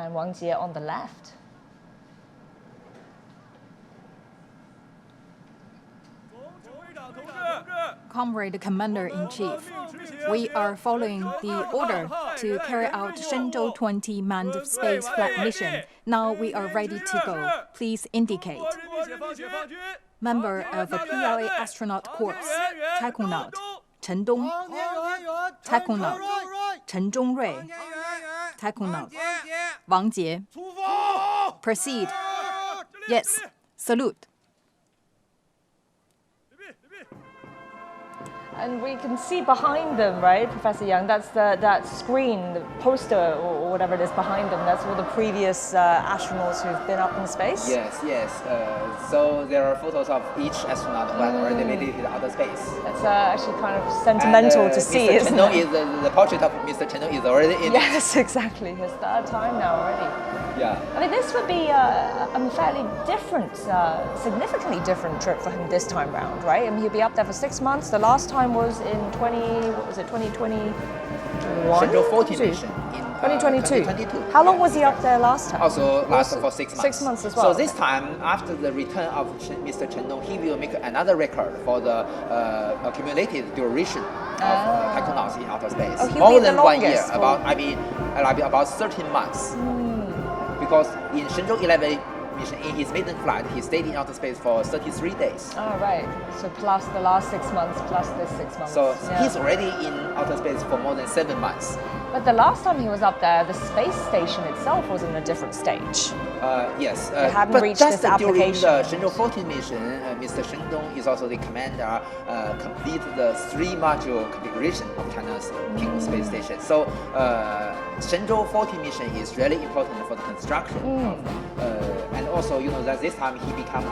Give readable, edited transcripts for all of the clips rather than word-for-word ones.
and Wang Jie on the left. Comrade Commander-in-Chief, we are following the order to carry out Shenzhou-20 manned space flight mission. Now we are ready to go. Please indicate. Member of PLA Astronaut Corps, Taikonaut, Chen Dong. Taikonaut, Chen Zhongrui. Taikonaut, Wang Jie. Proceed. Yes, salute. And we can see behind them, right, Professor Yang, that's that screen, the poster or whatever it is behind them. That's all the previous astronauts who've been up in space. Yes. So there are photos of each astronaut who has already made it to outer space. That's actually kind of sentimental to see, Mr. isn't Chen it? The portrait of Mr. Chen is already in. Yes, exactly. His third time now already. Yeah. I mean, this would be a fairly different, significantly different trip for him this time round, right? I mean, he'll be up there for 6 months. The last time was in 2021? Shenzhou-20 mission in 2022. How long was he up there last time? Also lasted for 6 months. 6 months as well. So this time, after the return of Mr. Chen Dong, he will make another record for the accumulated duration of taconauts in outer space. Oh, more than 1 year, longest, about 13 months. Because in Shenzhou-11 mission, in his maiden flight, he stayed in outer space for 33 days. Oh, right. So plus the last 6 months, plus this 6 months. So he's already in outer space for more than 7 months. But the last time he was up there, the space station itself was in a different stage. Yes. They hadn't but reached just this application. during the Shenzhou-14 mission, Mr. Shen Dong is also the commander, completed the 3-module configuration of China's King Space Station. So Shenzhou-14 mission is really important for the construction. And also, that this time he became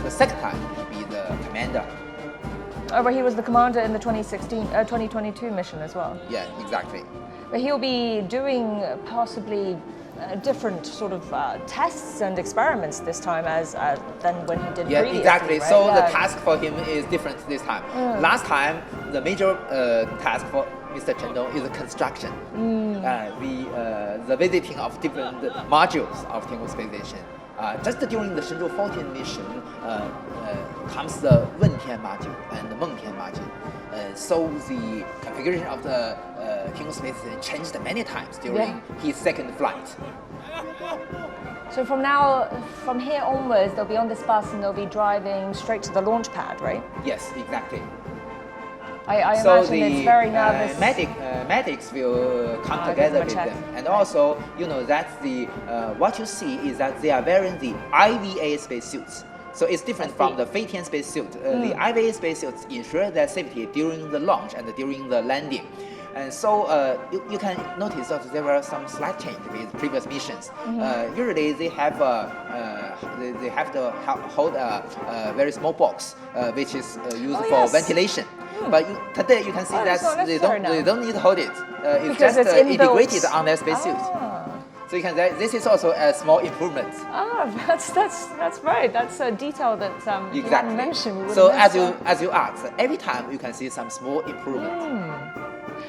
the second time to be the commander. Oh, but he was the commander in the 2022 mission as well. Yeah, exactly. But he'll be doing possibly different sort of tests and experiments this time than when he did previously. Yeah, exactly. Right? So the task for him is different this time. Last time, the major task for Mr. Chen Dong is the construction, the visiting of different modules of Tiangong Space Station. Just during the Shenzhou-14 mission comes the Wentian module and the Mengtian module. So the configuration of the Tiangong Space Station changed many times during his second flight. So from here onwards, they'll be on this bus and they'll be driving straight to the launch pad, right? Yes, exactly. I imagine it's very nervous. Medics will come together with them, and also that's what you see is that they are wearing the IVA spacesuits. So it's different from the Feitian spacesuit. The IVA spacesuits ensure their safety during the launch and during the landing. And so you can notice that there were some slight change with previous missions. Usually they have to hold a very small box, which is used for ventilation. But today you can see that they don't need to hold it. It's just integrated on their spacesuit. So you can say this is also a small improvement. That's right. That's a detail that you hadn't mentioned. So as you asked, every time you can see some small improvement.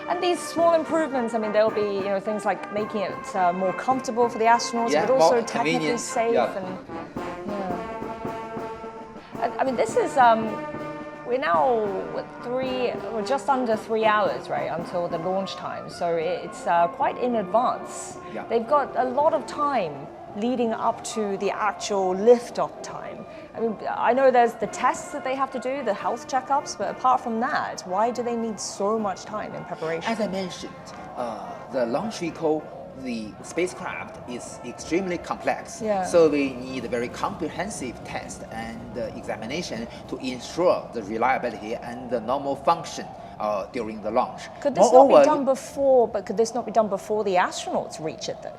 And these small improvements, I mean, there'll be things like making it more comfortable for the astronauts, but also technically safe. I mean, this is we're now we're just under 3 hours, right, until the launch time. So it's quite in advance. Yeah. They've got a lot of time leading up to the actual liftoff time. I mean, I know there's the tests that they have to do, the health checkups, but apart from that, why do they need so much time in preparation? As I mentioned, the launch vehicle, the spacecraft is extremely complex. So we need a very comprehensive test and examination to ensure the reliability and the normal function during the launch. Could this not be done before? But could this not be done before the astronauts reach it then?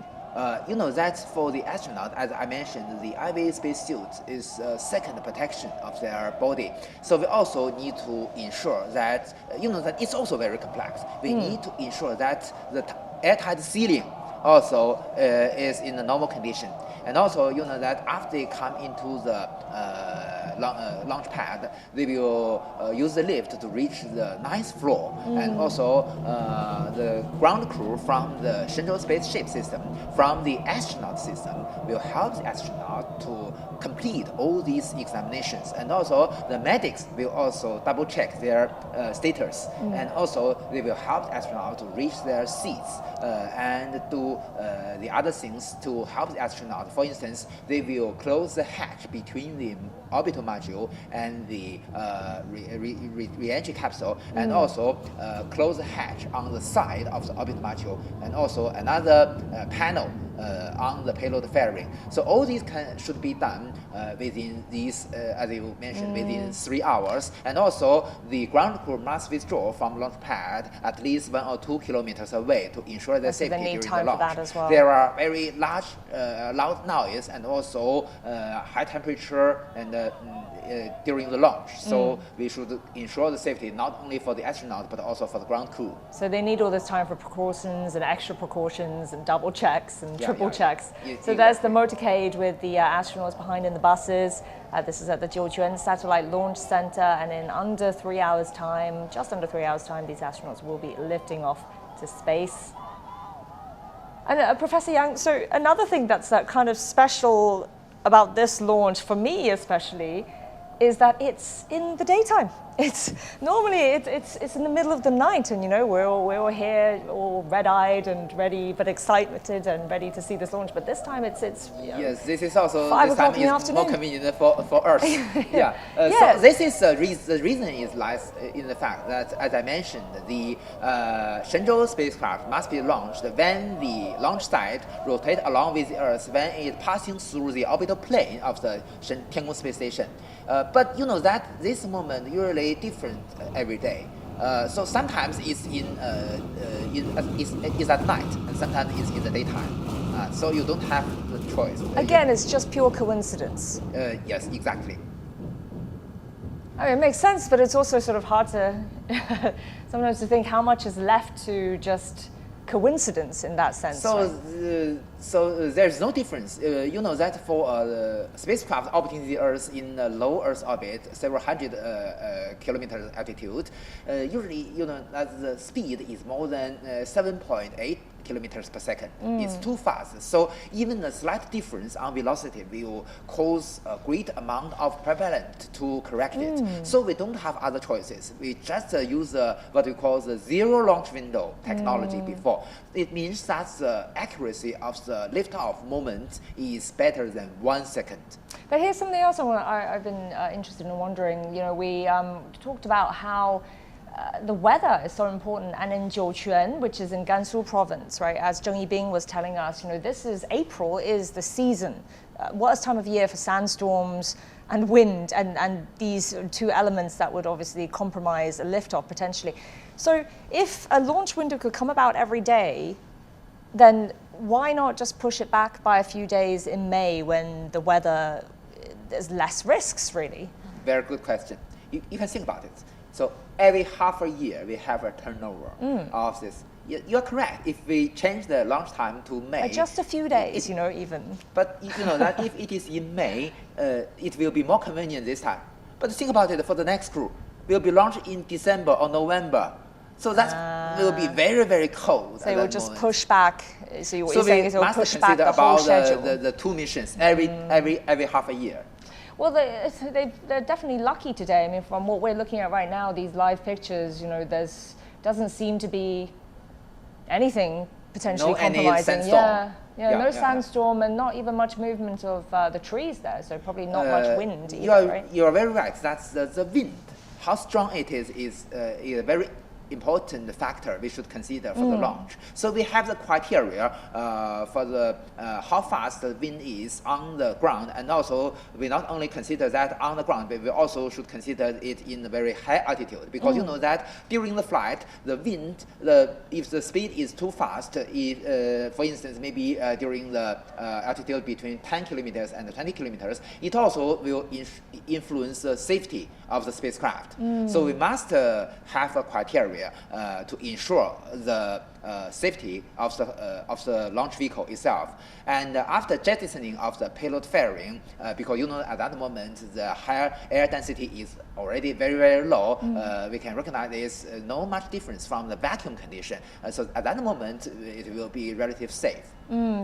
That's for the astronaut, as I mentioned, the IVA spacesuit is second protection of their body. So we also need to ensure that, that it's also very complex. We need to ensure that the airtight sealing also is in the normal condition. And also, that after they come into the launch pad, they will use the lift to reach the 9th floor, and also the ground crew from the Shenzhou spaceship system, from the astronaut system, will help the astronaut to complete all these examinations, and also the medics will also double check their status, and also they will help the astronaut to reach their seats and do the other things to help the astronaut. For instance, they will close the hatch between the orbital module and the re-entry capsule, and also close the hatch on the side of the orbital module, and also another panel on the payload fairing. So all these should be done within these, as you mentioned, within 3 hours. And also the ground crew must withdraw from launch pad at least 1 or 2 kilometers away to ensure their safety during the launch. That as well. There are very large, loud noise and also high temperature and during the launch. So we should ensure the safety not only for the astronaut but also for the ground crew. So they need all this time for precautions and extra precautions and double checks and triple checks. So there's the motorcade with the astronauts behind in the buses. This is at the Jiuquan Satellite Launch Center, and in under 3 hours' time, just under 3 hours' time, these astronauts will be lifting off to space. And Professor Yang, so another thing that's kind of special about this launch, for me especially, is that it's in the daytime. It's normally it's in the middle of the night, and we're all here, all red-eyed and ready, but excited and ready to see this launch. But this time it's yes, this is also 5 this time o'clock in the is afternoon. more convenient for Earth. Yeah. So this is the reason is lies in the fact that, as I mentioned, the Shenzhou spacecraft must be launched when the launch site rotates along with the Earth when it's passing through the orbital plane of the Tiangong space station. But that this moment usually different every day. So sometimes it's it's at night, and sometimes it's in the daytime. So you don't have the choice. Again, it's just pure coincidence. Yes, exactly. I mean, it makes sense, but it's also sort of hard to sometimes to think how much is left to just coincidence in that sense. So there's no difference. That for a spacecraft orbiting the Earth in a low Earth orbit, several hundred kilometers altitude, usually that the speed is more than 7.8 kilometers per second. It's too fast. So even a slight difference on velocity will cause a great amount of propellant to correct it. So we don't have other choices. We just use what we call the zero launch window technology before. It means that the accuracy of the liftoff moment is better than 1 second. But here's something else I've been interested in wondering. We talked about how the weather is so important, and in Jiuquan, which is in Gansu province, right? As Zheng Yibing was telling us, April is the season, worst time of year for sandstorms and wind, and these two elements that would obviously compromise a liftoff potentially. So if a launch window could come about every day, then why not just push it back by a few days in May when the weather, there's less risks, really? Very good question. You can think about it. So every half a year, we have a turnover of this. You're correct. If we change the launch time to May, just a few days, even. But that if it is in May, it will be more convenient this time. But think about it for the next crew. Will be launched in December or November. So that will be very, very cold. So it will just push back. So what you're saying is it will push back the whole schedule. The two missions every half a year. Well, they're definitely lucky today. I mean, from what we're looking at right now, these live pictures, there's doesn't seem to be anything potentially compromising. No sandstorm and not even much movement of the trees there. So probably not much wind either, right? You're very right. That's the wind. How strong it is a very important factor we should consider for the launch. So we have the criteria for the how fast the wind is on the ground, and also we not only consider that on the ground, but we also should consider it in a very high altitude, because that during the flight, the wind, if the speed is too fast, for instance, maybe during the altitude between 10 kilometers and 20 kilometers, it also will influence the safety of the spacecraft. So we must have a criteria criteria to ensure the safety of the launch vehicle itself. And after jettisoning of the payload fairing, because at that moment the higher air density is already very, very low, we can recognize there's no much difference from the vacuum condition. So at that moment, it will be relatively safe.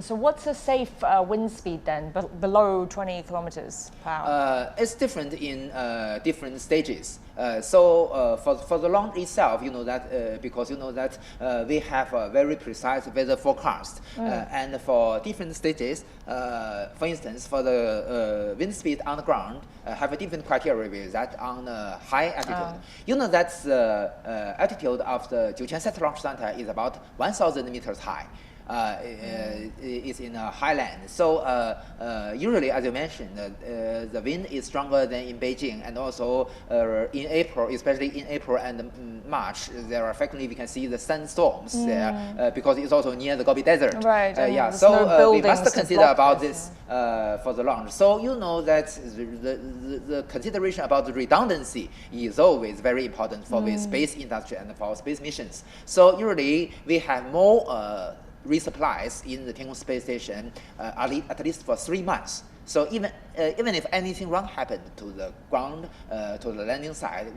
So what's a safe wind speed then, below 20 kilometers per hour? It's different in different stages. So for the launch itself, because we have a very precise weather forecast, and for different stages, for instance, for the wind speed on the ground, have a different criteria with that on high altitude. That the altitude of the Jiuquan Satellite Launch Center is about 1,000 meters high. Is in a highland. So usually, as you mentioned, the wind is stronger than in Beijing, and also in April, especially in April and March, there are frequently we can see the sandstorms there because it's also near the Gobi Desert. Right. So we must consider about this for the launch. So that the consideration about the redundancy is always very important for the space industry and for space missions. So usually we have more resupplies in the Tiangong Space Station at least for 3 months. So even if anything wrong happened to the ground, to the landing side,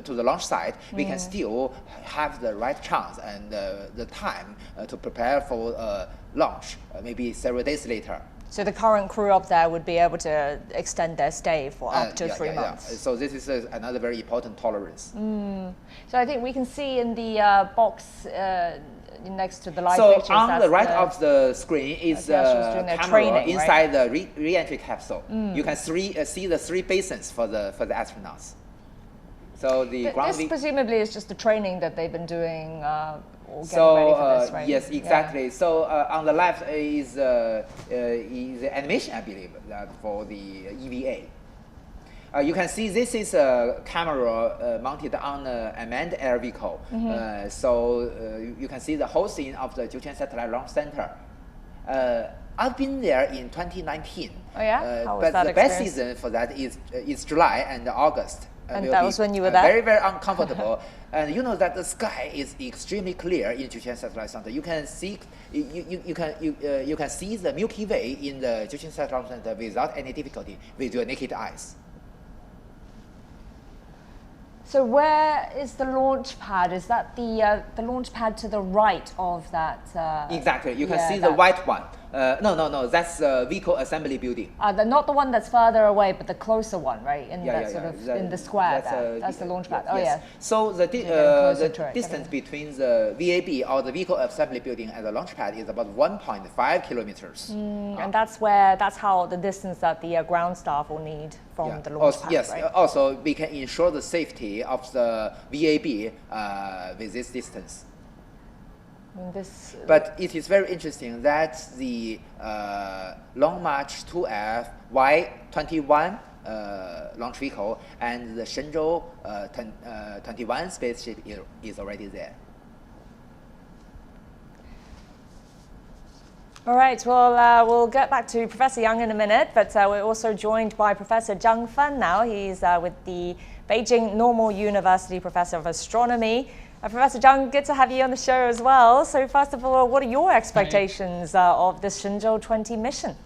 to the launch site, we can still have the right chance and the time to prepare for launch, maybe several days later. So the current crew up there would be able to extend their stay for up to 3 months. Yeah. So this is another very important tolerance. So I think we can see in the box next to the live pictures. So on the right of the screen is the camera training, inside the re-entry capsule. You can see the 3 basins for the astronauts. So this presumably is just the training that they've been doing. Getting ready for this, right? Yes, exactly. Yeah. So on the left is the animation, I believe, for the EVA. You can see this is a camera mounted on an unmanned air vehicle. So you can see the whole scene of the Jiuquan Satellite Launch Center. I've been there in 2019. Oh yeah? How was but that the experience? best season for that is July and August. And that was when you were there? Very, very uncomfortable. And that the sky is extremely clear in Jiuquan Satellite Center. You can see you can see the Milky Way in the Jiuquan Satellite Center without any difficulty with your naked eyes. So where is the launch pad? Is that the launch pad to the right of that? Exactly. You can see the white one. No. That's the vehicle assembly building. Not the one that's further away, but the closer one, right? In in the square there. That's the launch pad. Yes. So the distance between the VAB or the vehicle assembly building and the launch pad is about 1.5 kilometers. And that's how the distance that the ground staff will need from the launch pad, yes. Right? Also, we can ensure the safety of the VAB with this distance. But it is very interesting that the Long March 2F Y-21 launch vehicle and the Shenzhou-21 spaceship is already there. All right, well, we'll get back to Professor Yang in a minute, but we're also joined by Professor Zhang Fen now. He's with the Beijing Normal University Professor of Astronomy. Professor Zhang, good to have you on the show as well. So first of all, what are your expectations of this Shenzhou-20 mission?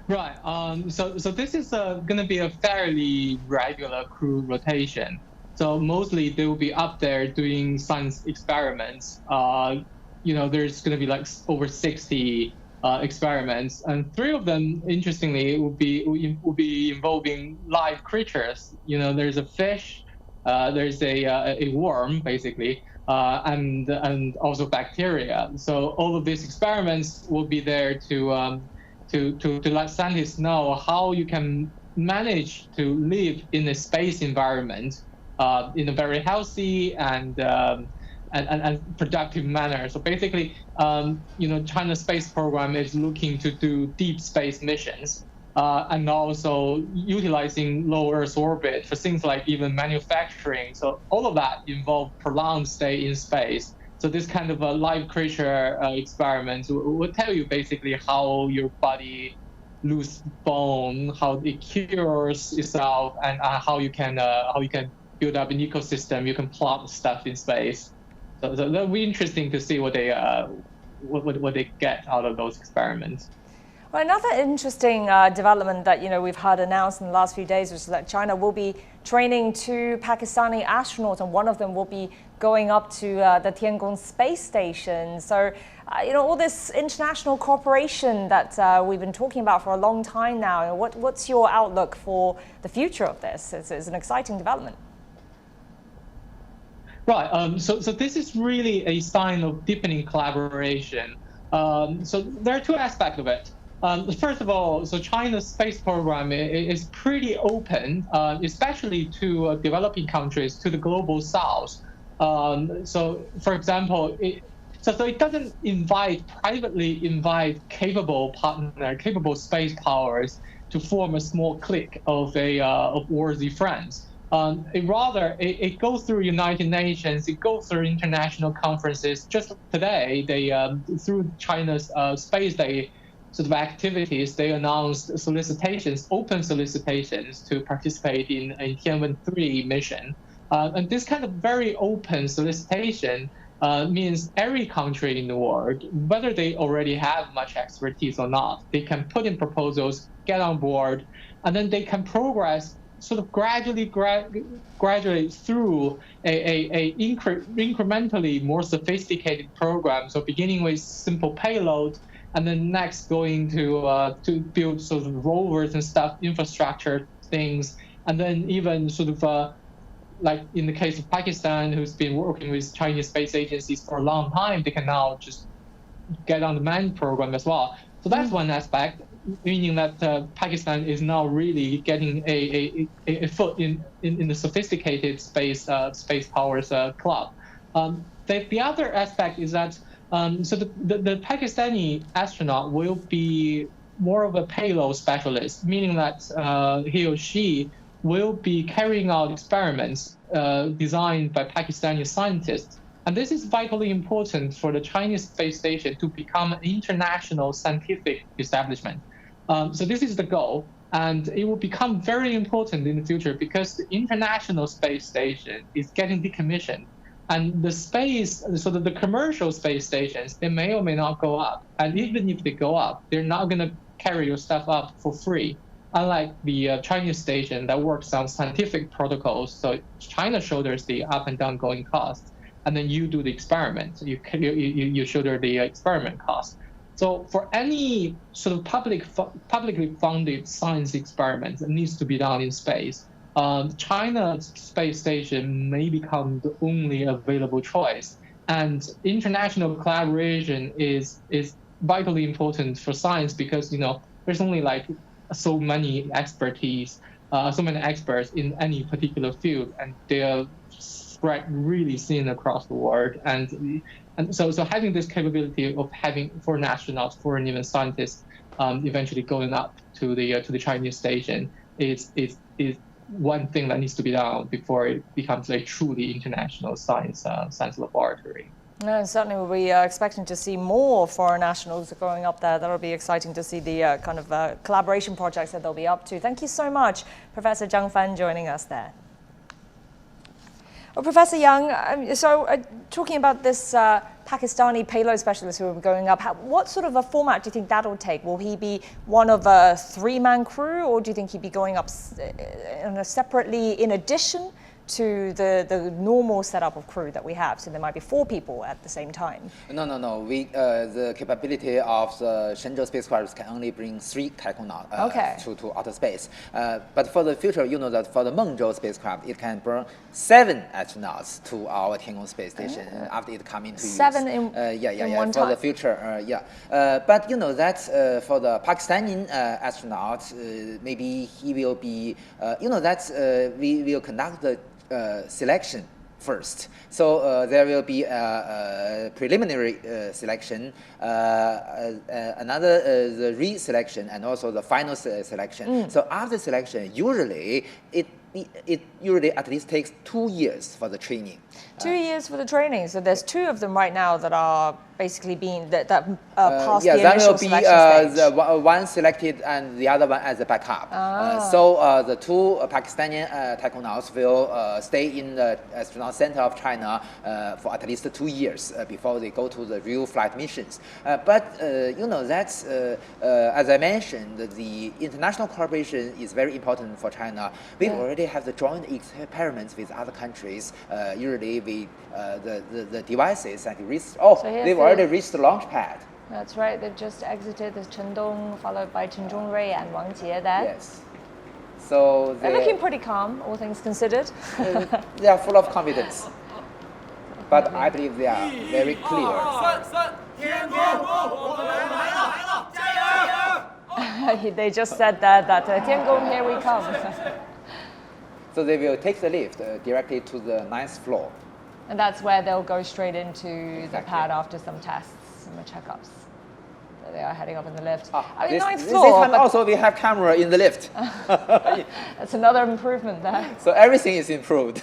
Right. So this is going to be a fairly regular crew rotation. So mostly they will be up there doing science experiments. There's going to be like over 60 experiments, and 3 of them, interestingly, will be involving live creatures. There's a fish. There's a worm, basically, and also bacteria. So all of these experiments will be there to let scientists know how you can manage to live in a space environment in a very healthy and productive manner. So basically, China's space program is looking to do deep space missions. And also utilizing low Earth orbit for things like even manufacturing. So all of that involve prolonged stay in space. So this kind of a live creature experiment will tell you basically how your body loses bone, how it cures itself, and how you can build up an ecosystem. You can plot stuff in space. So that'll be interesting to see what they get out of those experiments. Well, another interesting development that we've heard announced in the last few days was that China will be training 2 Pakistani astronauts, and one of them will be going up to the Tiangong space station. So, all this international cooperation that we've been talking about for a long time now. What's your outlook for the future of this? It's an exciting development. Right. So this is really a sign of deepening collaboration. So there are 2 aspects of it. First of all, so China's space program is pretty open, especially to developing countries, to the global south. So, for example, it doesn't privately invite capable space powers to form a small clique of worthy friends. It goes through United Nations, it goes through international conferences. Just today, through China's Space Day sort of activities, they announced open solicitations to participate in a Tianwen-3 mission. And this kind of very open solicitation means every country in the world, whether they already have much expertise or not, they can put in proposals, get on board, and then they can progress sort of gradually through a incrementally more sophisticated program. So beginning with simple payload, and then next going to build sort of rovers and stuff, infrastructure things, and then even sort of like in the case of Pakistan, who's been working with Chinese space agencies for a long time, they can now just get on the manned program as well. So that's one aspect, meaning that Pakistan is now really getting a foot in the sophisticated space powers club. The other aspect is that so the Pakistani astronaut will be more of a payload specialist, meaning that he or she will be carrying out experiments designed by Pakistani scientists. And this is vitally important for the Chinese space station to become an international scientific establishment. So this is the goal, and it will become very important in the future because the International Space Station is getting decommissioned. And the commercial space stations, they may or may not go up. And even if they go up, they're not going to carry your stuff up for free. Unlike the Chinese station that works on scientific protocols, so China shoulders the up and down going costs, and then you do the experiment. You shoulder the experiment cost. So for any sort of publicly funded science experiment that needs to be done in space, China's space station may become the only available choice. And international collaboration is vitally important for science because there's only like so many experts in any particular field, and they're spread really thin across the world. And so having this capability of having foreign astronauts, foreign even scientists, eventually going up to the Chinese station is one thing that needs to be done before it becomes a truly international science laboratory. No, certainly we'll be expecting to see more foreign nationals going up there. That'll be exciting to see the kind of collaboration projects that they'll be up to. Thank you so much, Professor Zhang Fan, joining us there. Well, Professor Yang, talking about this Pakistani payload specialist who will be going up, what sort of a format do you think that'll take? Will he be one of a 3-man crew, or do you think he'd be going up separately in addition to the normal setup of crew that we have? So there might be 4 people at the same time. No. The capability of the Shenzhou spacecraft can only bring 3 taikonauts to outer space. But for the future, that for the Mengzhou spacecraft, it can bring 7 astronauts to our Tiangong space station after it come into use. 7 in one for time. the future, but that for the Pakistani astronaut, maybe he will be, we will conduct the selection first. So there will be a preliminary selection, another the re-selection, and also the final selection. So after selection, usually it usually at least takes 2 years for the training. 2 years for the training. So there's 2 of them right now that are basically being that passed the initial selection stage. That will be one selected and the other one as a backup. So the 2 Pakistani taikonauts will stay in the astronaut center of China for at least 2 years before they go to the real flight missions. But you know, that's as I mentioned, the international cooperation is very important for China. We already have the joint experiments with other countries. Usually, the devices that reached. They've already reached the launch pad. That's right. They've just exited the Chen Dong, followed by Chen Zhongrui and Wang Jie there. Yes. So they're looking pretty calm, all things considered. They are full of confidence. But I believe they are very clear. They just said that Tiangong, here we come. So they will take the lift directly to the 9th floor. And that's where they'll go straight into the pad after some tests and the checkups. So they are heading up in the lift. I mean, 9th floor. This time also we have camera in the lift. That's another improvement there. So everything is improved.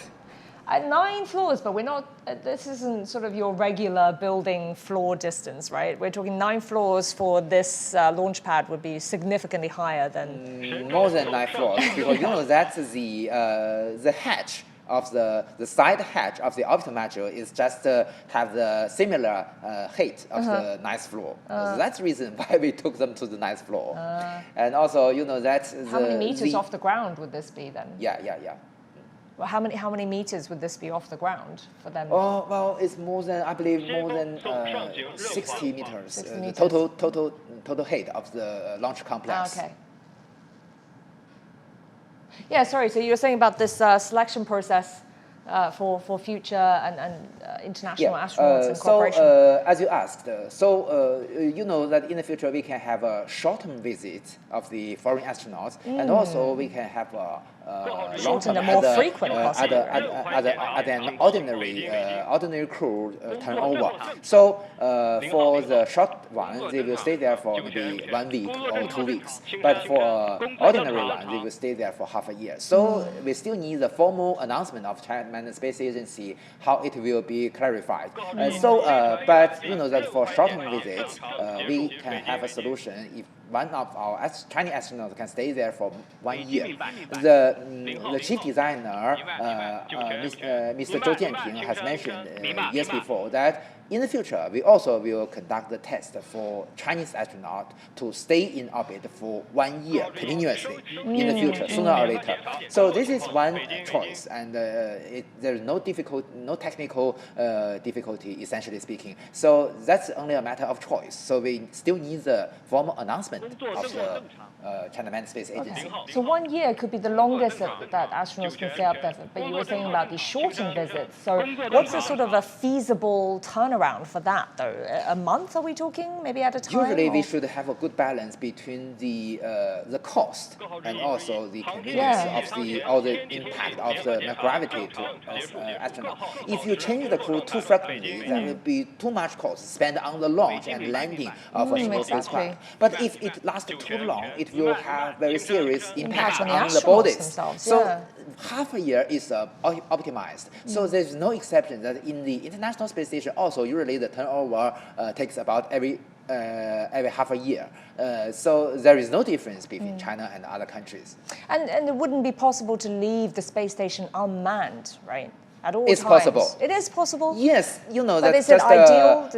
9 floors, but we're not, this isn't sort of your regular building floor distance, right? We're talking 9 floors for this launch pad would be significantly higher than... More than 9 floors, because you know that's the hatch of the side hatch of the orbital module is just have the similar height of the 9th floor. So that's the reason why we took them to the 9th floor. And also, you know, that's How many meters off the ground would this be then? Yeah. Well, how many meters would this be off the ground for them? Oh, well, it's more than, I believe, more than 60 meters. 60 meters. Total height of the launch complex. Okay. Yeah, sorry. So you were saying about this selection process for future and international astronauts and cooperation. So, as you asked, you know that in the future we can have a short-term visit of the foreign astronauts, and also we can have a short-term and more frequent possibly. At an ordinary crew turnover. So for the short one, they will stay there for maybe 1 week or 2 weeks. But for ordinary one, they will stay there for half a year. So we still need the formal announcement of China Space Agency how it will be clarified. But you know that for short-term visits, we can have a solution if one of our Chinese astronauts can stay there for 1 year. The chief designer, Mr. Zhou Jianping, has mentioned years before that in the future, we also will conduct the test for Chinese astronauts to stay in orbit for 1 year continuously in the future, sooner or later. So this is one choice, and there's no technical difficulty, essentially speaking. So that's only a matter of choice. So we still need the formal announcement of the China Manned Space Agency. Okay. So 1 year could be the longest that astronauts can stay up there, but you were saying about these shortened visits. So what's a sort of a feasible turnaround for that, though? A month, are we talking, maybe at a time? Usually we should have a good balance between the cost and also the convenience of the impact of the gravity to astronaut. If you change the crew too frequently, there will be too much cost spent on the launch and landing of a single spacecraft. But if it lasts too long, it will have very serious impact on the bodies themselves. So half a year is optimized. So there's no exception that in the International Space Station also usually the turnover takes about every half a year. So there is no difference between China and other countries. And it wouldn't be possible to leave the space station unmanned, right? At all it's times. Possible. It is possible? Yes, you know, but that's is it just ideal?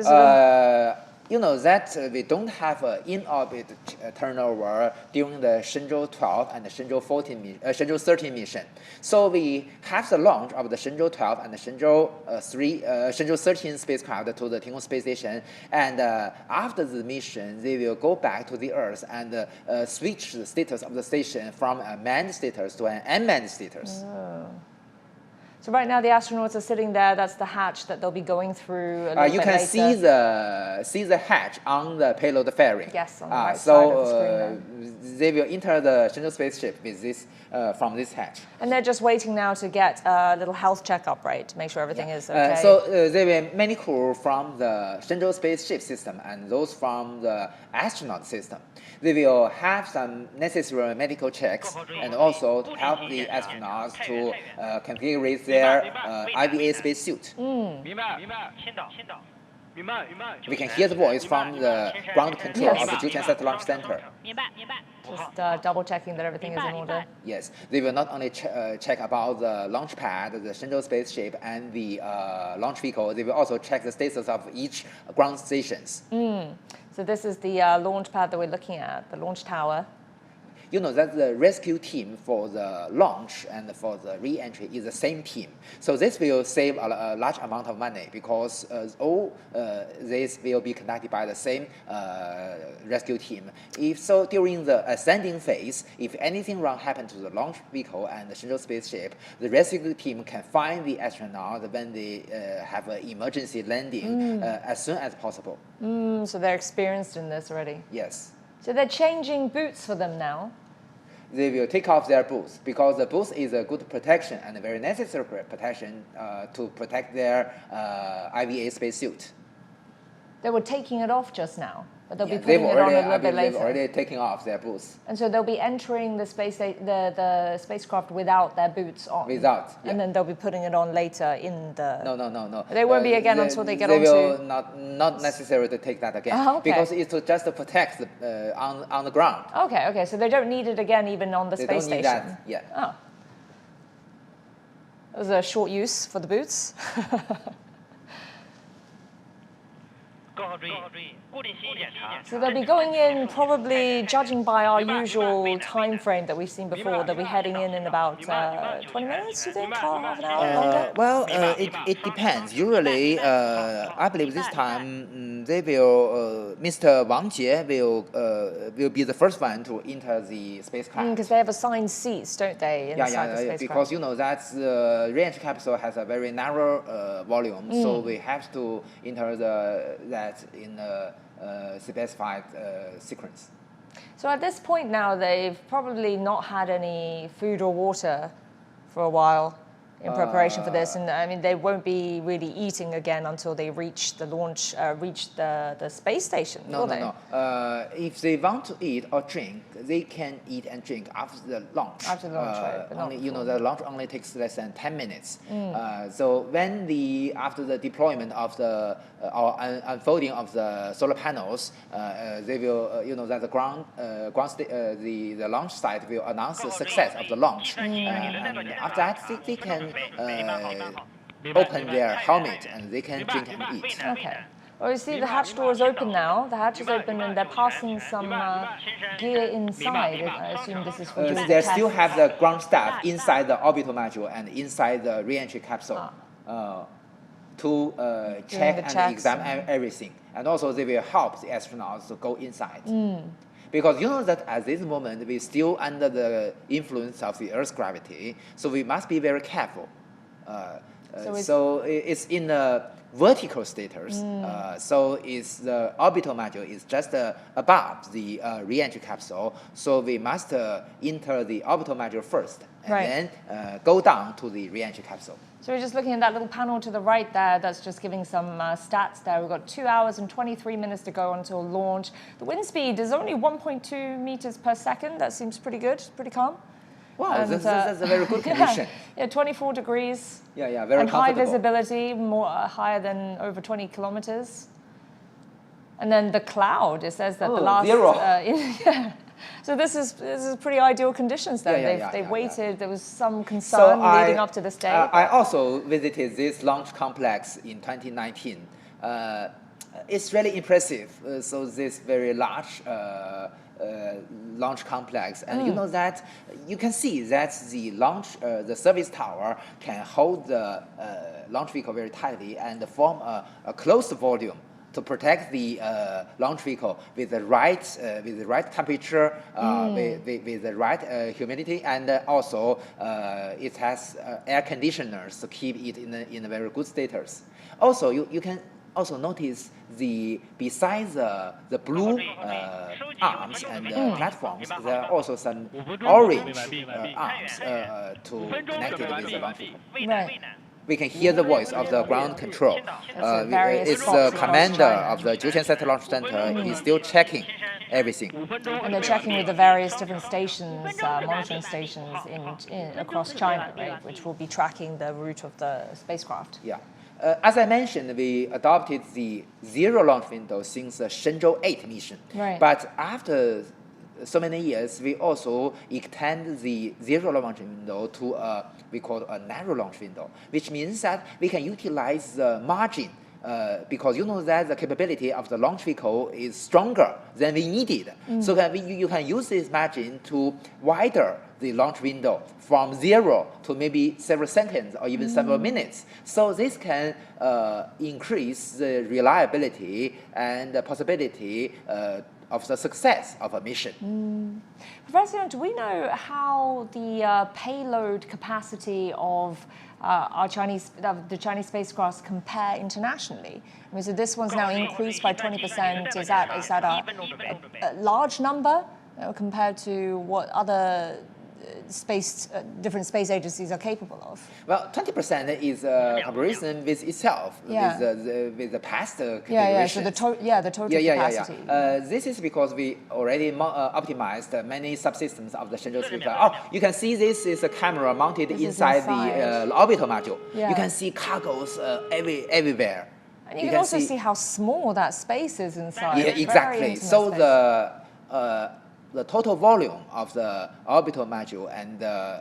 You know that we don't have in-orbit turnover during the Shenzhou-12 and the Shenzhou-13 mission. So we have the launch of the Shenzhou-12 and the Shenzhou-13 spacecraft to the Tiangong Space Station, and after the mission, they will go back to the Earth and switch the status of the station from a manned status to an unmanned status. Oh. So right now the astronauts are sitting there. That's the hatch that they'll be going through. You can see the hatch on the payload fairing. Yes, on the right side of the screen. They will enter the Shenzhou spaceship with this from this hatch. And they're just waiting now to get a little health checkup, right, to make sure everything is okay. There will many crew from the Shenzhou spaceship system and those from the astronaut system. They will have some necessary medical checks and also help the astronauts to configure their IVA spacesuit. We can hear the voice from the ground control of the Jiutian Satellite Launch Center. Just double checking that everything is in order. Yes, they will not only check about the launch pad, the Shenzhou spaceship, and the launch vehicle, they will also check the status of each ground stations. So this is the launch pad that we're looking at, the launch tower. You know that the rescue team for the launch and for the re-entry is the same team. So this will save a large amount of money because all this will be conducted by the same rescue team. If so, during the ascending phase, if anything wrong happened to the launch vehicle and the Shenzhou spaceship, the rescue team can find the astronaut when they have an emergency landing as soon as possible. So they're experienced in this already. Yes. So they're changing boots for them now. They will take off their boots because the boots is a good protection and a very necessary protection to protect their IVA spacesuit. They were taking it off just now, but they'll be putting it on a little bit later. They've already taking off their boots. And so they'll be entering the the spacecraft without their boots on. Without, yeah. And then they'll be putting it on later in the... No. They won't be again until they get onto... They will not necessary to take that again. Oh, okay. Because it's to just to protect on the ground. Okay, so they don't need it again even on the space station. They don't need that, yeah. Oh. That was a short use for the boots. So they'll be going in probably, judging by our usual time frame that we've seen before, they'll be heading in about 20 minutes, you think, or half an hour longer? Well, it depends. Usually, I believe this time they will, Mr. Wang Jie will be the first one to enter the spacecraft. Because they have assigned seats, don't they, inside the spacecraft? Because you know that the re-entry capsule has a very narrow volume, so we have to enter that in a specified sequence. So at this point now, they've probably not had any food or water for a while in preparation for this, and I mean they won't be really eating again until they reach the launch, reach the space station. No. If they want to eat or drink, they can eat and drink after the launch. After the launch, right? But only, the launch only takes less than 10 minutes. So when after the deployment of the or unfolding of the solar panels, they will, that the launch site will announce the success of the launch. And after that, they can open their helmet and they can drink and eat. Okay. Well, you see the hatch door is open now. The hatch is open and they're passing some gear inside. I assume this is for doing They the still tests. have the ground staff inside the orbital module and inside the re-entry capsule to check and examine everything. And also they will help the astronauts to go inside. Because you know that at this moment we're still under the influence of the Earth's gravity, so we must be very careful. So it's in a vertical status. So the orbital module is just above the re-entry capsule. So we must enter the orbital module first, and then go down to the re-entry capsule. So we're just looking at that little panel to the right there. That's just giving some stats there. We've got 2 hours and 23 minutes to go until launch. The wind speed is only 1.2 meters per second. That seems pretty good, pretty calm. Wow, And, that's a very good condition. Yeah, 24 degrees. Yeah, very and high comfortable. visibility, more higher than over 20 kilometers. And then the cloud, it says that the last 0. So this is pretty ideal conditions then. They've waited. There was some concern leading up to this day. I also visited this launch complex in 2019. It's really impressive. So this very large launch complex, and you know that you can see that the service tower can hold the launch vehicle very tightly and form a closed volume to protect the launch vehicle with the right temperature, with the right humidity, and also it has air conditioners to keep it in a very good status. Also, you can also notice besides the blue arms and platforms, there are also some orange arms to connect it with the launch vehicle. Right. We can hear the voice of the ground control. various It's spots the across commander China. of the Jiutian Satellite Launch Center. He's still checking everything. And they're checking with the various different stations, monitoring stations across China, right, which will be tracking the route of the spacecraft. Yeah. As I mentioned, we adopted the zero launch window since the Shenzhou-20 mission. Right. But after so many years, we also extend the zero launch window to we call a narrow launch window, which means that we can utilize the margin because you know that the capability of the launch vehicle is stronger than we needed. So you can use this margin to wider the launch window from 0 to maybe several seconds or even several minutes. So this can increase the reliability and the possibility of the success of a mission. Professor Young, do we know how the payload capacity of the Chinese spacecrafts compare internationally? I mean, so this one's now increased by 20%. Is that a large number compared to what other different space agencies are capable of? Well, 20% is a comparison with itself, with the past configurations. So the total capacity. This is because we already optimized many subsystems of the Shenzhou spacecraft. Oh, you can see this is a camera mounted inside the orbital module. Yeah. You can see cargoes everywhere. And you can also see how small that space is inside. Yeah, exactly. So the total volume of the orbital module and the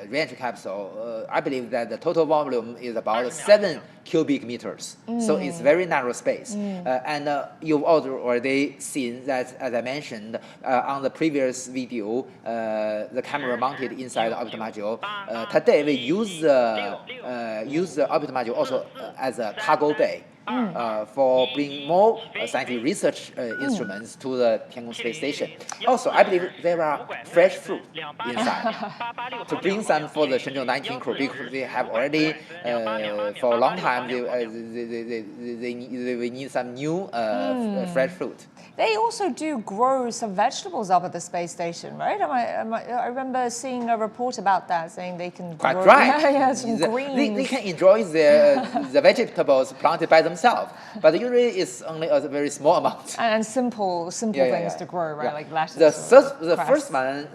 re-entry capsule, I believe that the total volume is about 7 cubic meters. So it's very narrow space. And you've already seen that, as I mentioned on the previous video, the camera mounted inside the orbital module. Today we use the orbital module also as a cargo bay. For bringing more scientific research instruments to the Tiangong space station. Also, I believe there are fresh fruit inside to bring some for the Shenzhou-19 crew because they have already for a long time they need some new fresh fruit. They also do grow some vegetables up at the space station, right? I remember seeing a report about that, saying they can grow some greens. They can enjoy the vegetables planted by themselves, but usually it's only a very small amount. And simple things to grow, right? Like lettuce. The first one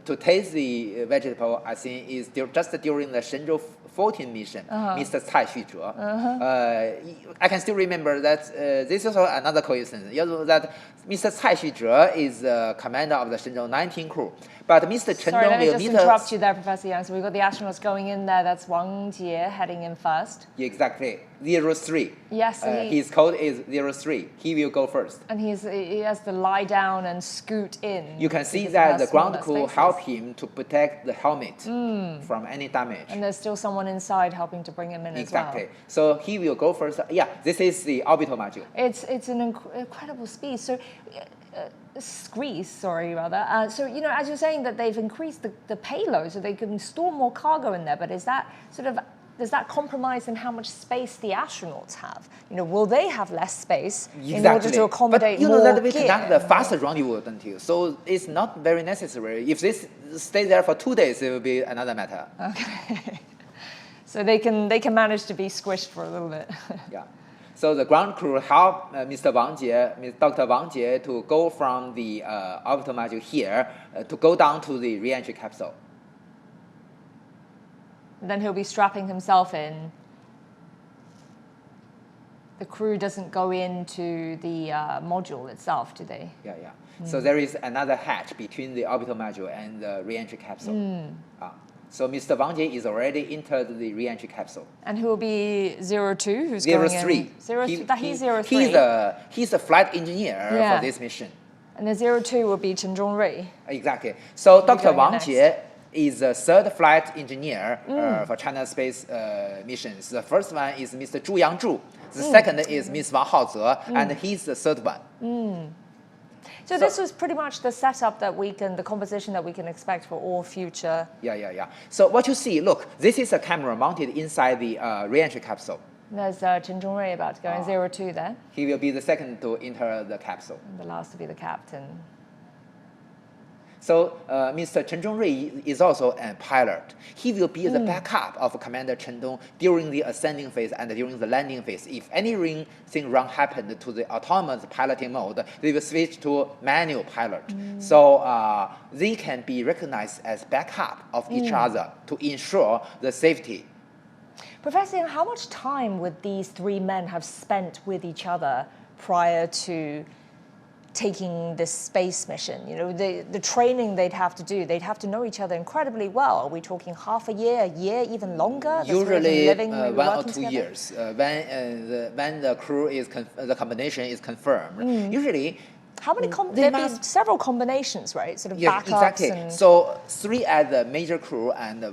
to taste the vegetable, I think, is just during the Shenzhou-20 mission, Mr. Cai Xuzhe. I can still remember that this is also another coincidence. You know that Mr. Cai Xuzhe is the commander of the Shenzhou-19 crew. But Mr. Chen Dong will meet us. Sorry, let me just interrupt you there, Professor Yang. So we've got the astronauts going in there. That's Wang Jie heading in first. Exactly. 03. Yes. His code is 03. He will go first. And he has to lie down and scoot in. You can see that the ground crew help him to protect the helmet from any damage. And there's still someone inside helping to bring him in as well. Exactly. So he will go first. Yeah, this is the orbital module. It's an incredible speed. So. So, you know, as you're saying that they've increased the payload so they can store more cargo in there, but does that compromise in how much space the astronauts have? You know, will they have less space in order to accommodate more But you know that we gear? conduct the faster rendezvous until, so it's not very necessary. If this stays there for 2 days, it will be another matter. Okay. So they can manage to be squished for a little bit. Yeah. So the ground crew helped Dr. Wang Jie to go from the orbital module here to go down to the re-entry capsule. Then he'll be strapping himself in. The crew doesn't go into the module itself, do they? Yeah. So there is another hatch between the orbital module and the re-entry capsule. So Mr. Wang Jie is already entered the re-entry capsule. And who will be 02? Who's going in? 03. He's 03. He's a flight engineer for this mission. And the 02 will be Chen Zhongrui. Exactly. So Dr. Wang Jie is the third flight engineer for China space missions. The first one is Mr. Zhu Yangzhu. The second is Ms. Wang Haoze, and he's the third one. So this was pretty much the setup the composition that we can expect for all future. Yeah. So what you see, look, this is a camera mounted inside the re-entry capsule. There's Chen Zhongrui about to go in 02 there. He will be the second to enter the capsule. And the last to be the captain. So Mr. Chen Zhongrui is also a pilot. He will be the backup of Commander Chen Dong during the ascending phase and during the landing phase. If anything wrong happened to the autonomous piloting mode, they will switch to manual pilot. So they can be recognized as backup of each other to ensure the safety. Professor Yang, how much time would these three men have spent with each other prior to taking this space mission? You know, the training they'd have to do, they'd have to know each other incredibly well. Are we talking half a year, even longer? Usually living, 1 or 2 together? years. When the crew is the combination is confirmed. Usually. How many? There'd be several combinations, right? Sort of backups. Exactly. And So 3 as the major crew and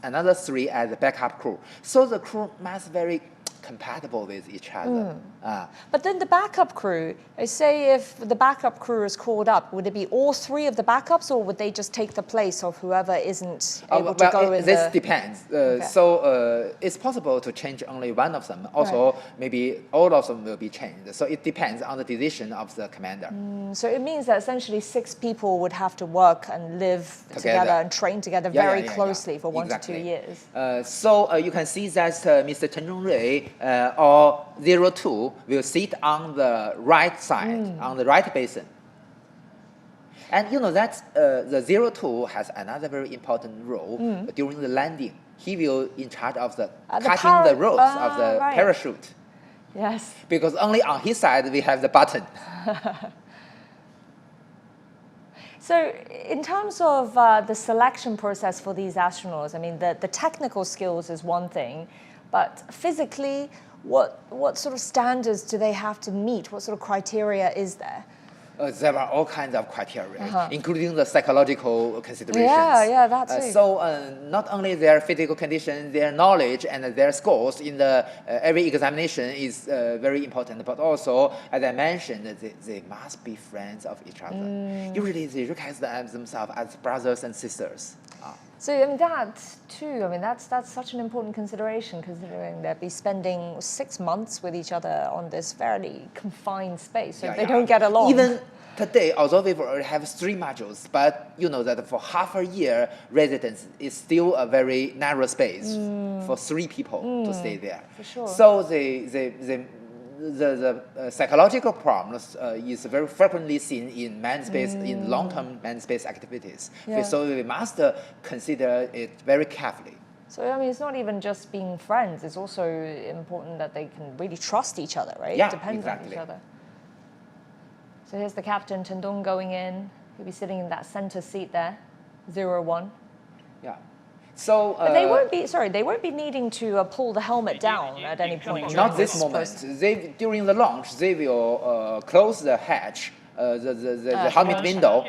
another 3 as the backup crew. So the crew must very compatible with each other. But then the backup crew, say if the backup crew is called up, would it be all 3 of the backups, or would they just take the place of whoever isn't able to go in this depends. So it's possible to change only one of them. Also, maybe all of them will be changed. So it depends on the decision of the commander. So it means that essentially 6 people would have to work and live together and train together very closely for 1 to 2 years. So you can see that Mr. Chen Zhongrui or 02 will sit on the right side, on the right basin. And you know that the 02 has another very important role during the landing. He will in charge of the cutting the ropes of the parachute. Yes. Because only on his side we have the button. So in terms of the selection process for these astronauts, I mean, the technical skills is one thing, but physically, what sort of standards do they have to meet? What sort of criteria is there? There are all kinds of criteria, including the psychological considerations. Yeah, that too. So not only their physical condition, their knowledge and their scores in the every examination is very important, but also, as I mentioned, they must be friends of each other. Usually they recognize themselves as brothers and sisters. So I mean that too. I mean that's such an important consideration, considering they'll be spending 6 months with each other on this fairly confined space. So if they don't get along. Even today, although we already have 3 modules, but you know that for half a year, residence is still a very narrow space for 3 people to stay there. For sure. So the psychological problems is very frequently seen in manned space, in long-term manned space activities. So we must consider it very carefully. So I mean, it's not even just being friends. It's also important that they can really trust each other, right? Yeah, Depend on each other. So here's the captain, Chen Dong, going in. He'll be sitting in that center seat there, 01. Yeah. So, but they won't be needing to pull the helmet down at any point. Not this moment. During the launch, they will close the hatch, the helmet window.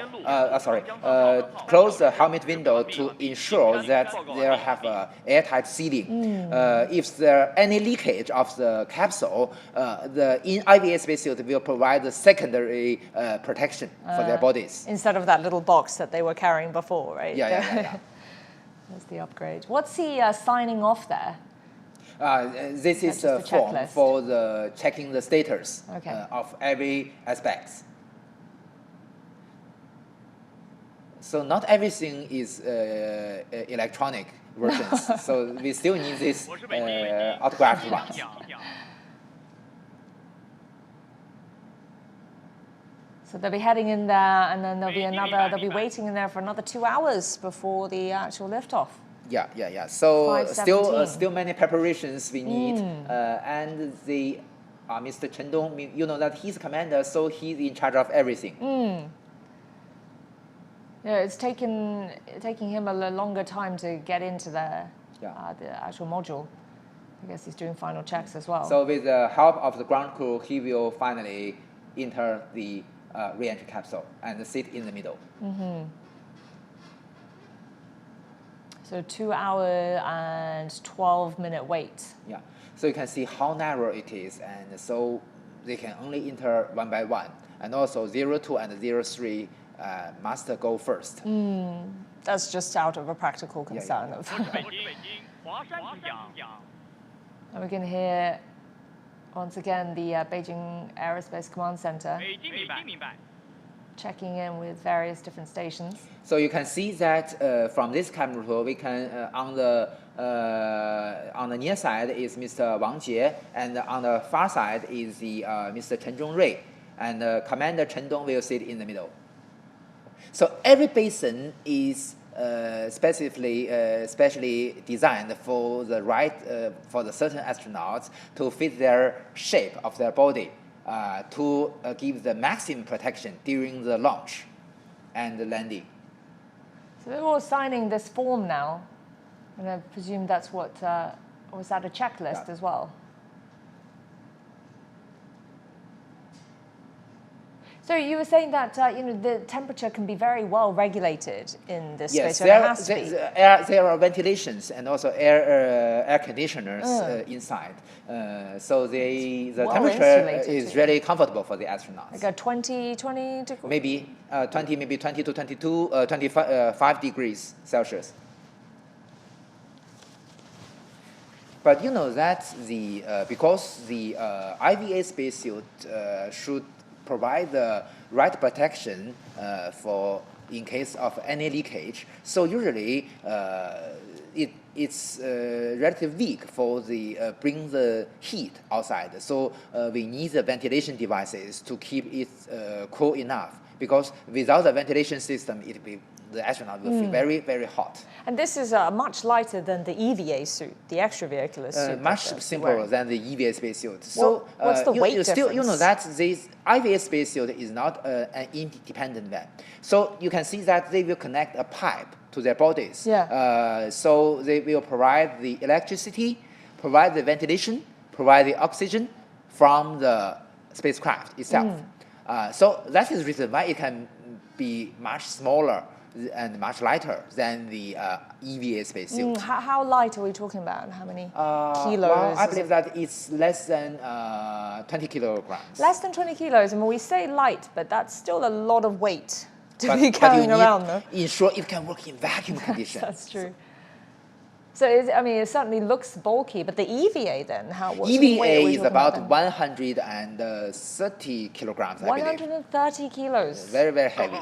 Close the helmet window to ensure that they have airtight sealing. If there any leakage of the capsule, the IVA spacesuit will provide the secondary protection for their bodies. Instead of that little box that they were carrying before, right? Yeah. That's the upgrade. What's he signing off there? This is a form for the checking the status of every aspect. So not everything is electronic versions. So we still need this autographed ones. So they'll be heading in there, and then they'll be waiting in there for another 2 hours before the actual liftoff. Yeah. So still many preparations we need, and Mr. Chen Dong, you know that he's commander, so he's in charge of everything. Yeah, it's taking him a longer time to get into the actual module. I guess he's doing final checks as well. So with the help of the ground crew, he will finally enter the re-entry capsule and sit in the middle. So 2 hour and 12-minute wait. Yeah. So you can see how narrow it is, and so they can only enter one by one. And also 02 and 03 must go first. That's just out of a practical concern. And we can hear once again the Beijing Aerospace Command Center checking in with various different stations. So you can see that from this camera tool, we can on the near side is Mr. Wang Jie, and on the far side is the Mr. Chen Zhongrui, and Commander Chen Dong will sit in the middle. So every basin is specially designed for the for the certain astronauts to fit their shape of their body to give the maximum protection during the launch and the landing. So they're all signing this form now, and I presume that's what, was that a checklist as well? So you were saying that the temperature can be very well regulated in this space. Yes, So it has to be. there are ventilations and also air conditioners inside. So the well temperature insulated is too. really comfortable for the astronauts. Like a 20 degree? Maybe 20 to 22, 25 degrees Celsius. But you know that because the IVA spacesuit should provide the right protection for in case of any leakage. So usually it's relatively weak for the bring the heat outside. So we need the ventilation devices to keep it cool enough. Because without the ventilation system, the astronaut will feel very, very hot. And this is much lighter than the EVA suit, the extravehicular suit. Much simpler than the EVA spacesuit. So what's the weight difference? You know that difference? this IVA spacesuit is not an independent one. So you can see that they will connect a pipe to their bodies. Yeah. So they will provide the electricity, provide the ventilation, provide the oxygen from the spacecraft itself. So that is the reason why it can be much smaller and much lighter than the EVA spacesuit. How light are we talking about? How many kilos? Well, I believe that it's less than 20 kilograms. Less than 20 kilos. I mean, we say light, but that's still a lot of weight to be you carrying need around, though. ensure it can work in vacuum conditions. That's true. So, it certainly looks bulky, but the EVA then, what's the EVA weight are we is talking about then? 130 kilograms, I believe. 130 kilos. Very, very heavy.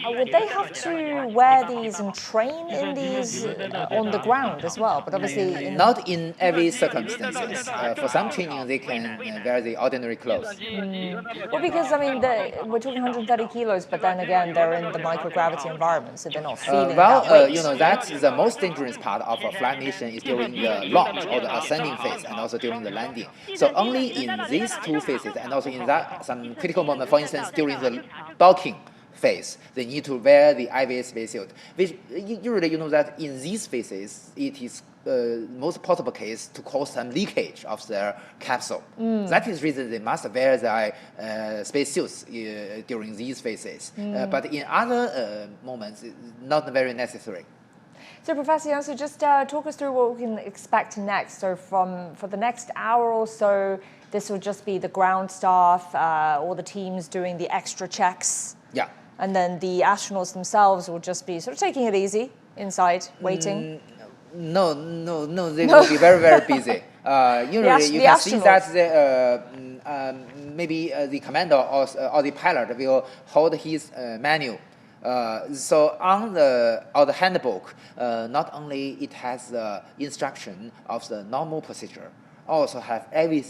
Would they have to wear these and train in these on the ground as well? But obviously, Not in every circumstances. For some training, they can wear the ordinary clothes. well, because we're talking 130 kilos, but then again, they're in the microgravity environment, so they're not feeling that weight. You know that the most dangerous part of a flight mission is during the launch or the ascending phase, and also during the landing. So only in these two phases, and also in that some critical moment, for instance, during the docking phase, they need to wear the IVA spacesuit. Which usually you know that in these phases, it is most possible case to cause some leakage of their capsule. That is the reason they must wear the spacesuits during these phases. But in other moments, it's not very necessary. So, Professor Yang, so just talk us through what we can expect next. So, for the next hour or so, this will just be the ground staff, all the teams doing the extra checks. Yeah. And then the astronauts themselves will just be sort of taking it easy inside, waiting. No, they will be very, very busy. Usually, you can see that maybe the commander or the pilot will hold his manual. So on the handbook, not only it has the instruction of the normal procedure, also have every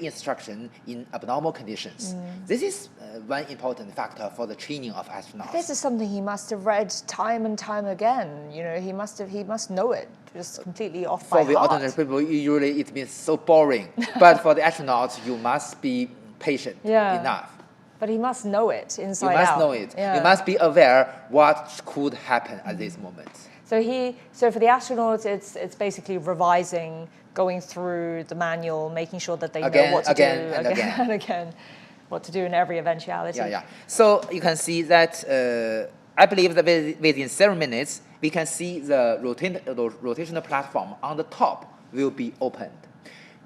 instruction in abnormal conditions. This is one important factor for the training of astronauts. This is something he must have read time and time again. He must know it just completely off by heart. For the ordinary people, usually it means so boring. But for the astronauts, you must be patient enough. But he must know it inside out. You must know it. Yeah. You must be aware what could happen at this moment. So for the astronauts, it's basically revising, going through the manual, making sure that they know what to do again and again, what to do in every eventuality. Yeah. So you can see that I believe that within 7 minutes, we can see the rotational platform on the top will be opened.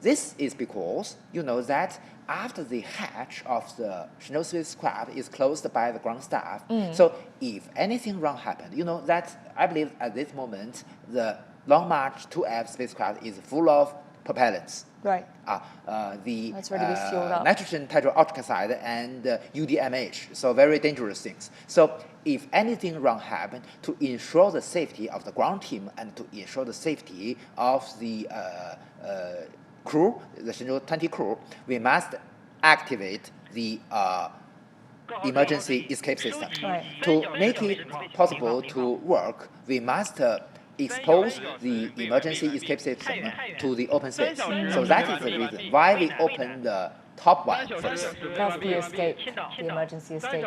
This is because you know that after the hatch of the Shenzhou spacecraft is closed by the ground staff, so if anything wrong happened, you know that I believe at this moment the Long March 2F spacecraft is full of propellants. Right. The That's already been fueled up. nitrogen tetroxide and UDMH, so very dangerous things. So if anything wrong happened, to ensure the safety of the ground team and to ensure the safety of the crew, the Shenzhou-20 crew, we must activate the emergency escape system. Right. To make it possible to work, we must expose the emergency escape system to the open space. So that is the reason why we open the top one first. That's the escape, the emergency escape.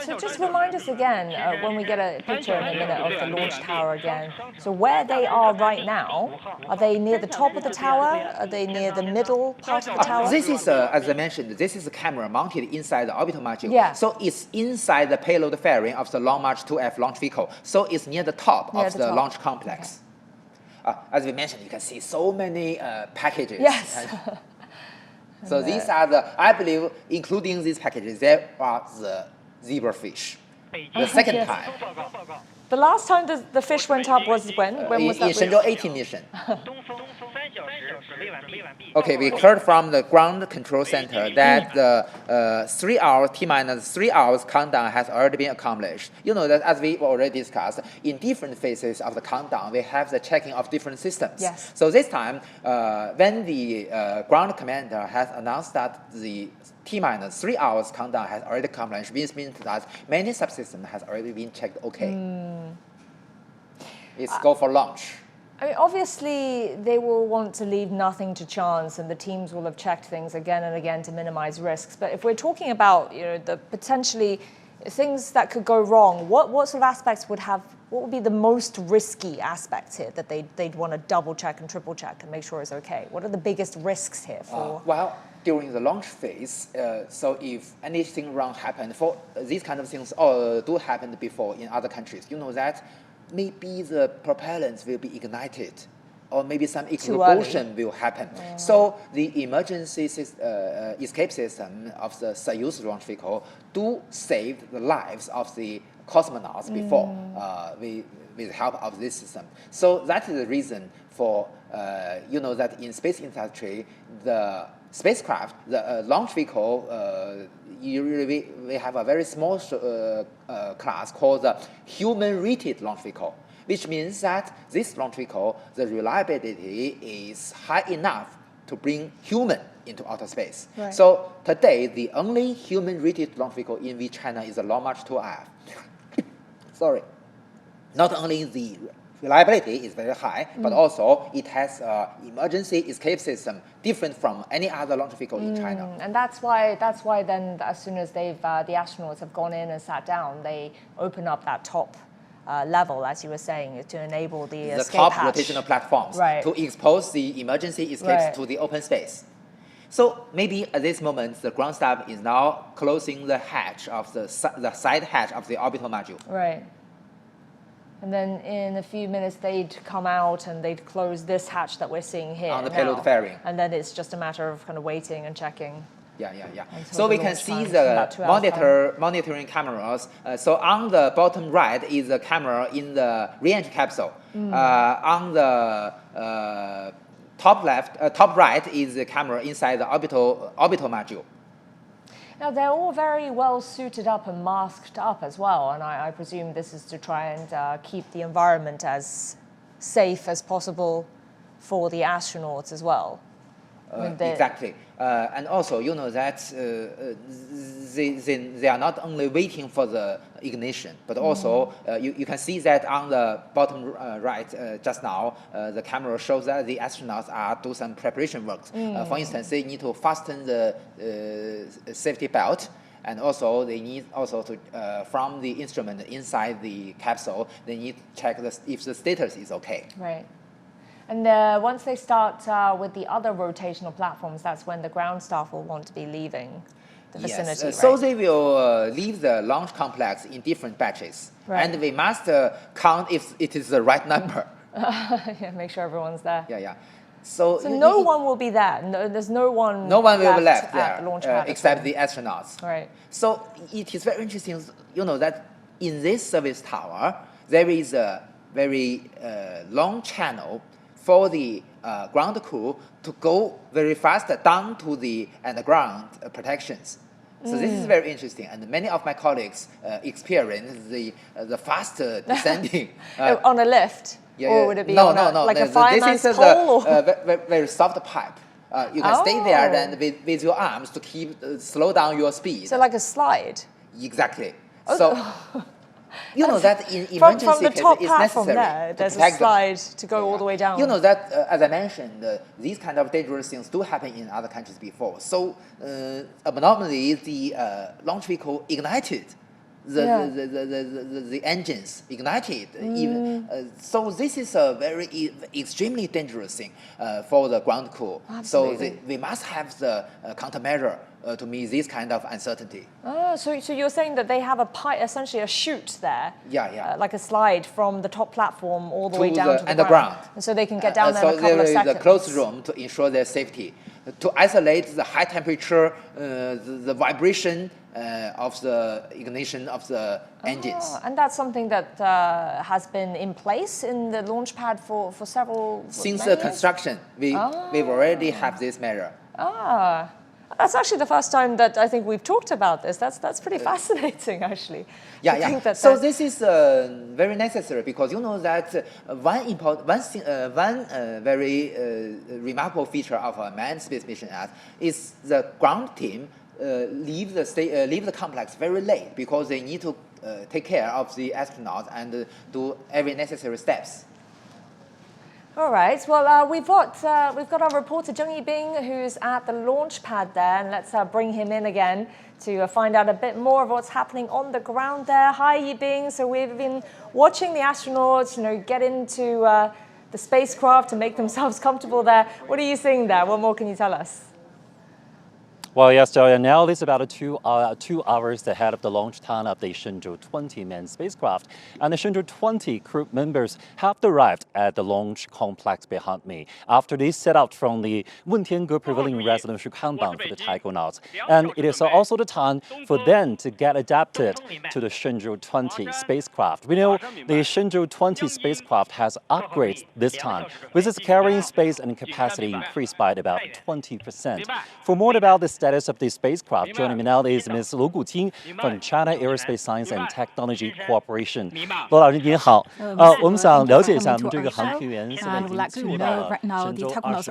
So just remind us again, when we get a picture in a minute of the launch tower again. So where they are right now, are they near the top of the tower? Are they near the middle part of the tower? This is, as I mentioned, this is a camera mounted inside the orbital module. Yeah. So it's inside the payload fairing of the Long March 2F launch vehicle. So it's near the top of the launch complex. As we mentioned, you can see so many packages. Yes. So these are the, I believe, including these packages, there are the zebrafish. The second Yes. time. The last time the fish went up was when? When was In that? Shenzhou-20 mission. Okay, we heard from the ground control center that the 3 hours, T-minus 3 hours countdown has already been accomplished. You know that as we already discussed, in different phases of the countdown, we have the checking of different systems. Yes. So this time, when the ground commander has announced that the T-minus 3 hours countdown has already accomplished, which means that many subsystems has already been checked okay. It's go for launch. I mean, obviously, they will want to leave nothing to chance, and the teams will have checked things again and again to minimize risks. But if we're talking about, the potentially things that could go wrong, what sort of aspects what would be the most risky aspects here that they'd want to double check and triple check and make sure it's okay? What are the biggest risks here for? Well, during the launch phase, so if anything wrong happened, for these kind of things do happen before in other countries, you know that maybe the propellants will be ignited, or maybe some explosion will happen. So the emergency escape system of the Soyuz launch vehicle do save the lives of the cosmonauts before with the help of this system. So that is the reason for, that in space industry, the spacecraft, the launch vehicle, usually we have a very small class called the human-rated launch vehicle, which means that this launch vehicle, the reliability is high enough to bring human into outer space. Right. So today, the only human-rated launch vehicle in China is the Long March 2F. Sorry. Not only the reliability is very high, but also it has an emergency escape system different from any other launch vehicle in China. And that's why then as soon as the astronauts have gone in and sat down, they open up that top level, as you were saying, to enable the escape top hatch. rotational platforms Right. to expose the emergency escapes to the open space. So maybe at this moment, the ground staff is now closing the hatch of the side hatch of the orbital module. Right. And then in a few minutes, they'd come out and they'd close this hatch that we're seeing here On the payload now. fairing. And then it's just a matter of kind of waiting and checking. Yeah. Until So the we can launch see time, the about 2 hours monitoring cameras. So on the bottom right is the camera in the re-entry capsule. On the top right is the camera inside the orbital module. Now, they're all very well suited up and masked up as well, and I presume this is to try and keep the environment as safe as possible for the astronauts as well. Exactly. And also, you know that they are not only waiting for the ignition, but also you can see that on the bottom right just now, the camera shows that the astronauts are doing some preparation work. For instance, they need to fasten the safety belt. And also, they need also to, from the instrument inside the capsule, they need to check if the status is okay. Right. And once they start with the other rotational platforms, that's when the ground staff will want to be leaving the vicinity, right? So they will leave the launch complex in different batches. Right. And we must count if it is the right number. Yeah, make sure everyone's there. Yeah. So no one will be there. No, there's no one. No one will be left at there, the launch pad except the astronauts. Right. So it is very interesting, that in this service tower, there is a very long channel for the ground crew to go very fast down to the underground protections. So this is very interesting, and many of my colleagues experience the faster descending on a lift, or would it be like a fireman's this is pole? very soft pipe. You can stay there and with your arms to keep slow down your speed. So like a slide. Exactly. Oh. So you know that in from emergency the top cases, it's platform necessary there's to a slide to go all the way down. You know that, as I mentioned, these kind of dangerous things do happen in other countries before. So abnormally, the launch vehicle ignited. The engines ignited even. So this is a very extremely dangerous thing for the ground crew. Absolutely. So we must have the countermeasure to meet this kind of uncertainty. Oh, so you're saying that they have a pipe, essentially a chute there, like a slide from the top platform all the way down to the underground. And so they can get down there so in a couple of seconds. there is a closed room to ensure their safety, to isolate the high temperature, the vibration of the ignition of the engines. And that's something that has been in place in the launch pad for several Since the construction, we've already have this measure. That's actually the first time that I think we've talked about this. That's pretty fascinating, actually. So this is very necessary because you know that one very remarkable feature of a manned space mission is the ground team leave the complex very late because they need to take care of the astronauts and do every necessary steps. All right. Well, we've got our reporter Zheng Yibing, who's at the launch pad there, and let's bring him in again to find out a bit more of what's happening on the ground there. Hi, Yibing. So we've been watching the astronauts, get into the spacecraft to make themselves comfortable there. What are you seeing there? What more can you tell us? Well, yes, Joya, now it's about 2 hours ahead of the launch time of the Shenzhou-20 manned spacecraft. And the Shenzhou-20 crew members have arrived at the launch complex behind me after they set out from the Wentiangge Pavilion residential compound for the taikonauts. And it is also the time for them to get adapted to the Shenzhou-20 spacecraft. We know the Shenzhou-20 spacecraft has upgrades this time, with its carrying space and capacity increased by about 20%. For more about the status of the spacecraft, joining me now is Ms. Lu Guqing from China Aerospace Science and Technology Corporation. 罗老师您好，我们想了解一下我们这个航天员现在已经进入到了神舟20号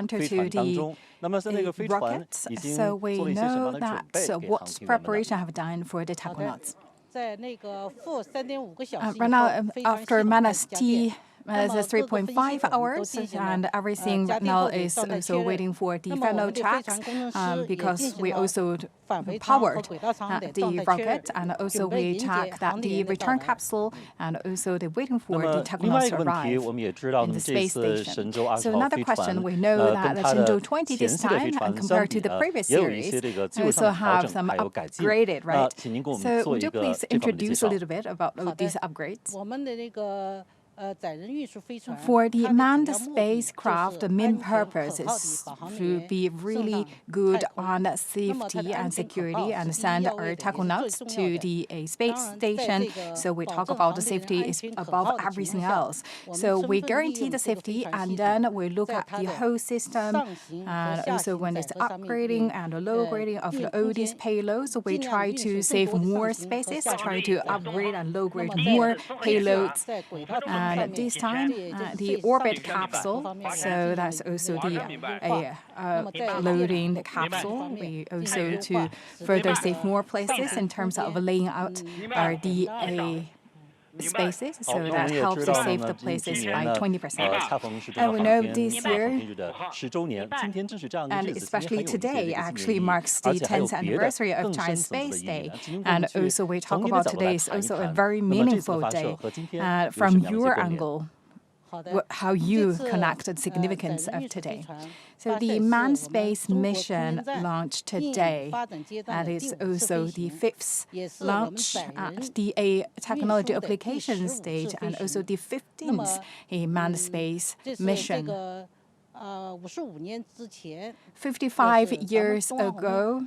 飞船当中。那么在那个飞船已经做了一些什么样的准备给航天员呢？ Right now, after -T. It's 3.5 hours, and everything right now is also waiting for the final checks because we also powered the rocket, and also we check that the return capsule, and also they're waiting for the technology to arrive in the space station. So another question, we know that the Shenzhou-20 this time, and compared to the previous series, also have some upgraded, right? So would you please introduce a little bit about these upgrades? For the manned spacecraft, the main purpose is to be really good on safety and security and send our taikonauts to the space station. So we talk about the safety is above everything else. So we guarantee the safety, and then we look at the whole system, and also when it's upgrading and low grading of all these payloads, we try to save more spaces, try to upgrade and low grade more payloads. And this time, the orbit capsule, so that's also the loading capsule. We also to further save more places in terms of laying out our spaces, so that helps to save the places by 20%. And we know this year, and especially today, actually marks the 10th anniversary of China's Space Day. And also we talk about today is also a very meaningful day. From your angle, how you connect the significance of today. So the manned space mission launched today, that is also the 5th launch at the technology application stage, and also the 15th manned space mission. 55 years ago,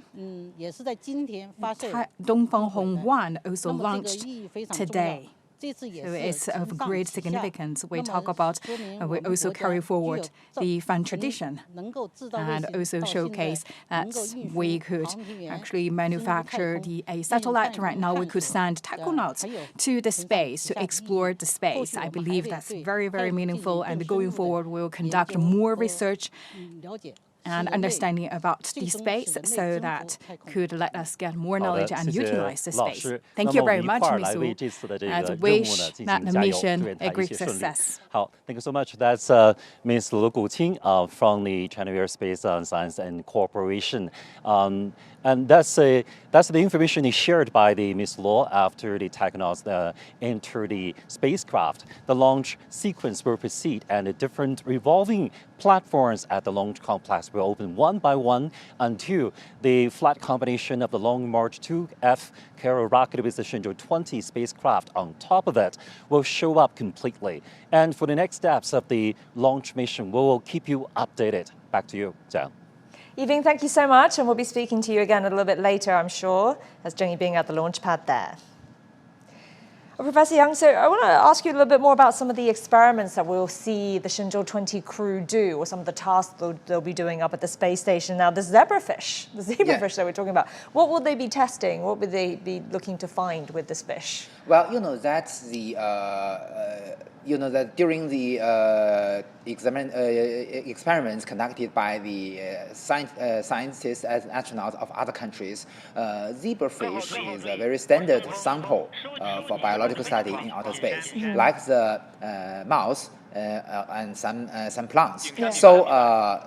Dongfeng Hong 1 also launched today. So it's of great significance. We talk about, we also carry forward the Fan tradition and also showcase that we could actually manufacture a satellite. Right now, we could send taconauts to the space to explore the space. I believe that's very, very meaningful. And going forward, we'll conduct more research and understanding about the space so that could let us get more knowledge and utilize the space. Thank you very much, Ms. Wu, and wish that the mission a great success. 好 ，Thank you so much. That's Ms. Lu Guqing from the China Aerospace Science and Corporation. And that's the information is shared by the Ms. Luo after the taconauts enter the spacecraft. The launch sequence will proceed, and the different revolving platforms at the launch complex will open one by one until the flat combination of the Long March 2F carrier rocket with the Shenzhou-20 spacecraft on top of it will show up completely. And for the next steps of the launch mission, we will keep you updated. Back to you, Zhang. Yibing, thank you so much, and we'll be speaking to you again a little bit later, I'm sure, as Zheng Yibing at the launch pad there. Professor Yang, so I want to ask you a little bit more about some of the experiments that we'll see the Shenzhou-20 crew do, or some of the tasks they'll be doing up at the space station. Now, the zebrafish that we're talking about, what will they be testing? What would they be looking to find with this fish? Well, that's the that during the experiments conducted by the scientists and astronauts of other countries, zebrafish is a very standard sample for biological study in outer space, like the mouse. And some plants. So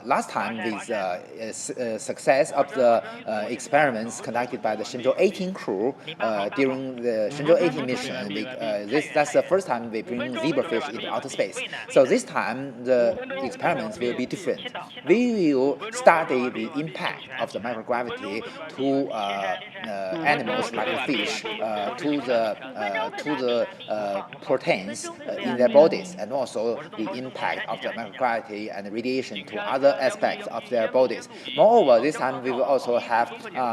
last time, with success of the experiments conducted by the Shenzhou-18 crew during the Shenzhou-18 mission, that's the first time we bring zebrafish into outer space. So this time, the experiments will be different. We will study the impact of the microgravity to animals like the fish, to the proteins in their bodies, and also the impact of the microgravity and radiation to other aspects of their bodies. Moreover, this time we will also have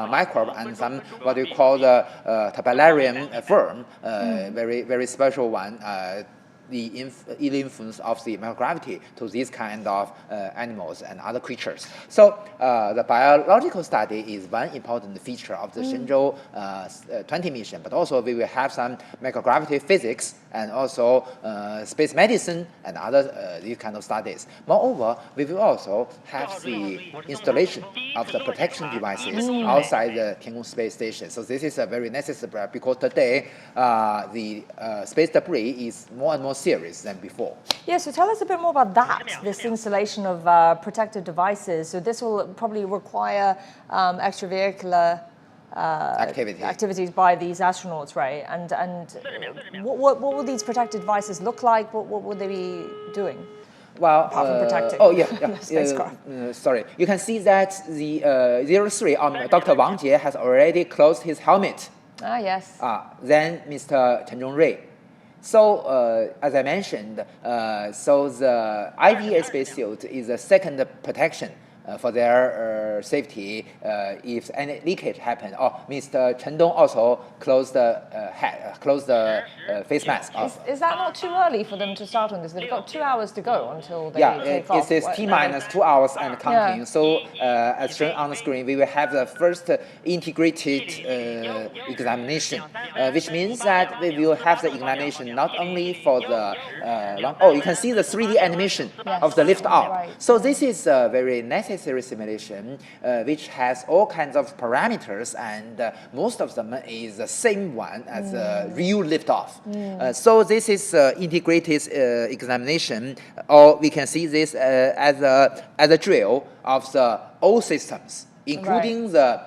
microbe and some what we call the tabellarium worm, very, very special one. The influence of the microgravity to these kind of animals and other creatures. So the biological study is one important feature of the Shenzhou-20 mission, but also we will have some microgravity physics and also space medicine and other these kind of studies. Moreover, we will also have the installation of the protection devices outside the Tiangong space station. So this is a very necessary because today the space debris is more and more serious than before. Yeah, so tell us a bit more about that, this installation of protective devices. So this will probably require extravehicular activities by these astronauts, right? And what will these protective devices look like? What will they be doing? Well, apart from protecting the spacecraft. Sorry, you can see that the 03 Dr. Wang Jie has already closed his helmet. Ah, yes. Then Mr. Chen Zhongrui. So, as I mentioned, so the IVA spacesuit is a second protection for their safety if any leakage happens. Mr. Chen Dong also closed the face mask off. Is that not too early for them to start on this? They've got 2 hours to go until they take off. It is T-minus 2 hours and counting. Yeah. So, as shown on the screen, we will have the first integrated examination, which means that we will have the examination not only for the you can see the 3D animation of the lift off. Right. So this is a very necessary simulation which has all kinds of parameters, and most of them is the same one as the real liftoff. So this is integrated examination, or we can see this as a drill of the all systems, including the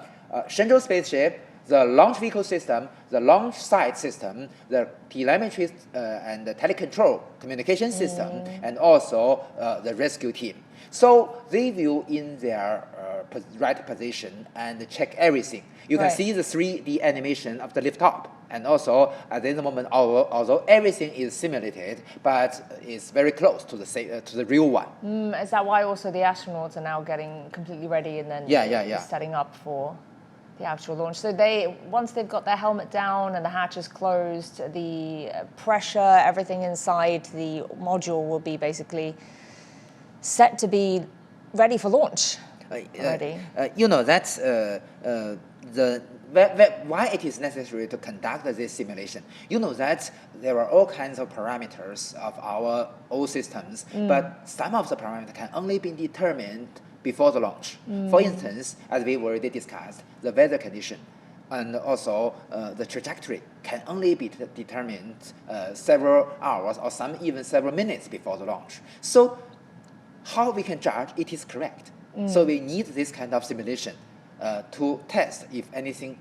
Shenzhou spaceship, the launch vehicle system, the launch site system, the telemetry and the telecontrol communication system, and also the rescue team. So they will in their right position and check everything. You can see the 3D animation of the liftoff. And also, at this moment, although everything is simulated, but it's very close to the real one. Is that why also the astronauts are now getting completely ready and then setting up for? The actual launch. So once they've got their helmet down and the hatch is closed, the pressure, everything inside the module will be basically set to be ready for launch. Already. You know, that's why it is necessary to conduct this simulation. You know that there are all kinds of parameters of our old systems, but some of the parameters can only be determined before the launch. For instance, as we already discussed, the weather condition and also the trajectory can only be determined several hours or even several minutes before the launch. So how we can judge it is correct? So we need this kind of simulation to test if any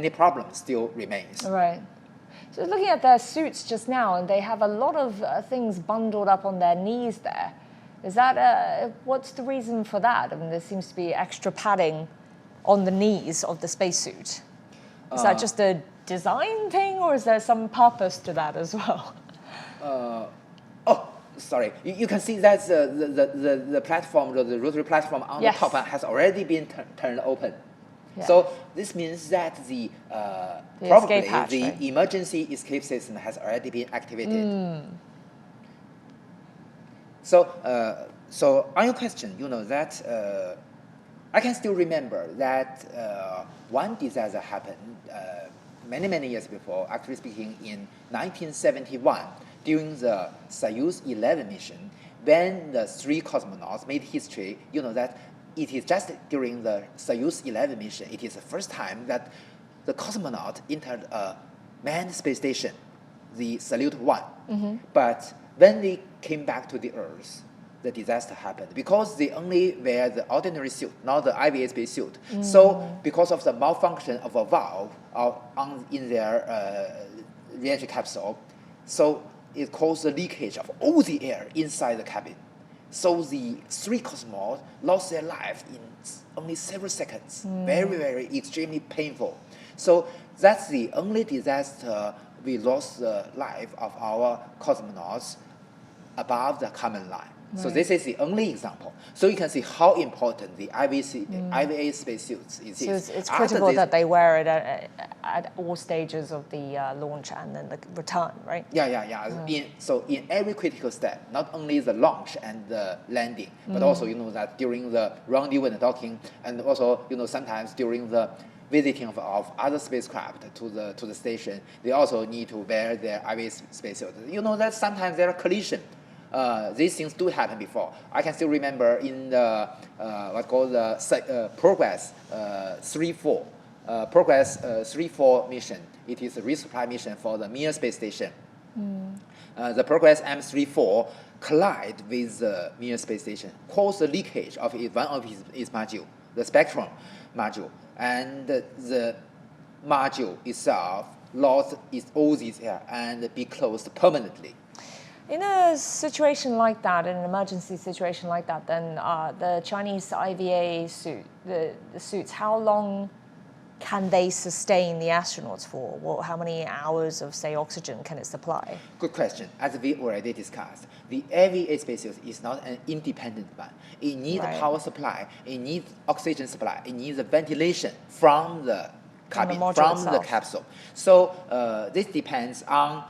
problem still remains. Right. So looking at their suits just now, and they have a lot of things bundled up on their knees there. Is that, what's the reason for that? I mean, there seems to be extra padding on the knees of the spacesuit. Is that just a design thing, or is there some purpose to that as well? Sorry, you can see that the platform, the rotary platform on the top has already been turned open. Yeah. So this means that probably escape hatch, the right? emergency escape system has already been activated. So on your question, you know that I can still remember that one disaster happened many years before, actually speaking in 1971, during the Soyuz-11 mission, when the 3 cosmonauts made history. You know that it is just during the Soyuz-11 mission, it is the first time that the cosmonaut entered a manned space station, the Salyut-1. But when they came back to the Earth, the disaster happened because they only wear the ordinary suit, not the IVA space suit. So because of the malfunction of a valve in their re-entry capsule, so it caused the leakage of all the air inside the cabin. So the 3 cosmonauts lost their life in only several seconds. Very extremely painful. So that's the only disaster we lost the life of our cosmonauts above the common line. Right. So this is the only example. So you can see how important the IVA spacesuits is. So it's critical that they wear it at all stages of the launch and then the return, right? Yeah. So in every critical step, not only the launch and the landing, but also you know that during the rendezvous and docking, and also you know sometimes during the visiting of other spacecraft to the station, they also need to wear their IVA spacesuit. You know that sometimes there are collisions. These things do happen before. I can still remember in the what's called the Progress 3-4. Progress 3-4 mission. It is a resupply mission for the Mir space station. The Progress M34 collide with the Mir space station, caused the leakage of one of its module, the Spectrum module, and the module itself lost all this air and be closed permanently. In a situation like that, in an emergency situation like that, then the Chinese IVA suit, the suits, how long can they sustain the astronauts for? How many hours of, say, oxygen can it supply? Good question. As we already discussed, the IVA spacesuit is not an independent one. It needs power supply, it needs oxygen supply, it needs ventilation from the cabin, from the capsule. So this depends on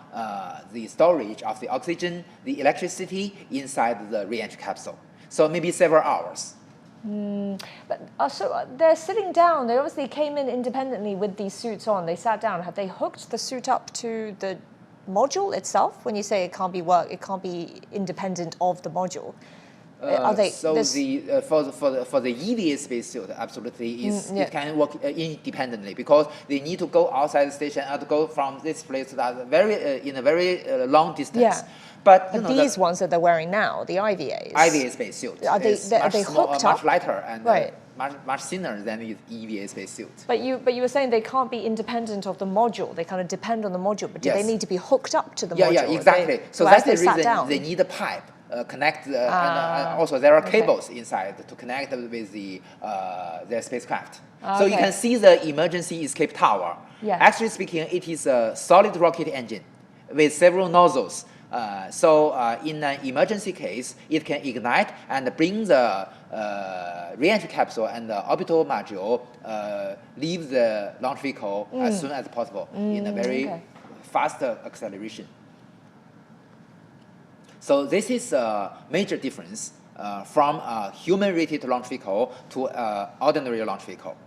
the storage of the oxygen, the electricity inside the re-entry capsule. So maybe several hours. But so they're sitting down. They obviously came in independently with these suits on. They sat down. Have they hooked the suit up to the module itself? When you say it can't be independent of the module. For the EVA spacesuit, absolutely it can work independently because they need to go outside the station and to go from this place to that in a very long distance. Yeah. But these ones that they're wearing now, the IVAs. IVA spacesuit. Are they hooked up? Much lighter and right. much thinner than the EVA spacesuit. But you were saying they can't be independent of the module. They kind of depend on the module. But do they need to be hooked up to the module? Yeah, exactly. So that's the reason they need a pipe. Connect and also there are cables inside to connect with their spacecraft. So you can see the emergency escape tower. Yeah. Actually speaking, it is a solid rocket engine with several nozzles In an emergency case, it can ignite and bring the re-entry capsule and the orbital module leave the launch vehicle as soon as possible in a very fast acceleration. So this is a major difference from a human-rated launch vehicle to an ordinary launch vehicle.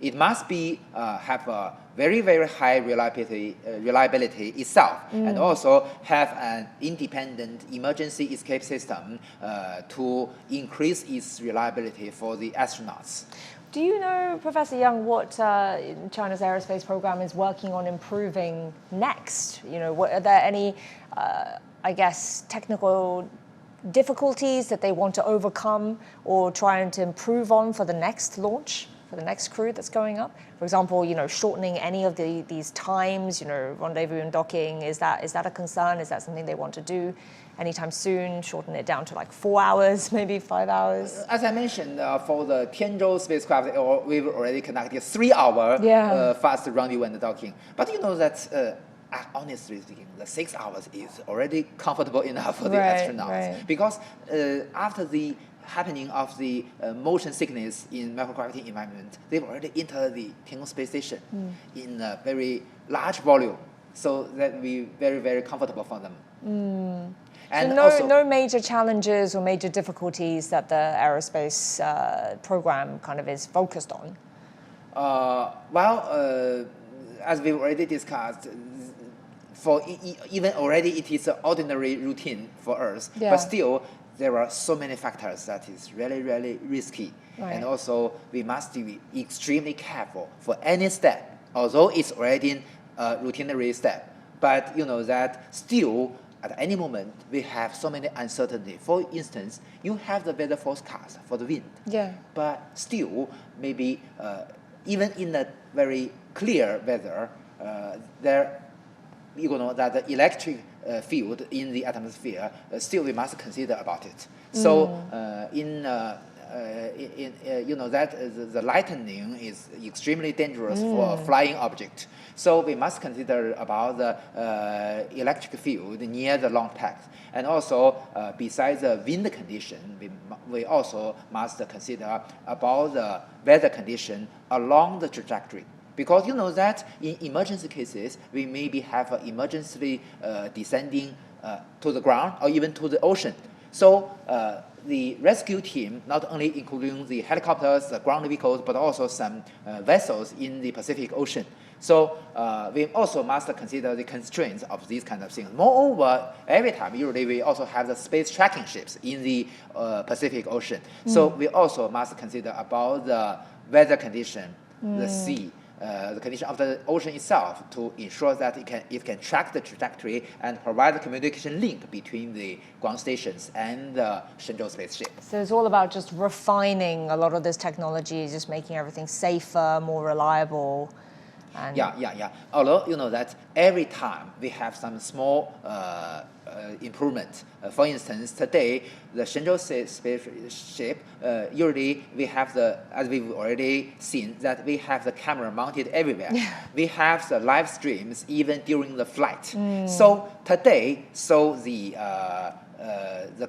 It must be have a very, very high reliability itself, and also have an independent emergency escape system to increase its reliability for the astronauts. Do you know, Professor Young, what China's aerospace program is working on improving next? You know, are there any, I guess, technical difficulties that they want to overcome or trying to improve on for the next launch, for the next crew that's going up? For example, you know, shortening any of these times, you know, rendezvous and docking, is that a concern? Is that something they want to do anytime soon? Shorten it down to like 4 hours, maybe 5 hours? As I mentioned, for the Tianzhou spacecraft, we've already conducted 3-hour fast rendezvous and docking. But you know that, honestly speaking, the 6 hours is already comfortable enough for the astronauts. Because after the happening of the motion sickness in microgravity environment, they've already entered the Tiangong space station in a very large volume, so that will be very, very comfortable for them. And so no major challenges or major difficulties that the aerospace program kind of is focused on? As we've already discussed, for even already it is an ordinary routine for us, but still there are so many factors that is really, really risky. And also we must be extremely careful for any step, although it's already a routinary step. But you know that still at any moment we have so many uncertainty. For instance, you have the weather forecast for the wind. But still maybe even in a very clear weather, you know that the electric field in the atmosphere, still we must consider about it. So you know that the lightning is extremely dangerous for a flying object. So we must consider about the electric field near the launch pad. And also, besides the wind condition, we also must consider about the weather condition along the trajectory. Because you know that in emergency cases, we maybe have an emergency descending to the ground or even to the ocean. So the rescue team, not only including the helicopters, the ground vehicles, but also some vessels in the Pacific Ocean. So we also must consider the constraints of these kind of things. Moreover, every time, usually we also have the space tracking ships in the Pacific Ocean. So we also must consider about the weather condition, the sea, the condition of the ocean itself, to ensure that it can track the trajectory and provide the communication link between the ground stations and the Shenzhou spaceship. So it's all about just refining a lot of this technology, just making everything safer, more reliable. And Although you know that every time we have some small improvement. For instance, today the Shenzhou spaceship, usually we have as we've already seen, that we have the camera mounted everywhere. We have the live streams even during the flight. So today, the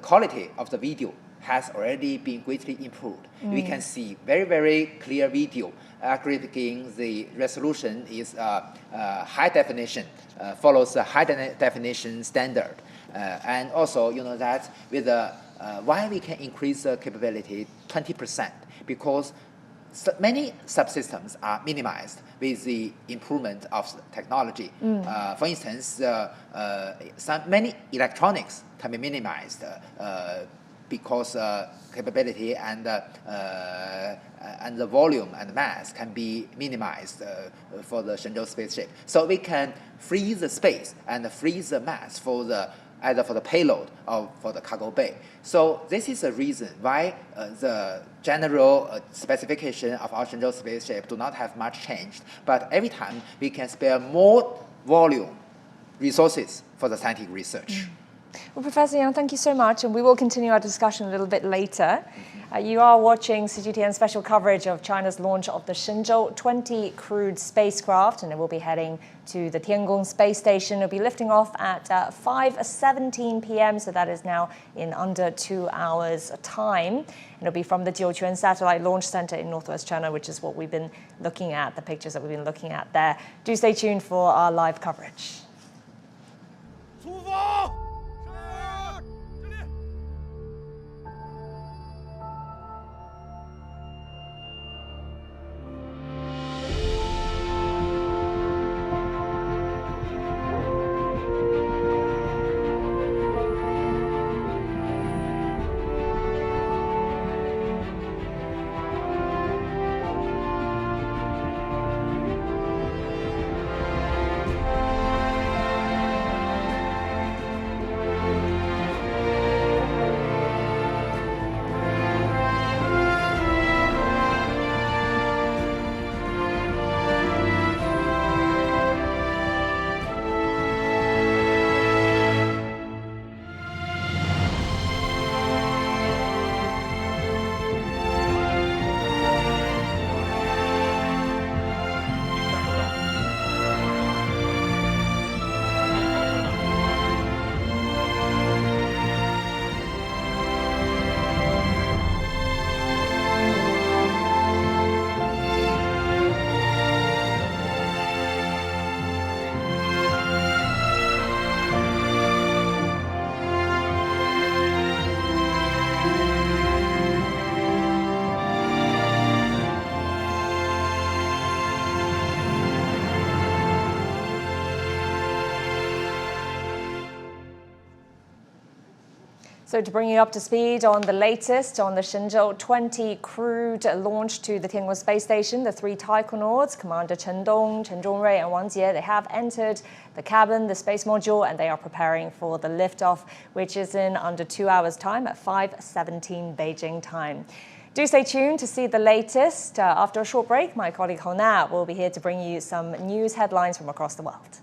quality of the video has already been greatly improved. We can see very, very clear video. Aggregating the resolution is high definition, follows the high definition standard. And also, you know that with why we can increase the capability 20%, because many subsystems are minimized with the improvement of technology. For instance, many electronics can be minimized because capability and the volume and mass can be minimized for the Shenzhou spaceship. So we can free the space and free the mass for either for the payload or for the cargo bay. So this is the reason why the general specification of our Shenzhou spaceship do not have much changed. But every time we can spare more volume resources for the scientific research. Well, Professor Yang, thank you so much, and we will continue our discussion a little bit later. You are watching CGTN special coverage of China's launch of the Shenzhou-20 crewed spacecraft, and it will be heading to the Tiangong space station. It'll be lifting off at 5:17 p.m., so that is now in under 2 hours' time. And it'll be from the Jiuquan Satellite Launch Center in northwest China, which is what we've been looking at, the pictures that we've been looking at there. Do stay tuned for our live coverage. So to bring you up to speed on the latest on the Shenzhou-20 crewed launch to the Tiangong space station, the 3 taikonauts, Commander Chen Dong, Chen Zhongrui and Wang Jie, they have entered the cabin, the space module, and they are preparing for the liftoff, which is in under 2 hours' time at 5:17 Beijing time. Do stay tuned to see the latest. After a short break, my colleague Hona will be here to bring you some news headlines from across the world.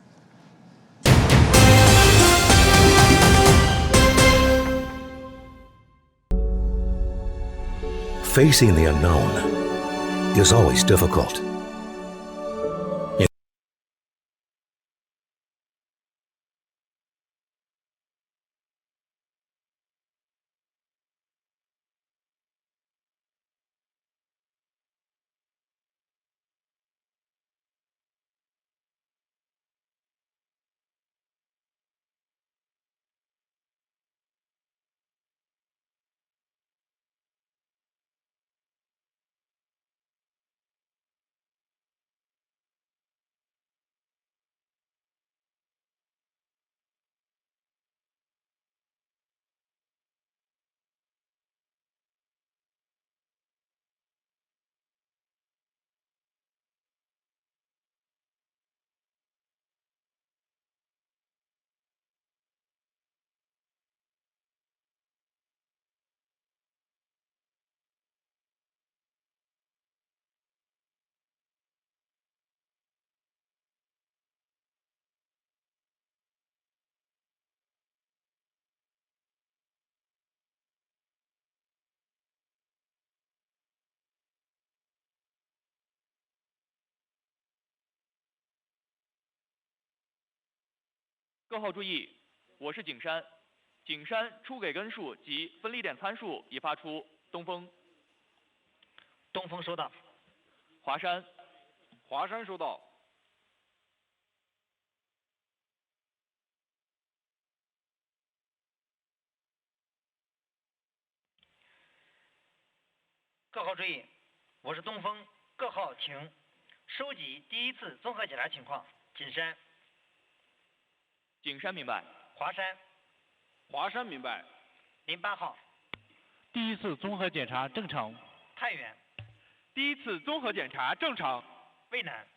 Facing the unknown is always difficult.各号注意，我是景山。景山初给根数及分离点参数已发出。东风。东风收到。华山。华山收到。各号注意，我是东风。各号请收集第一次综合检查情况。景山。景山明白。华山。华山明白。08号。第一次综合检查正常。太原。第一次综合检查正常。渭南。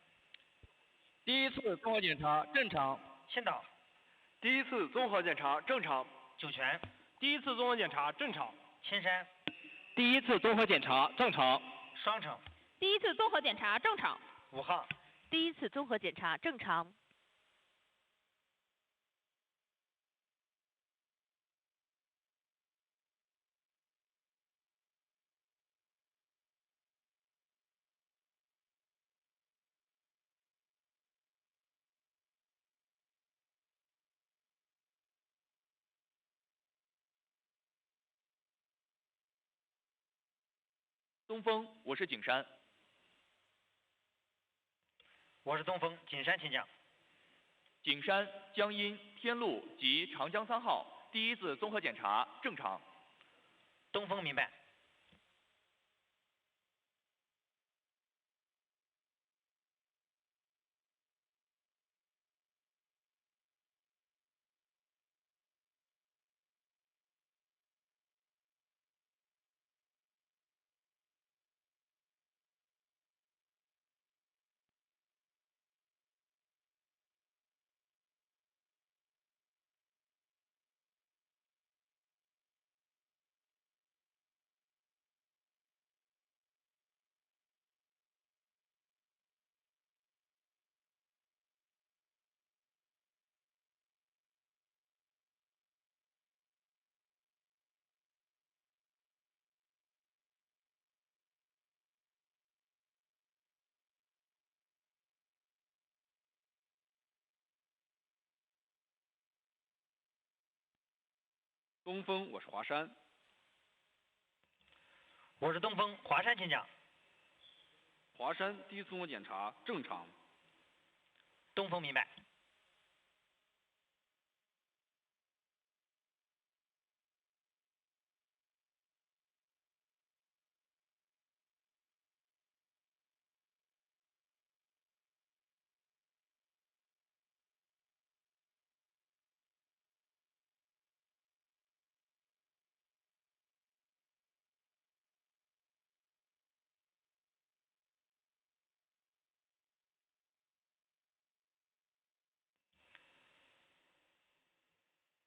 第一次综合检查正常。青岛。第一次综合检查正常。酒泉。第一次综合检查正常。青山。第一次综合检查正常。双城。第一次综合检查正常。5号。第一次综合检查正常。东风，我是景山。我是东风，景山请讲。景山、江阴、天路及长江3号第一次综合检查正常。东风明白。东风，我是华山。我是东风，华山请讲。华山第一次综合检查正常。东风明白。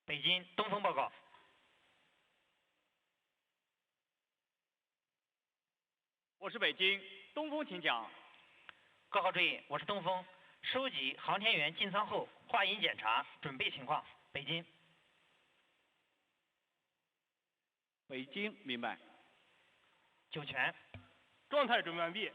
北京东风报告。我是北京东风，请讲。各号注意，我是东风，收集航天员进舱后话音检查准备情况。北京。北京明白。酒泉。状态准备完毕。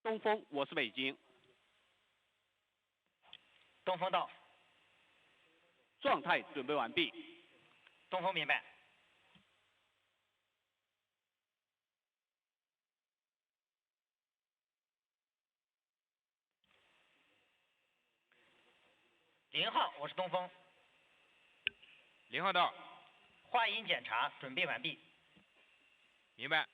东风，我是北京。东风到。状态准备完毕。东风明白。0号，我是东风。0号到。话音检查准备完毕。明白。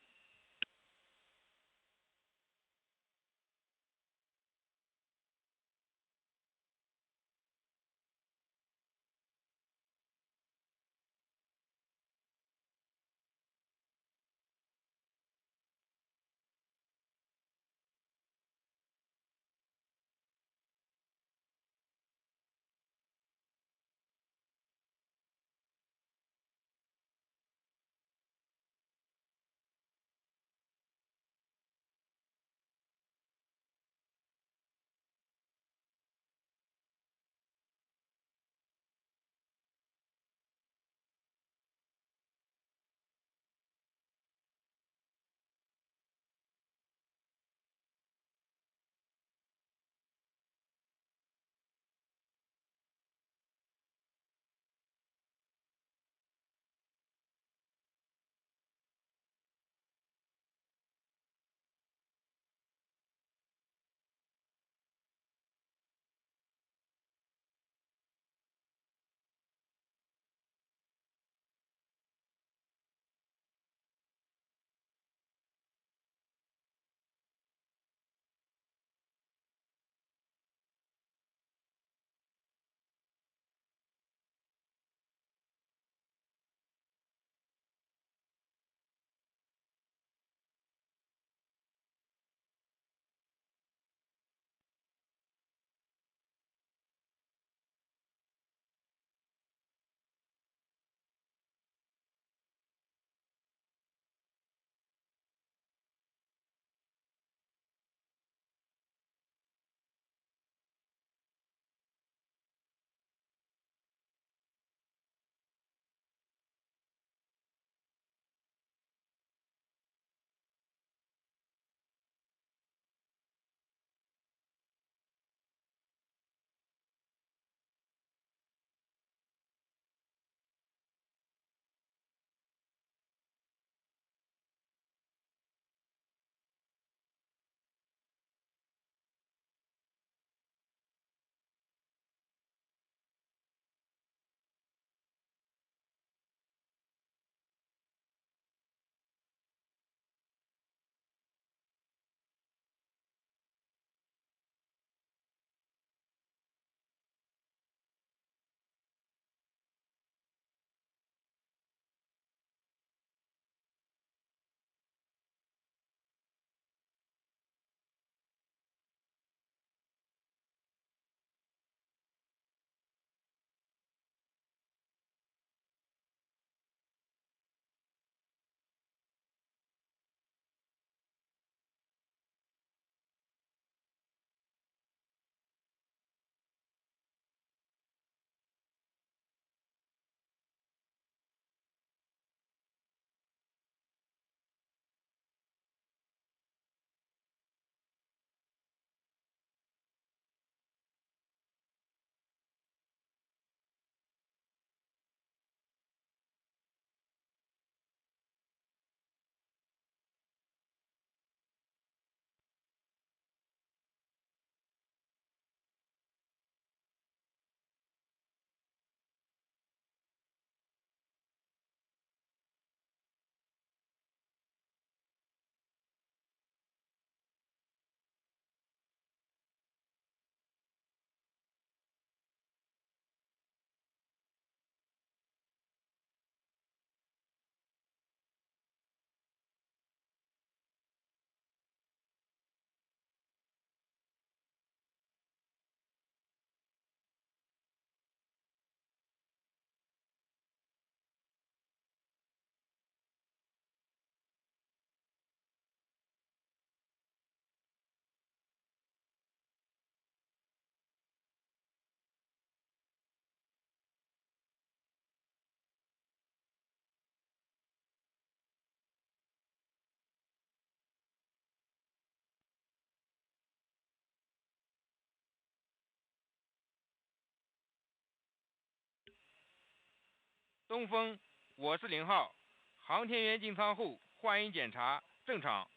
东风，我是0号，航天员进舱后换衣检查正常。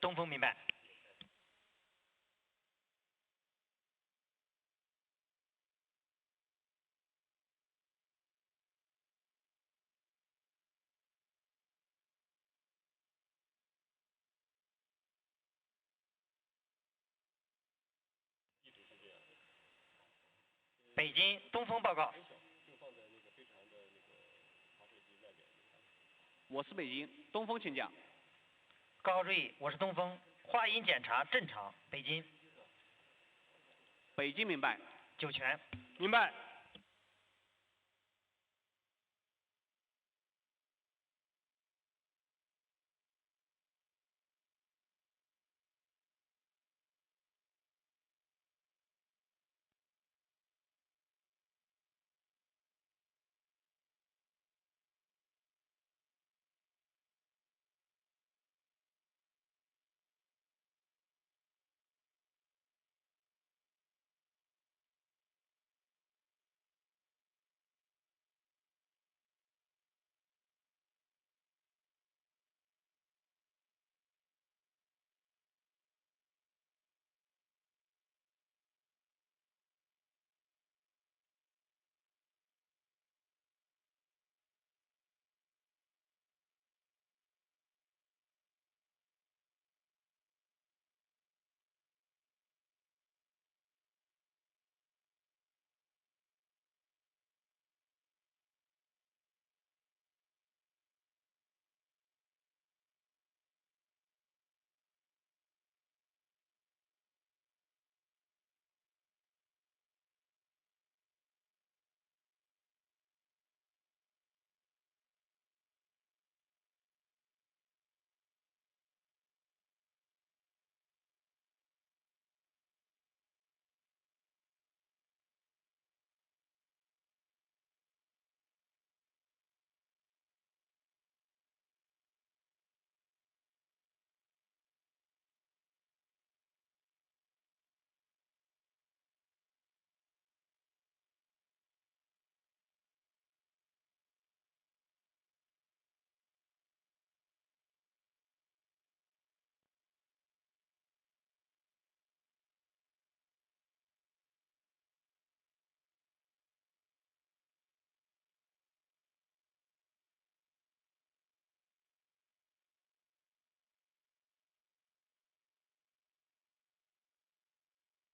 东风明白。北京东风报告。我是北京东风，请讲。高号注意，我是东风，话音检查正常。北京。北京明白。酒泉。明白。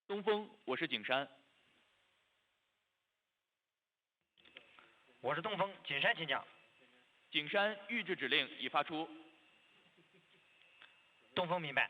东风，我是景山。我是东风，景山，请讲。景山预置指令已发出。东风明白。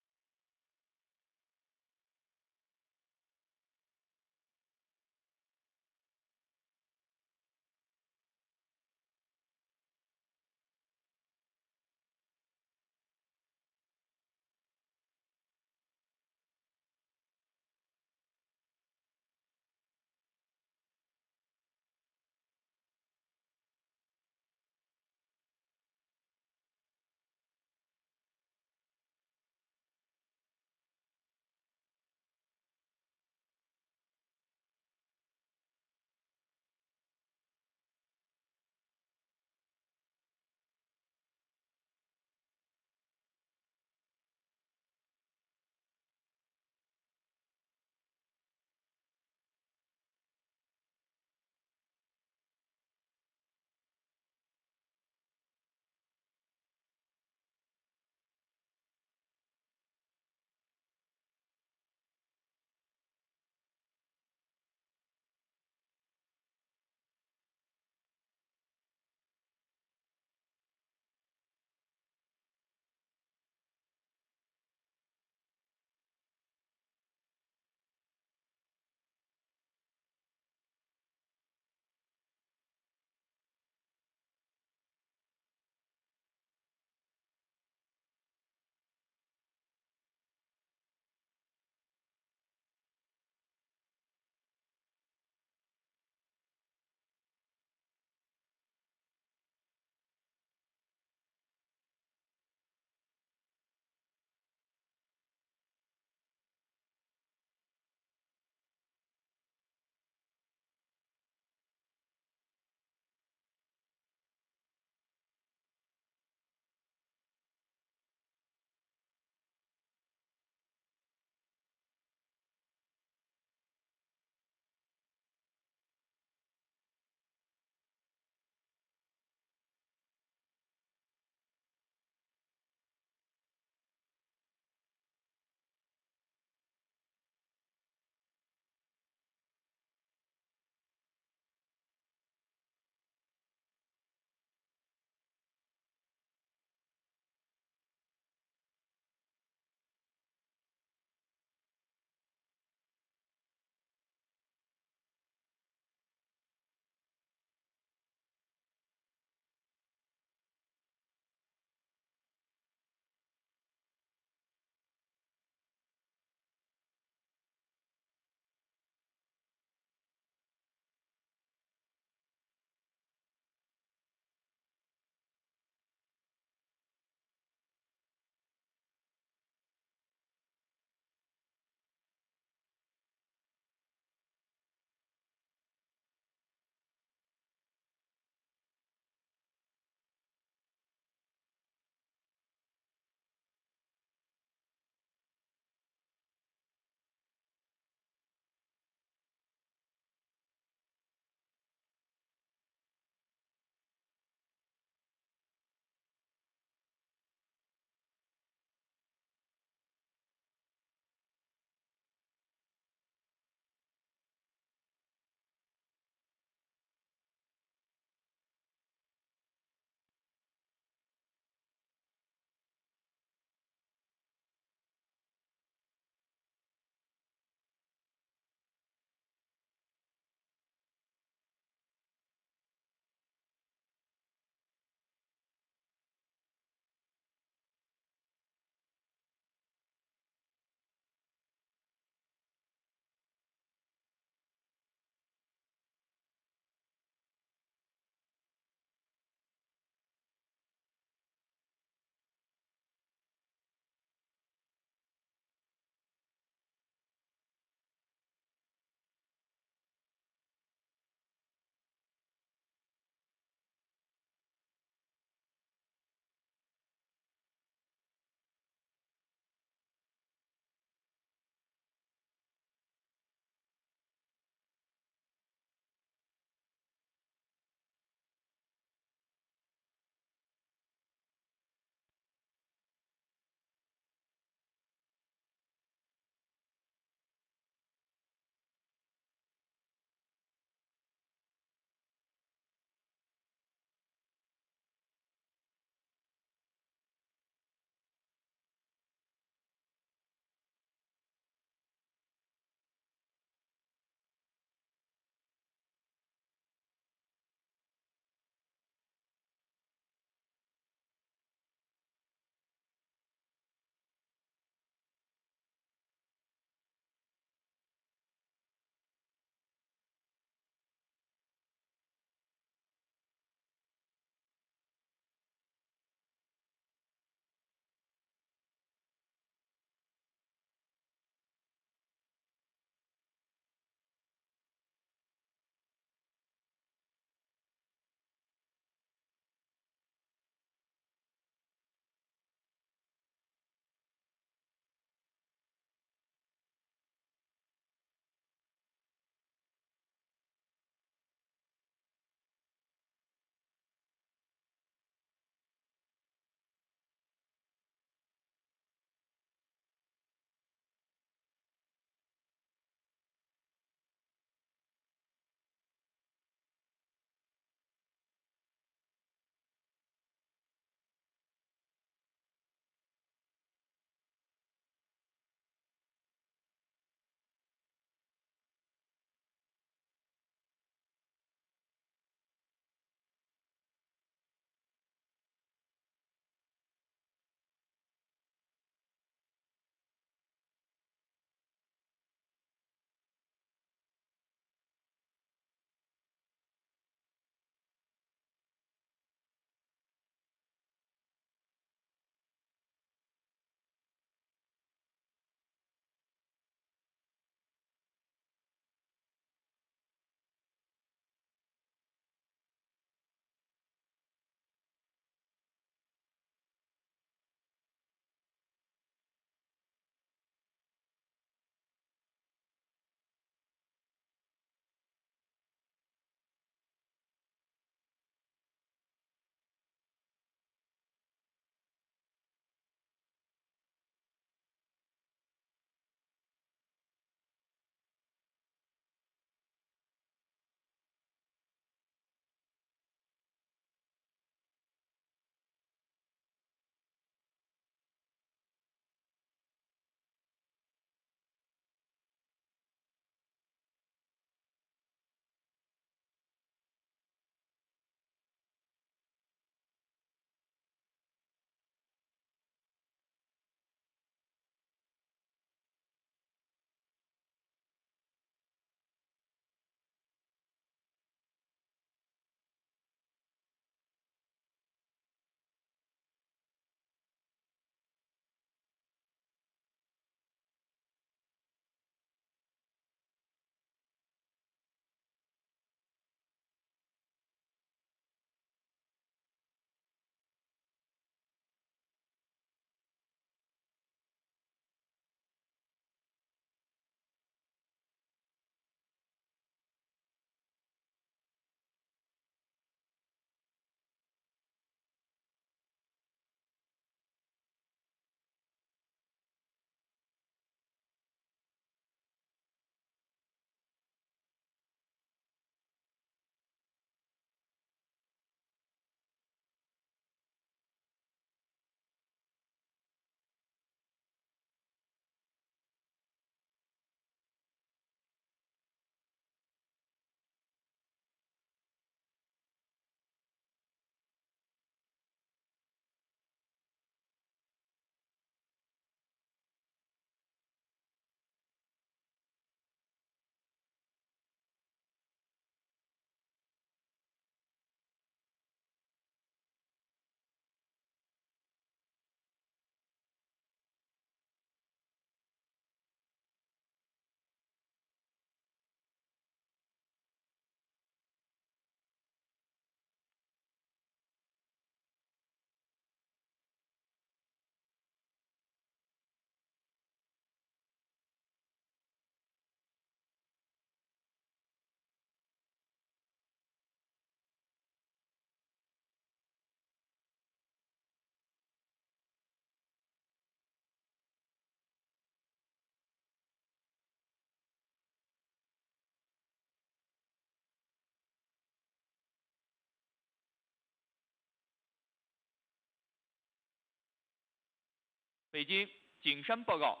北京景山报告。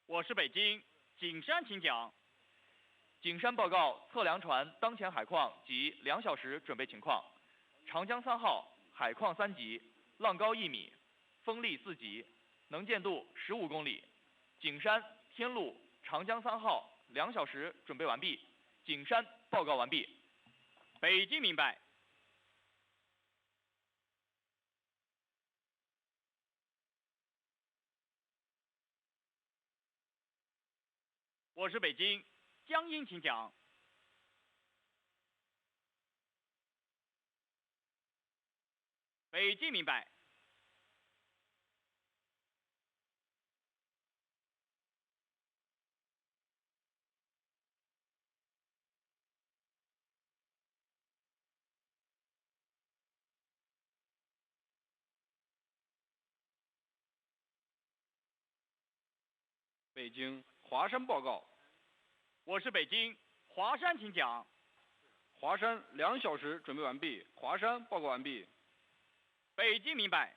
我是北京景山，请讲。景山报告测量船当前海况及2小时准备情况。长江3号海况3级，浪高1米，风力4级，能见度15公里。景山天路长江3号2小时准备完毕。景山报告完毕。北京明白。我是北京江阴，请讲。北京明白。北京华山报告。我是北京华山，请讲。华山2小时准备完毕。华山报告完毕。北京明白。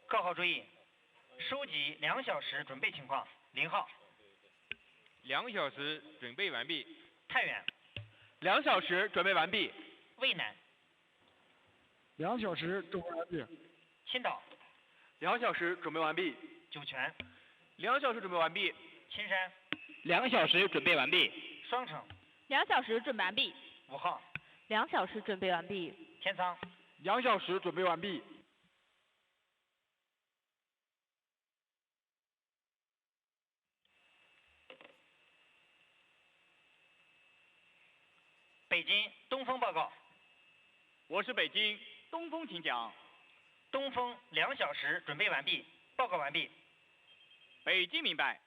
各号注意，收集2小时准备情况。0号。2小时准备完毕。太原。2小时准备完毕。渭南。2小时准备完毕。青岛。2小时准备完毕。酒泉。2小时准备完毕。青山。2小时准备完毕。双城。2小时准备完毕。 5号。2小时准备完毕。天仓。2小时准备完毕。北京东风报告。我是北京东风，请讲。东风2小时准备完毕，报告完毕。北京明白。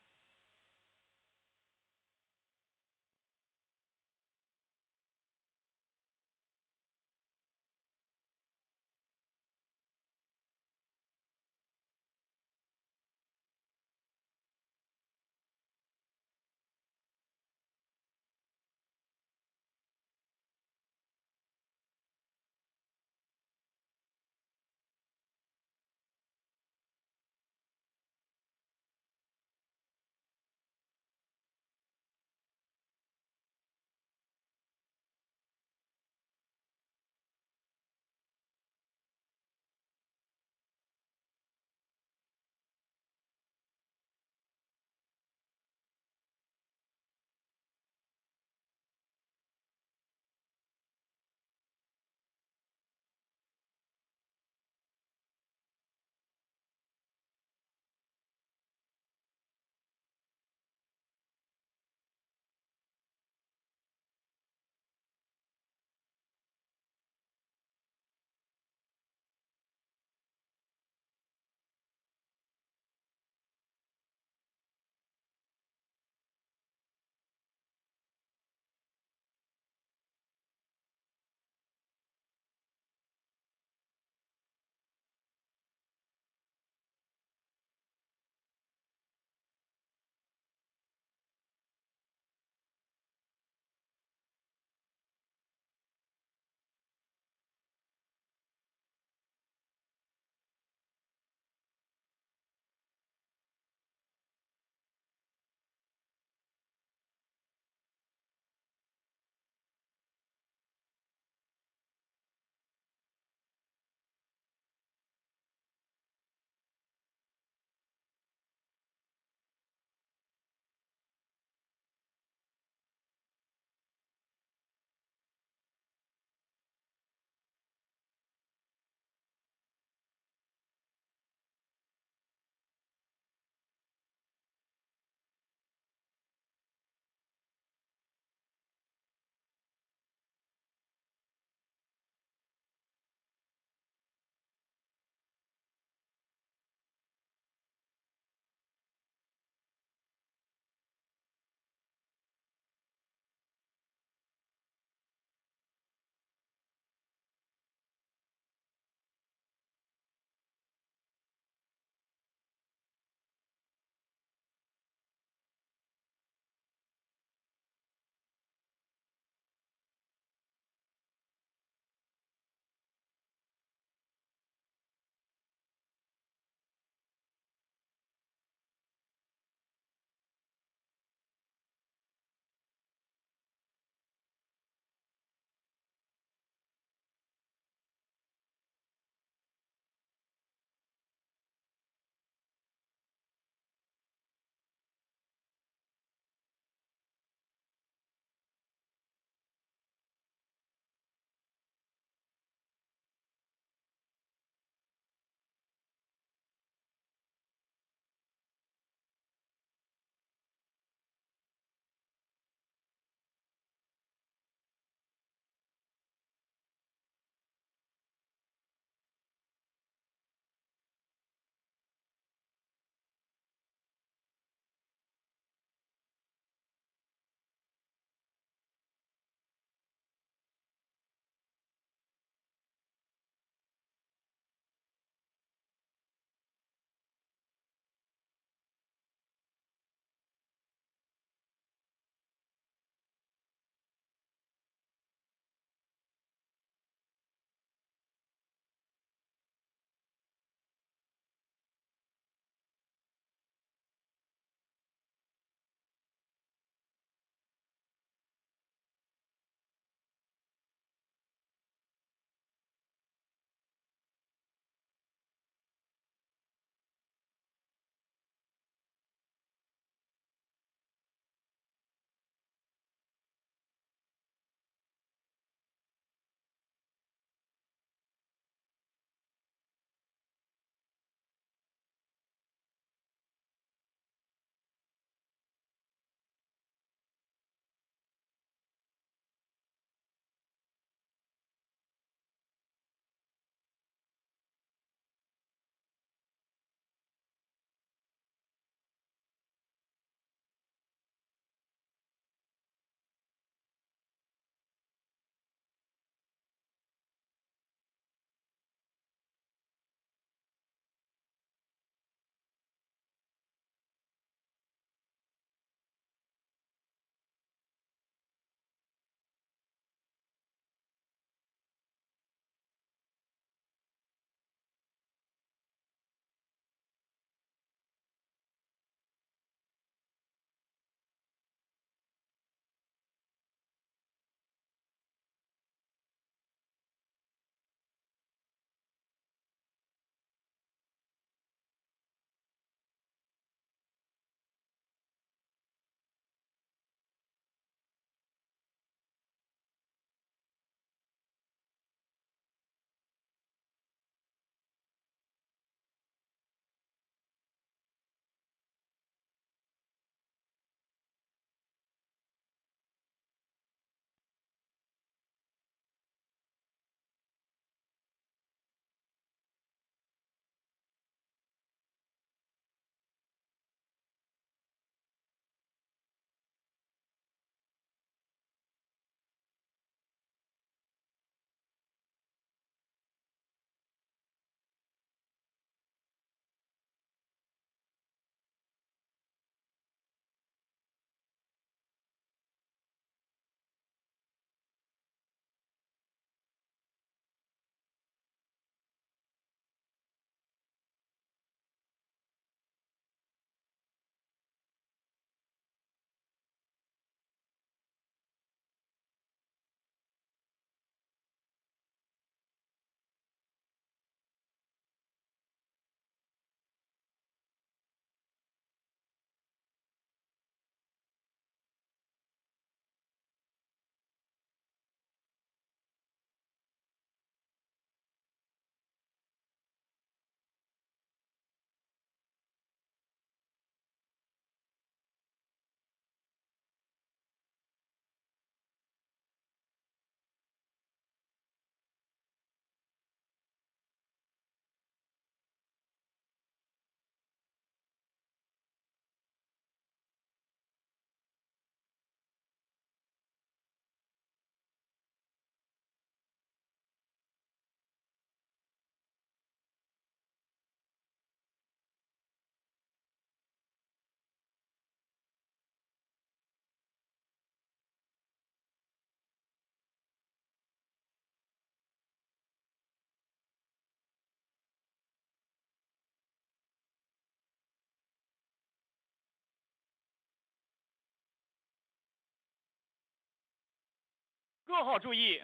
各号注意，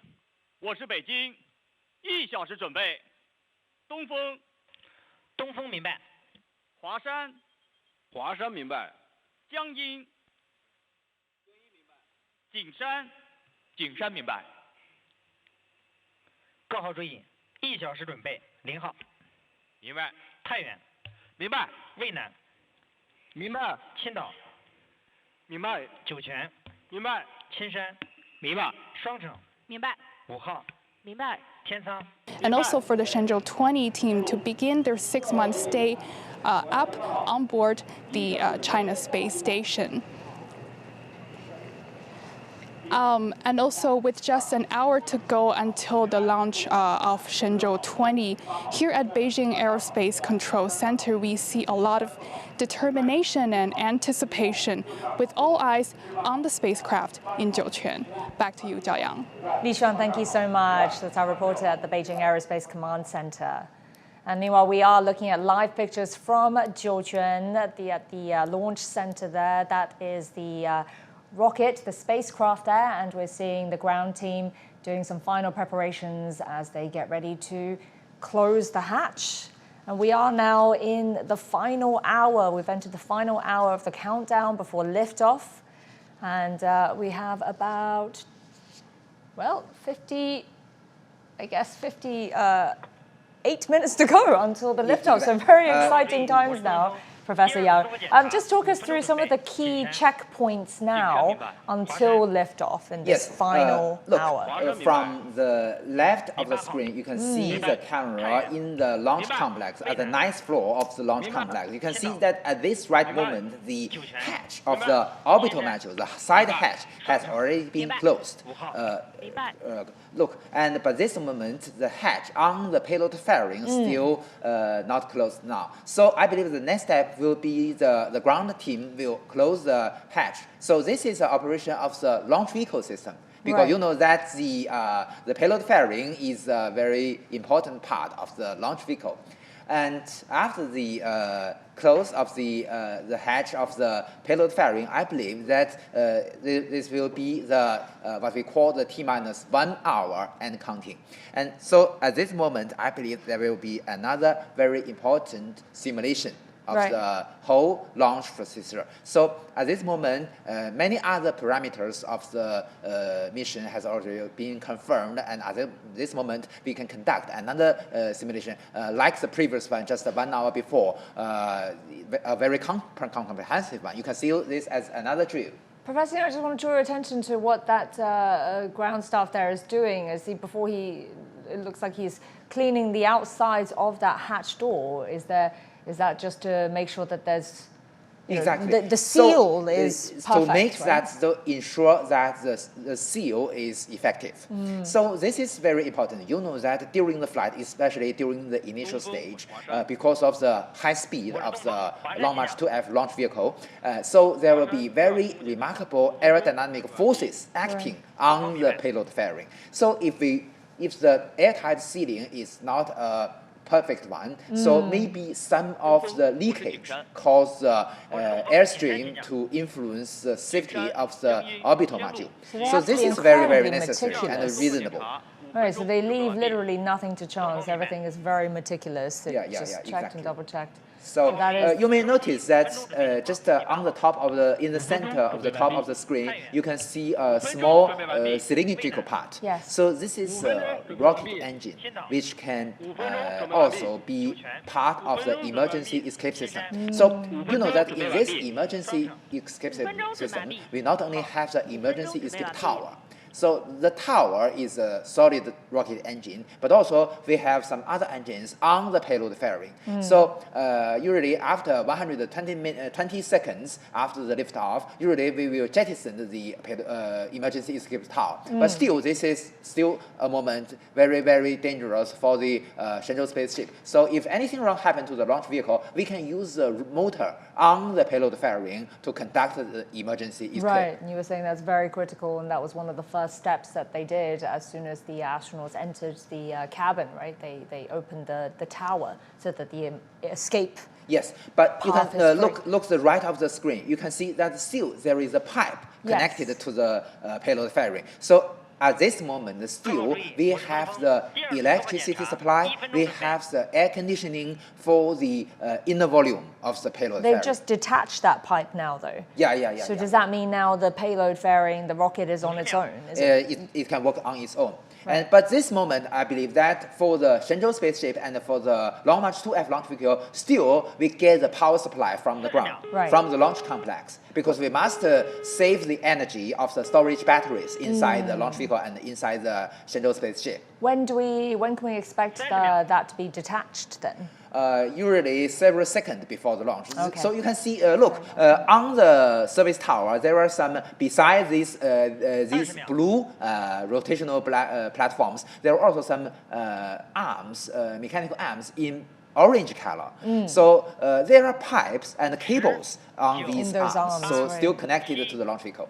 我是北京，1小时准备。东风，东风明白。华山，华山明白。江阴，景山，景山明白。各号注意，1小时准备。0号，明白。太原，明白。渭南，明白。青岛，明白。酒泉，明白。青山，明白。双城，明白。 5号，明白。天仓。And also for the Shenzhou-20 team to begin their 6-month stay up on board the China space station. And also with just an hour to go until the launch of Shenzhou-20, here at Beijing Aerospace Control Center, we see a lot of determination and anticipation with all eyes on the spacecraft in Jiuquan. Back to you, Jiaoyang. Li Xuan, thank you so much. That's our reporter at the Beijing Aerospace Command Center. And meanwhile, we are looking at live pictures from Jiuquan at the launch center there. That is the rocket, the spacecraft there, and we're seeing the ground team doing some final preparations as they get ready to close the hatch. And we are now in the final hour. We've entered the final hour of the countdown before liftoff. And we have about, well, 58 minutes to go until the liftoff. So very exciting times now. Professor Yao, just talk us through some of the key checkpoints now until liftoff in this final hour. From the left of the screen, you can see the camera in the launch complex at the ninth floor of the launch complex. You can see that at this right moment, the hatch of the orbital module, the side hatch, has already been closed. Look, and by this moment, the hatch on the payload fairing is still not closed now. So I believe the next step will be the ground team will close the hatch. So this is the operation of the launch vehicle system. Because you know that the payload fairing is a very important part of the launch vehicle. And after the close of the hatch of the payload fairing, I believe that this will be the what we call the T-1 hour and counting. And so at this moment, I believe there will be another very important simulation of the whole launch procedure. So at this moment, many other parameters of the mission has already been confirmed, and at this moment, we can conduct another simulation like the previous one, just 1 hour before, a very comprehensive one. You can see this as another drill. Professor, I just want to draw your attention to what that ground staff there is doing. It looks like he's cleaning the outsides of that hatch door. Is that just to make sure that there's the seal is perfect? To make that, to ensure that the seal is effective. So this is very important. You know that during the flight, especially during the initial stage, because of the high speed of the Long March 2F launch vehicle, so there will be very remarkable aerodynamic forces acting on the payload fairing. So if the airtight sealing is not a perfect one, so maybe some of the leakage cause the airstream to influence the safety of the orbital module. So this is very, very necessary and reasonable. Right, so they leave literally nothing to chance. Everything is very meticulous. It's just checked and double checked. So you may notice that just on the top of in the center of the top of the screen, you can see a small cylindrical part. Yes. So this is a rocket engine, which can also be part of the emergency escape system. So you know that in this emergency escape system, we not only have the emergency escape tower. So the tower is a solid rocket engine, but also we have some other engines on the payload fairing. So usually after 120 seconds after the liftoff, usually we will jettison the emergency escape tower. But still, this is still a moment very, very dangerous for the Shenzhou spaceship. So if anything wrong happens to the launch vehicle, we can use the motor on the payload fairing to conduct the emergency escape. Right, and you were saying that's very critical, and that was one of the first steps that they did as soon as the astronauts entered the cabin, right? They opened the tower so that the escape. Yes, but you can look to the right of the screen. You can see that still there is a pipe connected to the payload fairing. So at this moment, still we have the electricity supply, we have the air conditioning for the inner volume of the payload They've fairing. just detached that pipe now, though. Yeah. So does that mean now the payload fairing, the rocket is on its own? Is it can work on its own. Right. But this moment, I believe that for the Shenzhou spaceship and for the Long March 2F launch vehicle, still we get the power supply from the ground, from the launch complex, because we must save the energy of the storage batteries inside the launch vehicle and inside the Shenzhou spaceship. When can we expect that to be detached then? Usually several seconds before the launch. Okay. So you can see, look, on the service tower, there are some, besides these blue rotational platforms, there are also some arms, mechanical arms in orange color. So there are pipes and cables on these arms, so still connected to the launch vehicle.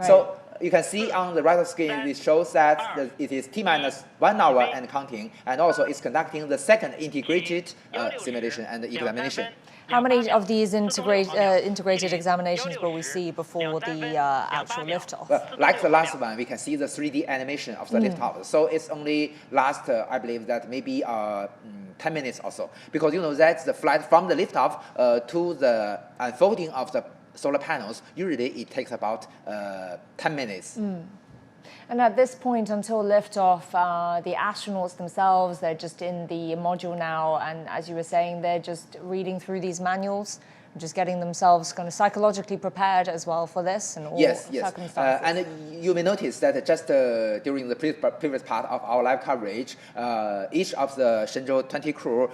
So you can see on the right screen, it shows that it is T-minus 1 hour and counting, and also it's conducting the second integrated simulation and examination. How many of these integrated examinations will we see before the actual liftoff? Well, like the last one, we can see the 3D animation of the liftoff. So it's only last, I believe that maybe 10 minutes or so, because you know that's the flight from the liftoff to the unfolding of the solar panels. Usually it takes about 10 minutes. And at this point, until liftoff, the astronauts themselves, they're just in the module now, and as you were saying, they're just reading through these manuals, just getting themselves kind of psychologically prepared as well for this and all circumstances. And you may notice that just during the previous part of our live coverage, each of the Shenzhou-20 crew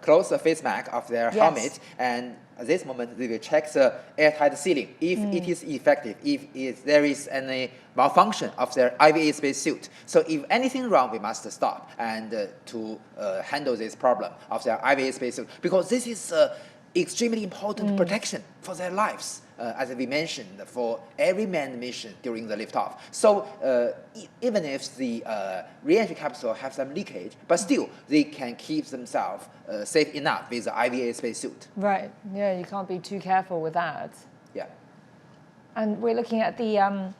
close the face mask of their helmet, and at this moment they will check the airtight sealing, if it is effective, if there is any malfunction of their IVA spacesuit. So if anything wrong, we must stop and to handle this problem of their IVA spacesuit, because this is extremely important protection for their lives, as we mentioned, for every manned mission during the liftoff. So even if the re-entry capsule has some leakage, but still they can keep themselves safe enough with the IVA spacesuit. Right. Yeah, you can't be too careful with that. Yeah. And we're looking at the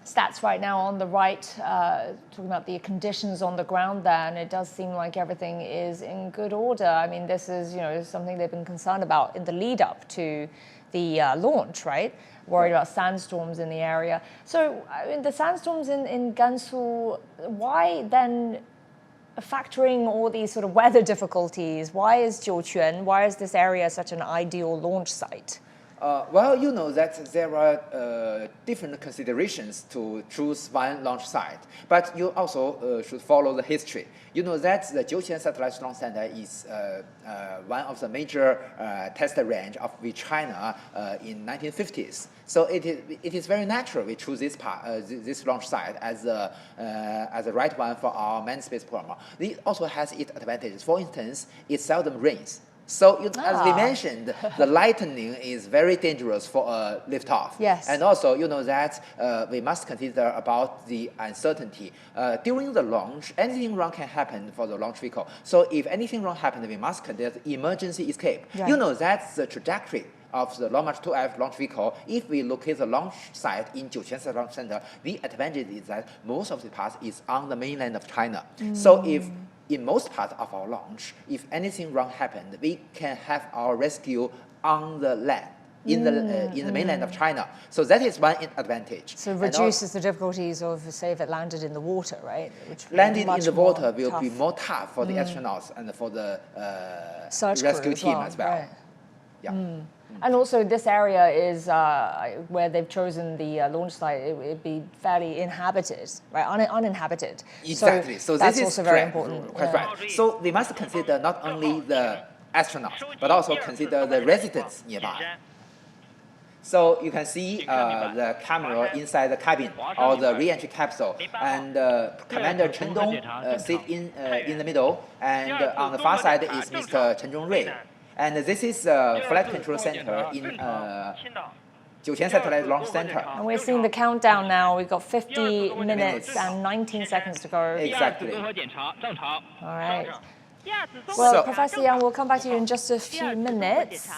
stats right now on the right, talking about the conditions on the ground there, and it does seem like everything is in good order. I mean, this is, something they've been concerned about in the lead up to the launch, right? Worried about sandstorms in the area. So, I mean, the sandstorms in Gansu, why then, factoring all these sort of weather difficulties, why is this area such an ideal launch site? Well, you know that there are different considerations to choose one launch site, but you also should follow the history. You know that the Jiuquan Satellite Launch Center is one of the major test range of China in 1950s. So it is very natural we choose this launch site as the right one for our manned space program. It also has its advantages. For instance, it seldom rains. So, as we mentioned, the lightning is very dangerous for a liftoff. Yes. And also, you know that we must consider about the uncertainty. During the launch, anything wrong can happen for the launch vehicle. So, if anything wrong happens, we must consider emergency escape. Right. You know that's the trajectory of the Long March 2F launch vehicle. If we locate the launch site in Jiuquan Satellite Launch Center, the advantage is that most of the path is on the mainland of China. So, if in most parts of our launch, if anything wrong happened, we can have our rescue on the land, in the mainland of China. So that is one advantage. So it reduces the difficulties of, say, if it landed in the water, right? Landing in the water will be more tough for the astronauts and for the rescue team as well. Right. Yeah. And also, this area is where they've chosen the launch site. It'd be fairly inhabited, right? Uninhabited. Exactly. So that's this also is very important. Quite right. So we must consider not only the astronauts, but also consider the residents nearby. So you can see the camera inside the cabin or the re-entry capsule, and Commander Chen Dong sits in the middle, and on the far side is Mr. Chen Zhongrui. And this is Flight Control Center in Jiuquan Satellite Launch Center. And we're seeing the countdown now. We've got 50 minutes and 19 seconds to go. Exactly. All right. Well, Professor Yang, we'll come back to you in just a few minutes.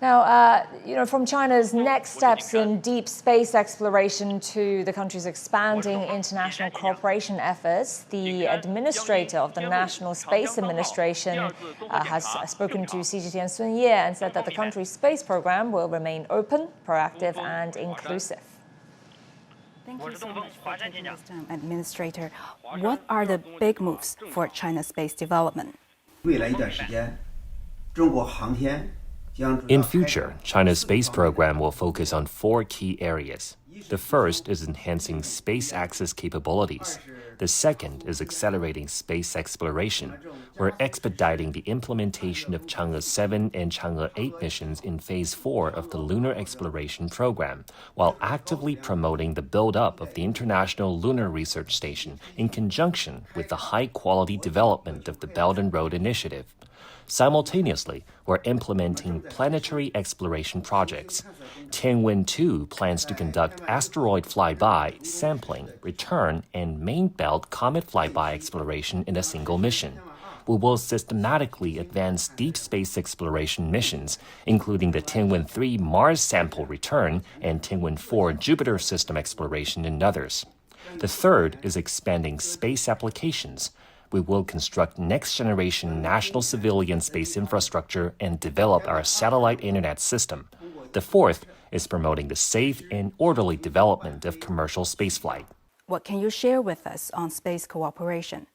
Now, from China's next steps in deep space exploration to the country's expanding international cooperation efforts, the administrator of the National Space Administration has spoken to CGTN Sun Ye and said that the country's space program will remain open, proactive, and inclusive. Thank you so much for taking this time, Administrator. What are the big moves for China's space development? In future, China's space program will focus on 4 key areas. The first is enhancing space access capabilities. The second is accelerating space exploration. We're expediting the implementation of Chang'e 7 and Chang'e 8 missions in Phase 4 of the Lunar Exploration Program, while actively promoting the build-up of the International Lunar Research Station in conjunction with the high-quality development of the Belt and Road Initiative. Simultaneously, we're implementing planetary exploration projects. Tianwen-2 plans to conduct asteroid flyby, sampling, return, and main belt comet flyby exploration in a single mission. We will systematically advance deep space exploration missions, including the Tianwen-3 Mars sample return and Tianwen-4 Jupiter system exploration and others. The third is expanding space applications. We will construct next-generation national civilian space infrastructure and develop our satellite internet system. The fourth is promoting the safe and orderly development of commercial spaceflight. What can you share with us on space cooperation?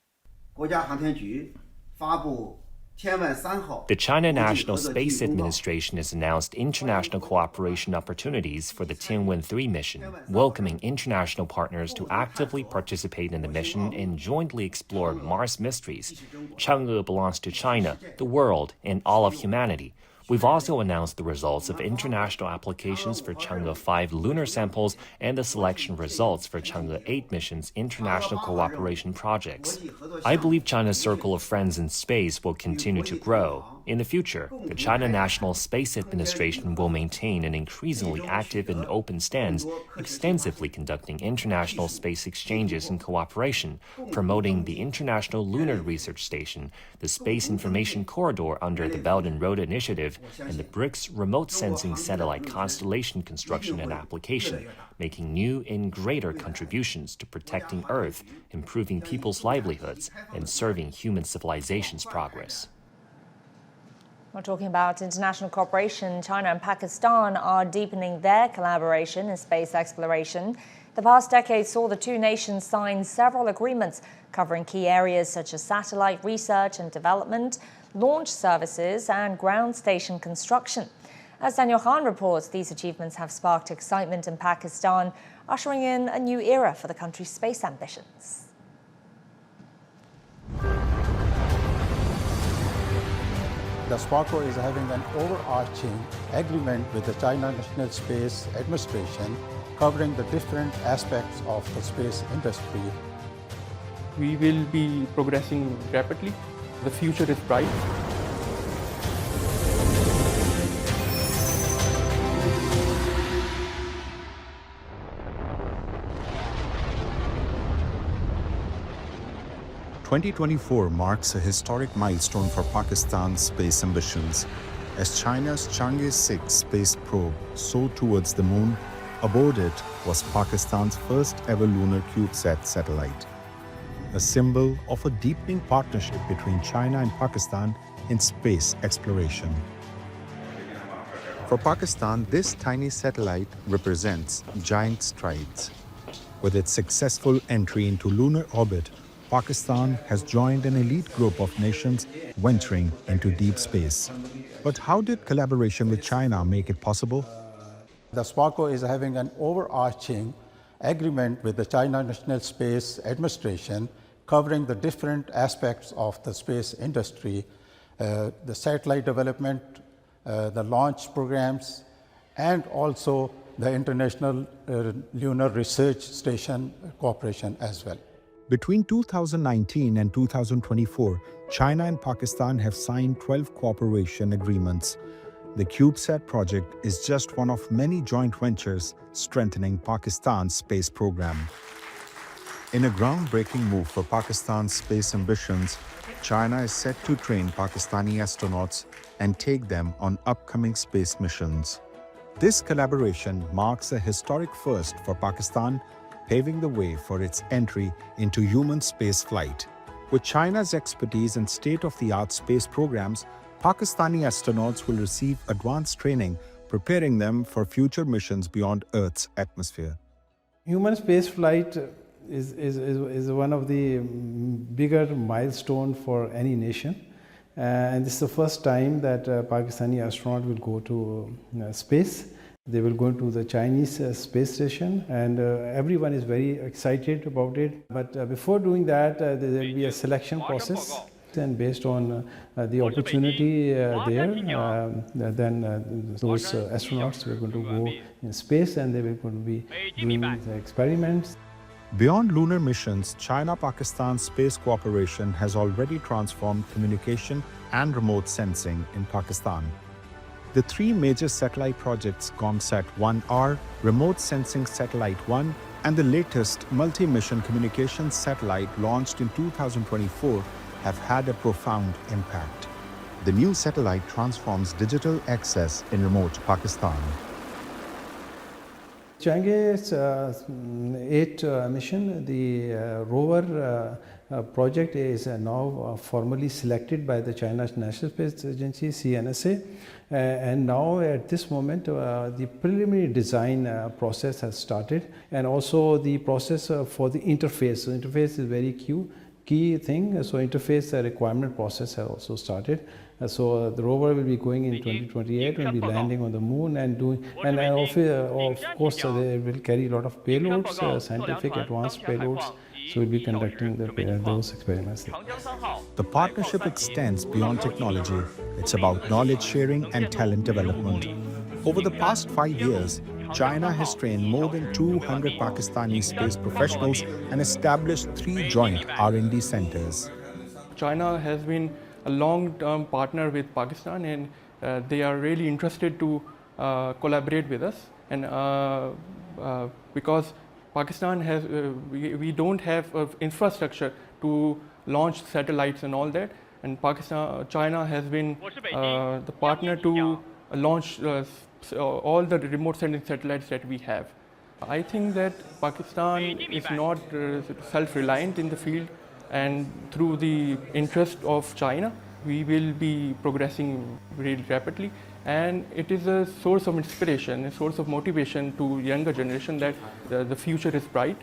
The China National Space Administration has announced international cooperation opportunities for the Tianwen-3 mission, welcoming international partners to actively participate in the mission and jointly explore Mars mysteries. Chang'e belongs to China, the world, and all of humanity. We've also announced the results of international applications for Chang'e 5 lunar samples and the selection results for Chang'e 8 mission's international cooperation projects. I believe China's circle of friends in space will continue to grow. In the future, the China National Space Administration will maintain an increasingly active and open stance, extensively conducting international space exchanges and cooperation, promoting the International Lunar Research Station, the Space Information Corridor under the Belt and Road Initiative, and the BRICS remote sensing satellite constellation construction and application, making new and greater contributions to protecting Earth, improving people's livelihoods, and serving human civilization's progress. We're talking about international cooperation. China and Pakistan are deepening their collaboration in space exploration. The past decade saw the two nations sign several agreements covering key areas such as satellite research and development, launch services, and ground station construction. As Daniel Khan reports, these achievements have sparked excitement in Pakistan, ushering in a new era for the country's space ambitions. The SPARCO is having an overarching agreement with the China National Space Administration covering the different aspects of the space industry. We will be progressing rapidly. The future is bright. "2024 marks a historic milestone for Pakistan's space ambitions as China's Chang'e 6 space probe soared towards the moon. Aboard it was Pakistan's first ever lunar CubeSat satellite, a symbol of a deepening partnership between China and Pakistan in space exploration. For Pakistan, this tiny satellite represents giant strides. With its successful entry into lunar orbit, Pakistan has joined an elite group of nations venturing into deep space. But how did collaboration with China make it possible? The SPARCO is having an overarching agreement with the China National Space Administration covering the different aspects of the space industry, the satellite development, the launch programs, and also the International Lunar Research Station cooperation as well. Between 2019 and 2024, China and Pakistan have signed 12 cooperation agreements. The CubeSat project is just one of many joint ventures strengthening Pakistan's space program. In a groundbreaking move for Pakistan's space ambitions, China is set to train Pakistani astronauts and take them on upcoming space missions. This collaboration marks a historic first for Pakistan, paving the way for its entry into human space flight. With China's expertise in state-of-the-art space programs, Pakistani astronauts will receive advanced training, preparing them for future missions beyond Earth's atmosphere. Human space flight is one of the bigger milestones for any nation. And this is the first time that Pakistani astronaut will go to space. They will go to the Chinese space station, and everyone is very excited about it. But before doing that, there will be a selection process. And based on the opportunity then those astronauts were going to go in space, and they were going to be doing the experiments. Beyond lunar missions, China-Pakistan space cooperation has already transformed communication and remote sensing in Pakistan. The three major satellite projects, COMSAT-1R, Remote Sensing Satellite 1, and the latest multi-mission communications satellite launched in 2024 have had a profound impact. The new satellite transforms digital access in remote Pakistan. Chang'e 8 mission, the rover project is now formally selected by the China National Space Agency, CNSA. And now at this moment, the preliminary design process has started, and also the process for the interface. So interface is very key thing. So interface requirement process has also started. So the rover will be going in 2028 and be landing on the moon and doing, and of course they will carry a lot of payloads, scientific advanced payloads. So we'll be conducting those experiments. The partnership extends beyond technology. It's about knowledge sharing and talent development. Over the past 5 years, China has trained more than 200 Pakistani space professionals and established 3 joint R&D centers. China has been a long-term partner with Pakistan, and they are really interested to collaborate with us. And because Pakistan has, we don't have infrastructure to launch satellites and all that, and China has been the partner to launch all the remote sensing satellites that we have. I think that Pakistan is not self-reliant in the field, and through the interest of China, we will be progressing really rapidly. And it is a source of inspiration, a source of motivation to younger generation that the future is bright.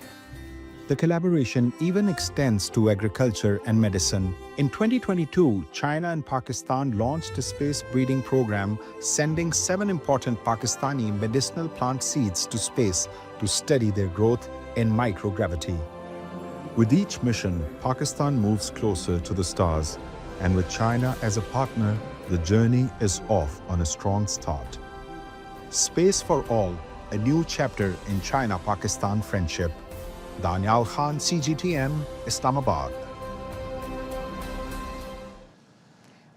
The collaboration even extends to agriculture and medicine. In 2022, China and Pakistan launched a space breeding program, sending 7 important Pakistani medicinal plant seeds to space to study their growth in microgravity. With each mission, Pakistan moves closer to the stars, and with China as a partner, the journey is off on a strong start. Space for All, a new chapter in China-Pakistan friendship. Daniel Khan, CGTN, Islamabad.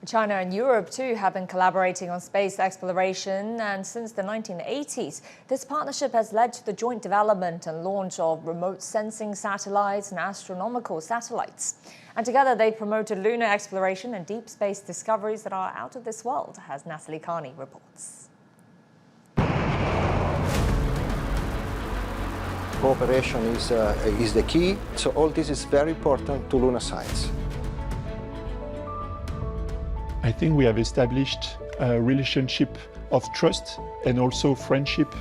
China and Europe, too, have been collaborating on space exploration, and since the 1980s, this partnership has led to the joint development and launch of remote sensing satellites and astronomical satellites. And together they promoted lunar exploration and deep space discoveries that are out of this world, as Natalie Carney reports. Cooperation is the key, so all this is very important to lunar science. I think we have established a relationship of trust and also friendship.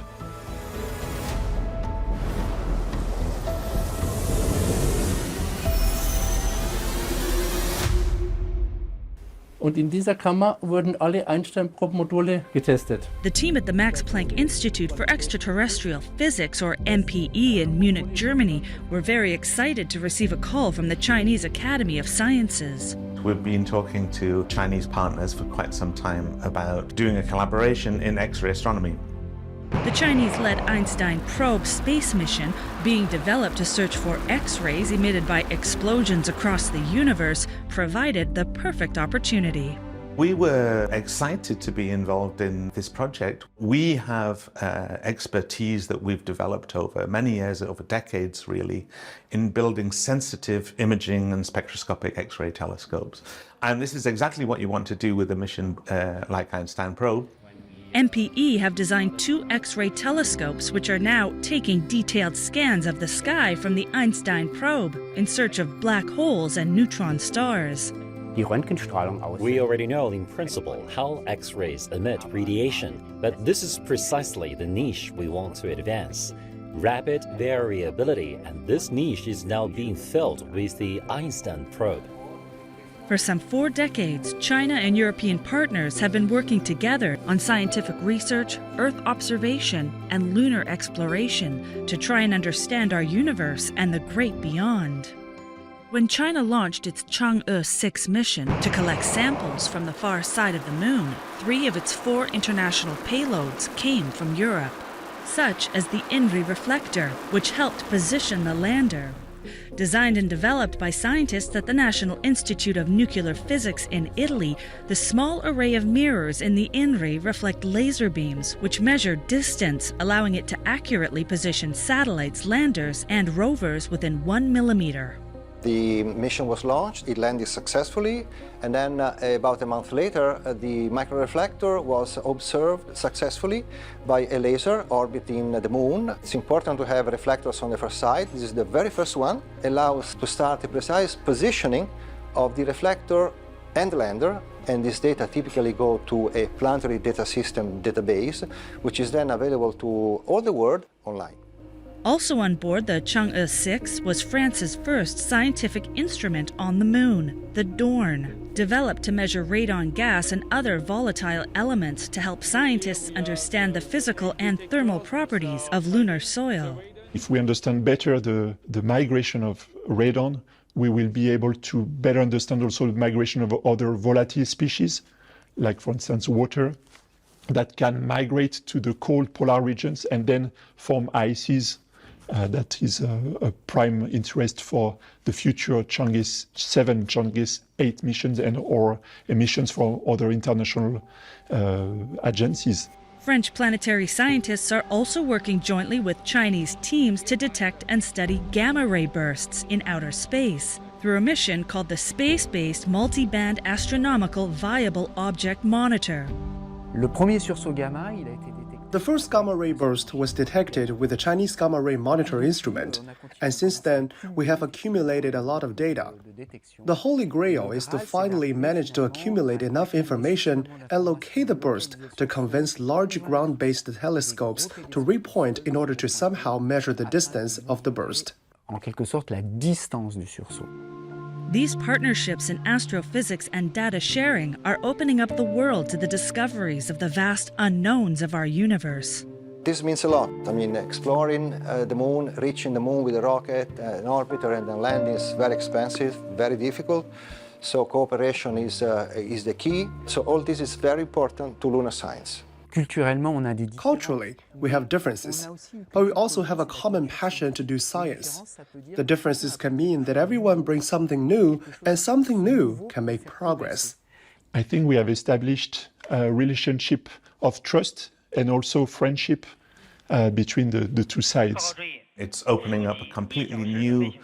Und in dieser Kammer wurden alle Einstein-Probe-Module getestet. The team at the Max Planck Institute for Extraterrestrial Physics, or MPE, in Munich, Germany, were very excited to receive a call from the Chinese Academy of Sciences. We've been talking to Chinese partners for quite some time about doing a collaboration in X-ray astronomy. The Chinese-led Einstein probe space mission, being developed to search for X-rays emitted by explosions across the universe, provided the perfect opportunity. We were excited to be involved in this project. We have expertise that we've developed over many years, over decades really, in building sensitive imaging and spectroscopic X-ray telescopes. And this is exactly what you want to do with a mission like Einstein Probe. MPE have designed 2 X-ray telescopes which are now taking detailed scans of the sky from the Einstein probe in search of black holes and neutron stars. We already know in principle how X-rays emit radiation, but this is precisely the niche we want to advance. Rapid variability, and this niche is now being filled with the Einstein probe. For some 4 decades, China and European partners have been working together on scientific research, Earth observation, and lunar exploration to try and understand our universe and the great beyond. When China launched its Chang'e 6 mission to collect samples from the far side of the moon, 3 of its 4 international payloads came from Europe, such as the INRI reflector, which helped position the lander. Designed and developed by scientists at the National Institute of Nuclear Physics in Italy, the small array of mirrors in the INRI reflect laser beams which measure distance, allowing it to accurately position satellites, landers, and rovers within 1 millimeter. The mission was launched, it landed successfully, and then about a month later, the microreflector was observed successfully by a laser orbiting the moon. It's important to have reflectors on the first side. This is the very first one, allows to start a precise positioning of the reflector and lander, and this data typically go to a planetary data system database, which is then available to all the world online. Also on board the Chang'e 6 was France's first scientific instrument on the moon, the Dorn, developed to measure radon gas and other volatile elements to help scientists understand the physical and thermal properties of lunar soil. If we understand better the migration of radon, we will be able to better understand also the migration of other volatile species, like for instance water, that can migrate to the cold polar regions and then form ices. That is a prime interest for the future Chang'e 7, Chang'e 8 missions and or missions for other international agencies. French planetary scientists are also working jointly with Chinese teams to detect and study gamma-ray bursts in outer space through a mission called the Space-Based Multi-Band Astronomical Viable Object Monitor. The first gamma-ray burst was detected with the Chinese gamma-ray monitor instrument, and since then, we have accumulated a lot of data. The holy grail is to finally manage to accumulate enough information and locate the burst to convince large ground-based telescopes to repoint in order to somehow measure the distance of the burst. En quelque sorte, la distance du sursaut. These partnerships in astrophysics and data sharing are opening up the world to the discoveries of the vast unknowns of our universe. This means a lot. I mean, exploring the moon, reaching the moon with a rocket, an orbiter, and then landing is very expensive, very difficult. So cooperation is the key. So all this is very important to lunar science. Culturally, we have differences, but we also have a common passion to do science. The differences can mean that everyone brings something new, and something new can make progress. I think we have established a relationship of trust and also friendship between the two sides. It's opening up a completely new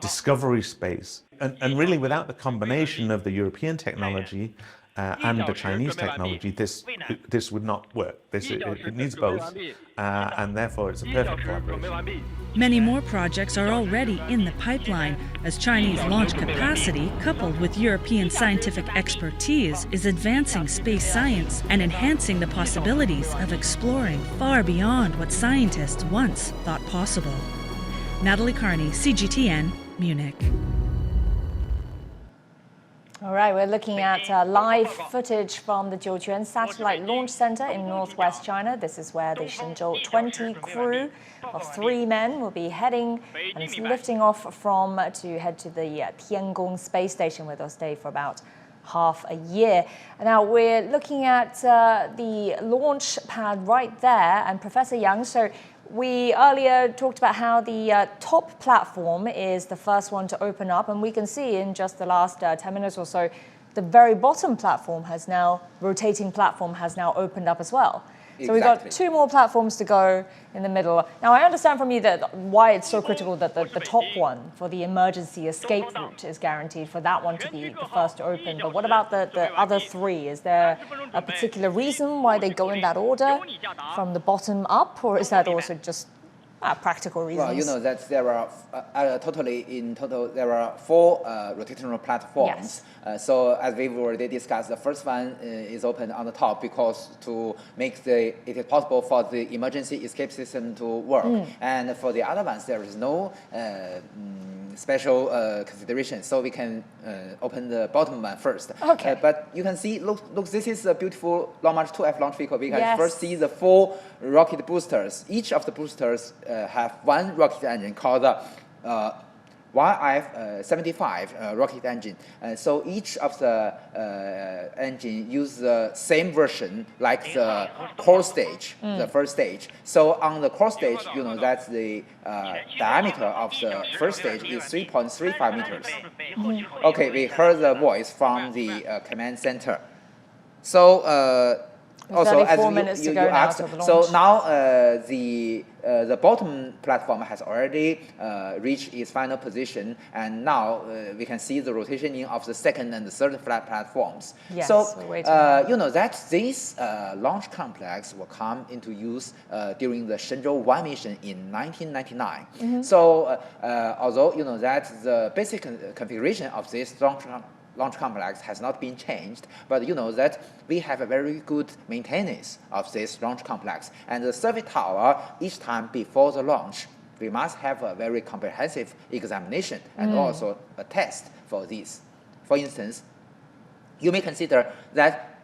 discovery space. And really, without the combination of the European technology and the Chinese technology, this would not work. It needs both, and therefore it's a perfect collaboration. Many more projects are already in the pipeline, as Chinese launch capacity, coupled with European scientific expertise, is advancing space science and enhancing the possibilities of exploring far beyond what scientists once thought possible. Natalie Carney, CGTN, Munich. All right, we're looking at live footage from the Jiuquan Satellite Launch Center in northwest China. This is where the Shenzhou-20 crew of 3 men will be heading and lifting off from to head to the Tiangong space station, where they'll stay for about half a year. And now we're looking at the launch pad right there. And Professor Yang, so we earlier talked about how the top platform is the first one to open up, and we can see in just the last 10 minutes or so, the very bottom platform has now, rotating platform has now opened up as well. So we've got 2 more platforms to go in the middle. Now, I understand from you that why it's so critical that the top one for the emergency escape route is guaranteed for that one to be the first to open. But what about the other 3? Is there a particular reason why they go in that order from the bottom up, or is that also just practical reasons? Well, you know that there are in total there are 4 rotational platforms. Yes. So as we've already discussed, the first one is open on the top because to make it is possible for the emergency escape system to work. And for the other ones, there is no special consideration, so we can open the bottom one first. Okay. But you can see, look, this is a beautiful Long March 2F launch vehicle. We can first see the 4 rocket boosters. Each of the boosters have 1 rocket engine called the YF-75 rocket engine. So each of the engine use the same version like the core stage, the first stage. So on the core stage, you know that the diameter of the first stage is 3.35 meters. Okay, we heard the voice from the command center. So also, as you asked, so now the bottom platform has already reached its final position, and now we can see the rotationing of the second and the third flat platforms. Yes, so you know that this launch complex will come into use during the Shenzhou-20 mission in 1999. So although you know that the basic configuration of this launch complex has not been changed, but you know that we have a very good maintenance of this launch complex. And the service tower, each time before the launch, we must have a very comprehensive examination and also a test for this. For instance, you may consider that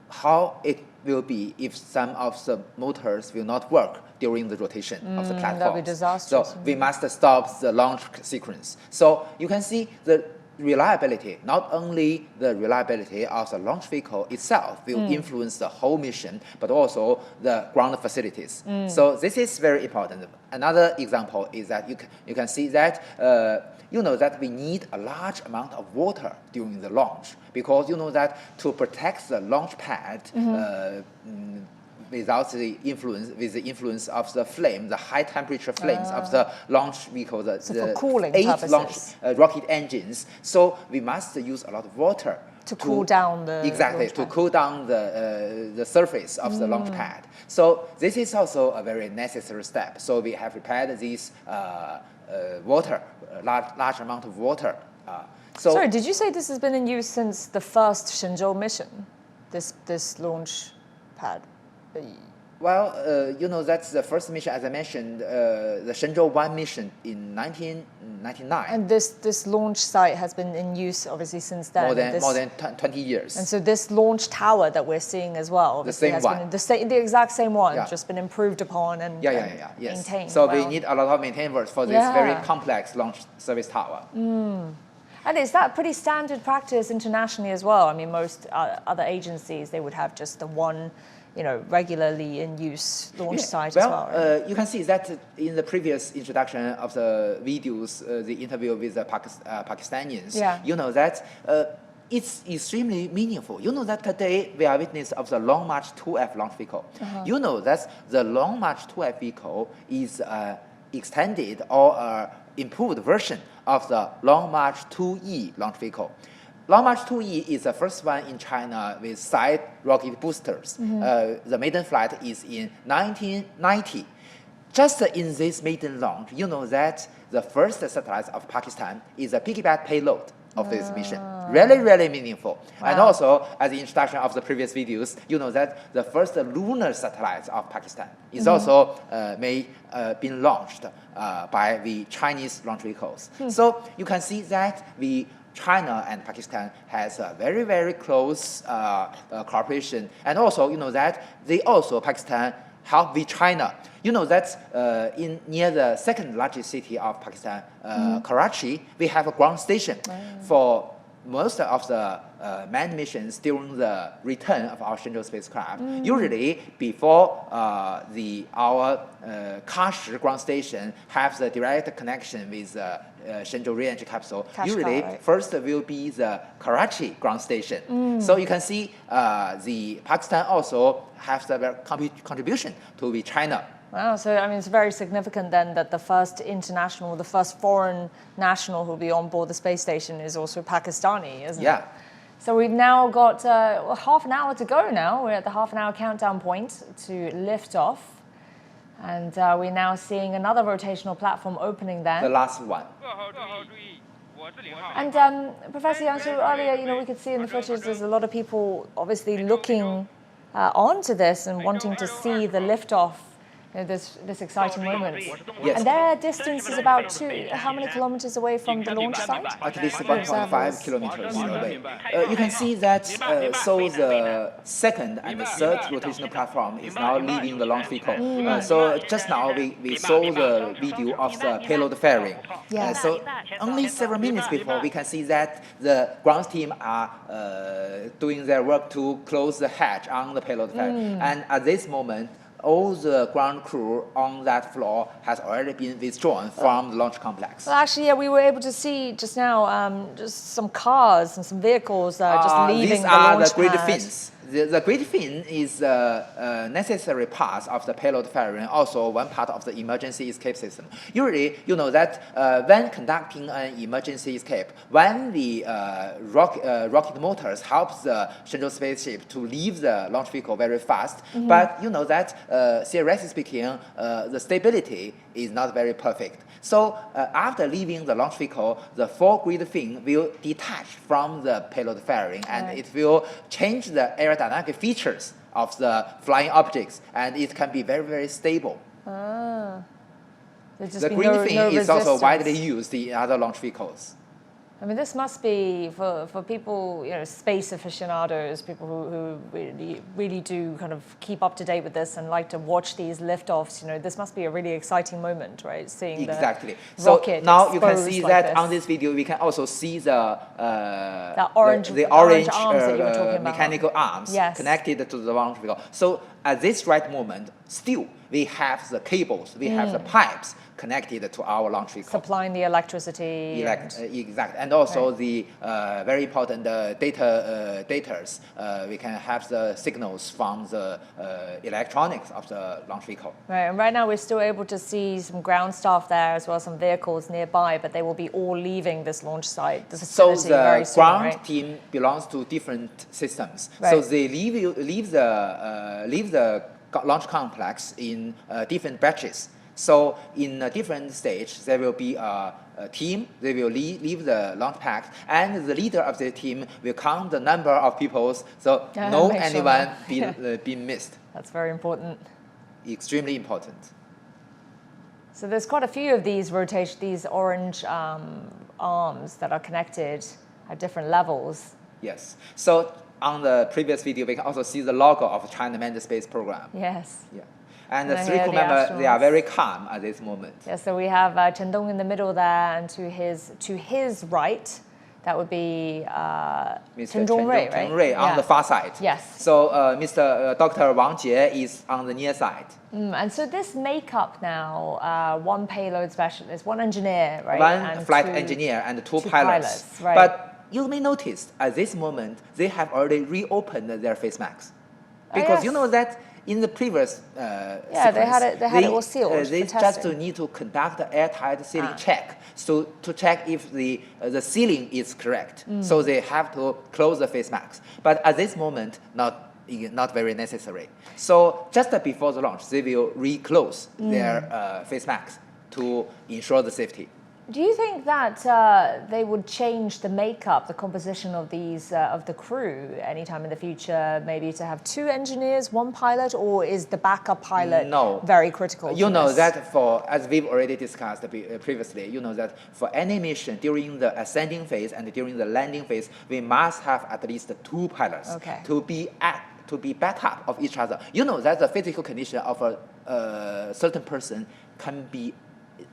how it will be if some of the motors will not work during the rotation of the platform. That would be disastrous. So we must stop the launch sequence. So you can see the reliability, not only the reliability of the launch vehicle itself will influence the whole mission, but also the ground facilities. So this is very important. Another example is that you can see that you know that we need a large amount of water during the launch, because you know that to protect the launch pad without the influence of the flame, the high temperature flames of the launch vehicle, the 8 launch rocket engines. So we must use a lot of water to cool down the cool down the surface of the launch pad. So this is also a very necessary step. So we have prepared this water, large amount of water. Sorry, did you say this has been in use since the first Shenzhou mission? This launch pad. Well, you know, that's the first mission, as I mentioned, the Shenzhou-20 mission in 1999. And this launch site has been in use, obviously, since then. More than 20 years. And so this launch tower that we're seeing as well, the same one. The exact same one, just been improved upon and maintained. So we need a lot of maintenance for this very complex launch service tower. And is that pretty standard practice internationally as well? I mean, most other agencies, they would have just the one, you know, regularly in use launch site as well. Right? You can see that in the previous introduction of the videos, the interview with the Pakistanians, you know that it's extremely meaningful. You know that today we are witness of the Long March 2F launch vehicle. You know that the Long March 2F vehicle is extended or improved version of the Long March 2E launch vehicle. Long March 2E is the first one in China with side rocket boosters. The maiden flight is in 1990. Just in this maiden launch, you know that the first satellite of Pakistan is a piggyback payload of this mission. Really, really meaningful. Wow. And also, as the introduction of the previous videos, you know that the first lunar satellite of Pakistan is also been launched by the Chinese launch vehicles. So you can see that China and Pakistan has a very, very close cooperation. And also, you know that Pakistan help with China. You know that near the second largest city of Pakistan, Karachi, we have a ground station for most of the manned missions during the return of our Shenzhou spacecraft, usually before our Kashi ground station has the direct connection with Shenzhou re-entry capsule, usually first will be the Karachi ground station. So you can see the Pakistan also has a contribution to China. Wow, so I mean, it's very significant then that the first international, the first foreign national who will be on board the space station is also Pakistani, isn't it? So we've now got half an hour to go now. We're at the half an hour countdown point to lift off. And we're now seeing another rotational platform opening there. The last one. And Professor Yang, so earlier, we could see in the footage there's a lot of people obviously looking onto this and wanting to see the liftoff. This exciting moment. Yes. And their distance is about how many kilometers away from the launch site? At least 1.5 kilometers away. You can see that so the second and the third rotational platform is now leaving the launch vehicle. So just now we saw the video of the payload fairing. So only several minutes before we can see that the ground team are doing their work to close the hatch on the payload fairing. And at this moment, all the ground crew on that floor has already been withdrawn from the launch complex. Well, actually, we were able to see just now just some cars and some vehicles just leaving the launch pad. These are the grid fins. The grid fin is a necessary part of the payload fairing, also one part of the emergency escape system. Usually, you know that when conducting an emergency escape, when the rocket motors help the Shenzhou spaceship to leave the launch vehicle very fast, but you know that theoretically speaking, the stability is not very perfect. So after leaving the launch vehicle, the four grid fin will detach from the payload fairing, and it will change the aerodynamic features of the flying objects, and it can be very, very stable. The grid fin is also widely used in other launch vehicles. I mean, this must be for people, space aficionados, people who really do kind of keep up to date with this and like to watch these liftoffs. This must be a really exciting moment, right? Seeing the rocket. So now you can see like that on this video, we can also see the orange arms that you were talking about. Mechanical arms connected to the launch vehicle. So at this right moment, still we have the cables, we have the pipes connected to our launch vehicle. Supplying the electricity. Exactly. And also the very important data. We can have the signals from the electronics of the launch vehicle. Right, and right now we're still able to see some ground staff there as well as some vehicles nearby, but they will be all leaving this launch site, the facility very soon, ground team belongs to different systems. So they leave the launch complex in different batches. So in a different stage, there will be a team. They will leave the launch pad, and the leader of the team will count the number of people, so no anyone be missed. That's very important. Extremely important. So there's quite a few of these these orange arms that are connected at different levels. Yes. So on the previous video, we can also see the logo of China Manned Space Program. Yes. Yeah. And the three crew members, they are very calm at this moment. Yeah, so we have Chen Dong in the middle there, and to his right, that would be Chen Zhongrui, right? Zhongrui on the far side. Yes. So Dr. Wang Jie is on the near side. And so this makeup now, one payload specialist, one engineer, right? One flight engineer and two pilots. Right. But you may notice at this moment, they have already reopened their face masks. Because you know that in the previous sequence, they had it all sealed. They just need to conduct an airtight sealing check, so to check if the sealing is correct. So they have to close the face masks. But at this moment, not very necessary. So just before the launch, they will reclose their face masks to ensure the safety. Do you think that they would change the makeup, the composition of these of the crew anytime in the future? Maybe to have two engineers, one pilot, or is the backup pilot very critical? You know that as we've already discussed previously, you know that for any mission during the ascending phase and during the landing phase, we must have at least two pilots to be backup of each other. You know that the physical condition of a certain person can be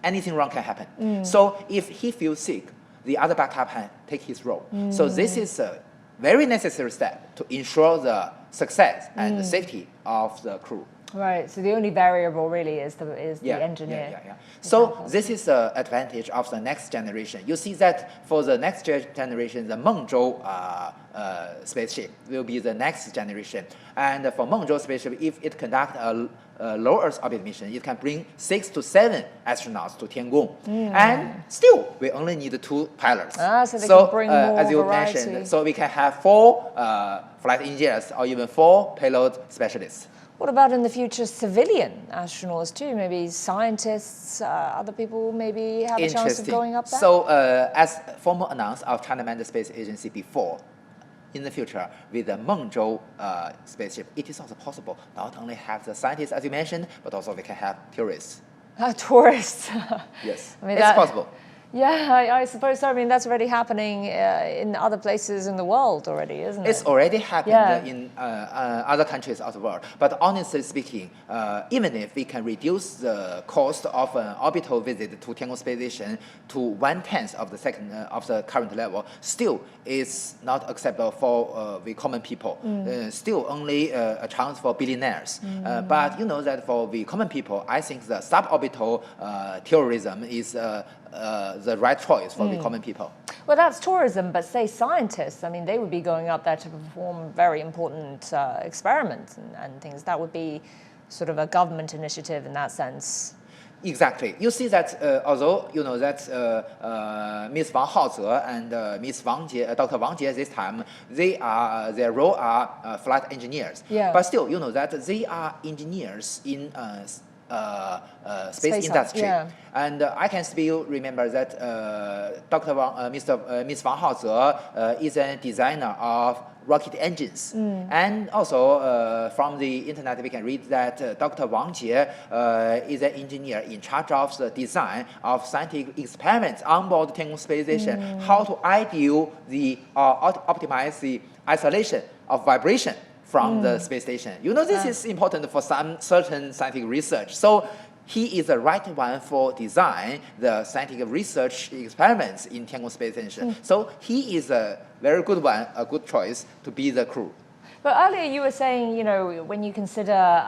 anything wrong can happen. So if he feels sick, the other backup hand take his role. So this is a very necessary step to ensure the success and the safety of the crew. Right, so the only variable really is the engineer. So this is the advantage of the next generation. You see that for the next generation, the Mengzhou spaceship will be the next generation. And for Mengzhou spaceship, if it conducts a low Earth orbit mission, it can bring 6 to 7 astronauts to Tiangong. And still, we only need 2 pilots. So they can bring more as you variety. mentioned, so we can have 4 flight engineers or even 4 payload specialists. What about in the future civilian astronauts too? Maybe scientists, other people maybe have a chance of going up there? So as formal announced of China Manned Space Agency before, in the future with the Mengzhou spaceship, it is also possible not only have the scientists as you mentioned, but also we can have tourists. Tourists? Yes, I mean, it's possible. Yeah, I suppose so. I mean, that's already happening in other places in the world already, isn't it? It's already happened in other countries of the world. But honestly speaking, even if we can reduce the cost of an orbital visit to Tiangong Space Station to 1/10 of the current level, still it's not acceptable for the common people. Still only a chance for billionaires. But you know that for the common people, I think the suborbital tourism is the right choice for the common people. Well, that's tourism, but say scientists, I mean, they would be going up there to perform very important experiments and things. That would be sort of a government initiative in that sense. Exactly. You see that although you know that Ms. Wang Haoze and Ms. Wang Jie, Dr. Wang Jie this time, their role are flight engineers. But still, you know that they are engineers in space industry. And I can still remember that Ms. Wang Haoze is a designer of rocket engines. And also from the internet we can read that Dr. Wang Jie is an engineer in charge of the design of scientific experiments on board Tiangong Space Station, how to optimize the isolation of vibration from the space station. You know, this is important for some certain scientific research. So he is the right one for design the scientific research experiments in Tiangong Space Station. So he is a very good one, a good choice to be the crew. But earlier you were saying, you know, when you consider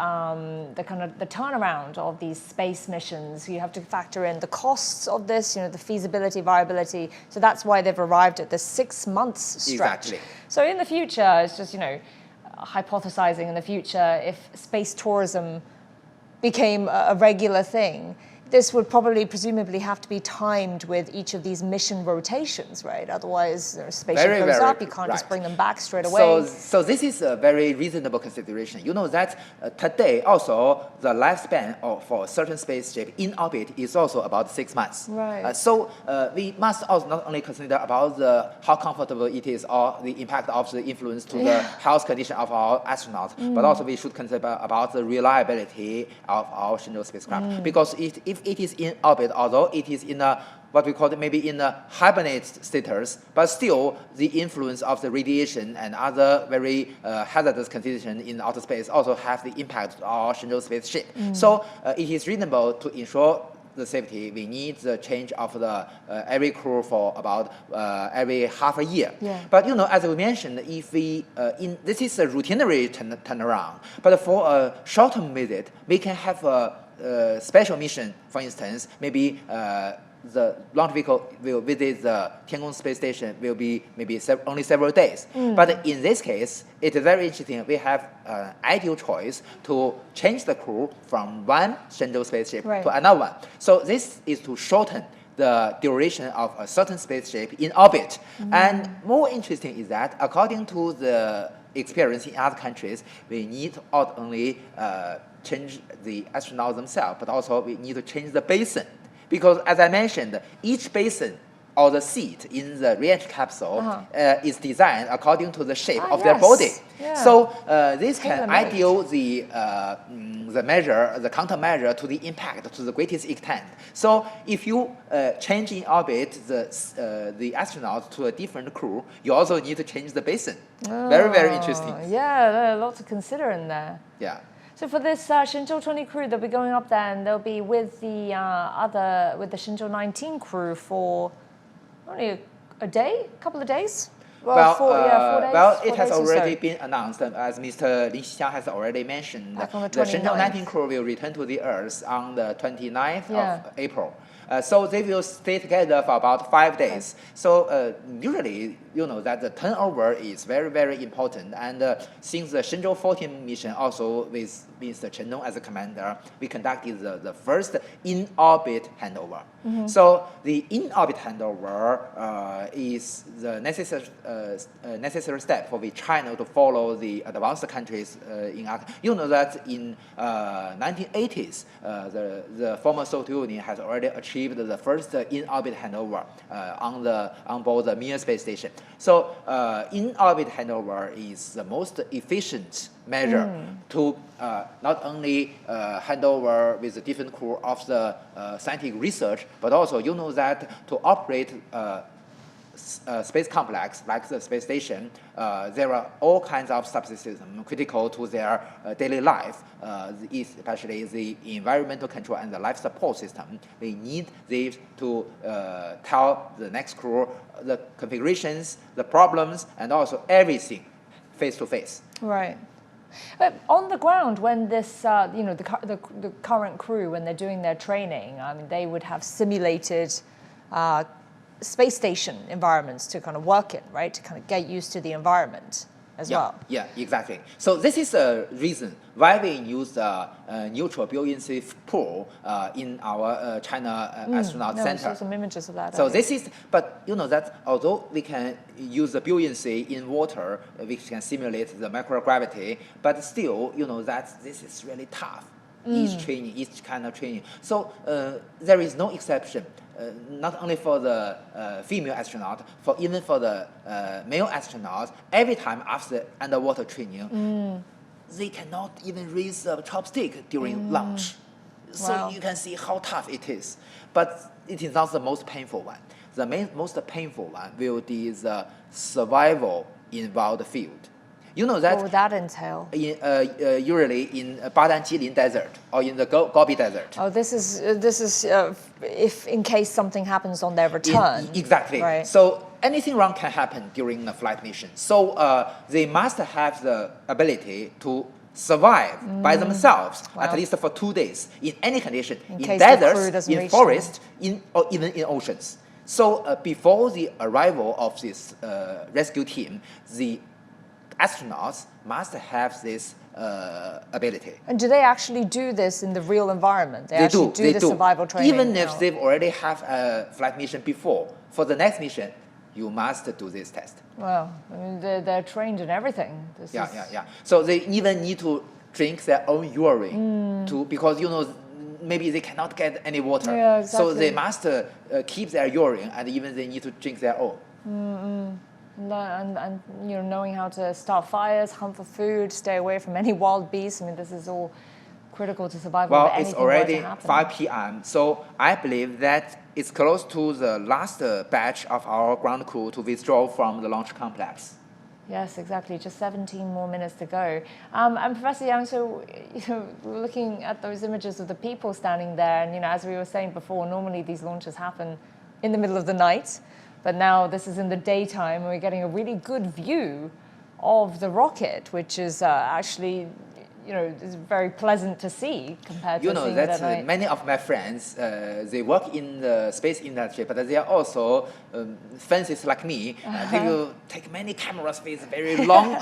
the turnaround of these space missions, you have to factor in the costs of this, you know, the feasibility, viability. So that's why they've arrived at the 6 months stretch. Exactly. So in the future, it's just, you know, hypothesizing in the future, if space tourism became a regular thing, this would probably presumably have to be timed with each of these mission rotations, right? Otherwise, the spaceship goes up, you can't just bring them back straight away. So this is a very reasonable consideration. You know that today also the lifespan for a certain spaceship in orbit is also about 6 months. Right. So we must also not only consider about how comfortable it is or the impact of the influence to the health condition of our astronauts, but also we should consider about the reliability of our Shenzhou spacecraft. Because if it is in orbit, although it is in a what we call it maybe in a hibernate status, but still the influence of the radiation and other very hazardous conditions in outer space also have the impact on our Shenzhou spaceship. So it is reasonable to ensure the safety. We need the change of the every crew for about every half a year. But you know, as we mentioned, if we this is a routinary turnaround, but for a short-term visit, we can have a special mission. For instance, maybe the launch vehicle will visit the Tiangong Space Station will be maybe only several days. But in this case, it's very interesting. We have an ideal choice to change the crew from one Shenzhou spaceship to another one. So this is to shorten the duration of a certain spaceship in orbit. And more interesting is that according to the experience in other countries, we need to not only change the astronauts themselves, but also we need to change the basin. Because as I mentioned, each basin or the seat in the re-entry capsule is designed according to the shape of their body. So this can ideal the measure, the countermeasure to the impact to the greatest extent. So if you change in orbit the astronaut to a different crew, you also need to change the basin. Very, very interesting. Yeah, there are a lot to consider in there. Yeah. So for this Shenzhou-20 crew, they'll be going up there, and they'll be with the Shenzhou-19 crew for Only a day, a couple of days. Well, 4 days. Well, it 4 has days or already so. been announced, as Mr. Lin Xixiang has already mentioned, Back on the the Shenzhou 29th. 19 crew will return to the Earth on the 29th Yeah. of April. So they will stay together for about 5 days. So usually, you know that the turnover is very, very important. And since the Shenzhou-20 mission also with Mr. Chen Dong as a commander, we conducted the first in-orbit handover. So the in-orbit handover is the necessary step for China to follow the advanced countries in. You know that in 1980s, the former Soviet Union has already achieved the first in-orbit handover on board the Mir space station. So in-orbit handover is the most efficient measure to not only hand over with the different crew of the scientific research, but also you know that to operate space complex like the space station, there are all kinds of subsystems critical to their daily life, especially the environmental control and the life support system. They need this to tell the next crew the configurations, the problems, and also everything face to face. Right. But on the ground, when this, you know, the current crew, when they're doing their training, I mean, they would have simulated space station environments to kind of work in, right? To kind of get used to the environment as well. Yeah, exactly. So this is a reason why we use the neutral buoyancy pool in our China Astronaut I Center. saw some images of that. So this is, but you know that although we can use the buoyancy in water, we can simulate the microgravity, but still, you know that this is really tough. Each kind of training. So there is no exception. Not only for the female astronaut, even for the male astronauts, every time after underwater training, they cannot even raise a chopstick during launch. So you can see how tough it is. But it is not the most painful one. The most painful one will be the survival in wild field. You know that. What would that entail? Usually in Badan Jilin Desert or in the Gobi Desert. Oh, this is if in case something happens on their return. Exactly. Right. So anything wrong can happen during the flight mission. So they must have the ability to survive by themselves at least for 2 days in any condition, in deserts, in forests, or even in oceans. So before the arrival of this rescue team, the astronauts must have this ability. And do they actually do this in the real environment? They actually do the survival training? Even if they've already have a flight mission before, for the next mission, you must do this test. Wow, I mean, they're trained in everything. Yeah. So they even need to drink their own urine because you know maybe they cannot get any water. Yeah, exactly. So they must keep their urine, and even they need to drink their own. And you know, knowing how to start fires, hunt for food, stay away from any wild beasts. I mean, this is all critical to survival. Well, it's already 5 p.m. So I believe that it's close to the last batch of our ground crew to withdraw from the launch complex. Yes, exactly. Just 17 more minutes to go. And Professor Yang, so you know, we were looking at those images of the people standing there, and you know, as we were saying before, normally these launches happen in the middle of the night. But now this is in the daytime, and we're getting a really good view of the rocket, which is actually, you know, is very pleasant to see compared to seeing it at night. You know that many of my friends, they work in the space industry, but they are also fancies like me. They will take many cameras with very long,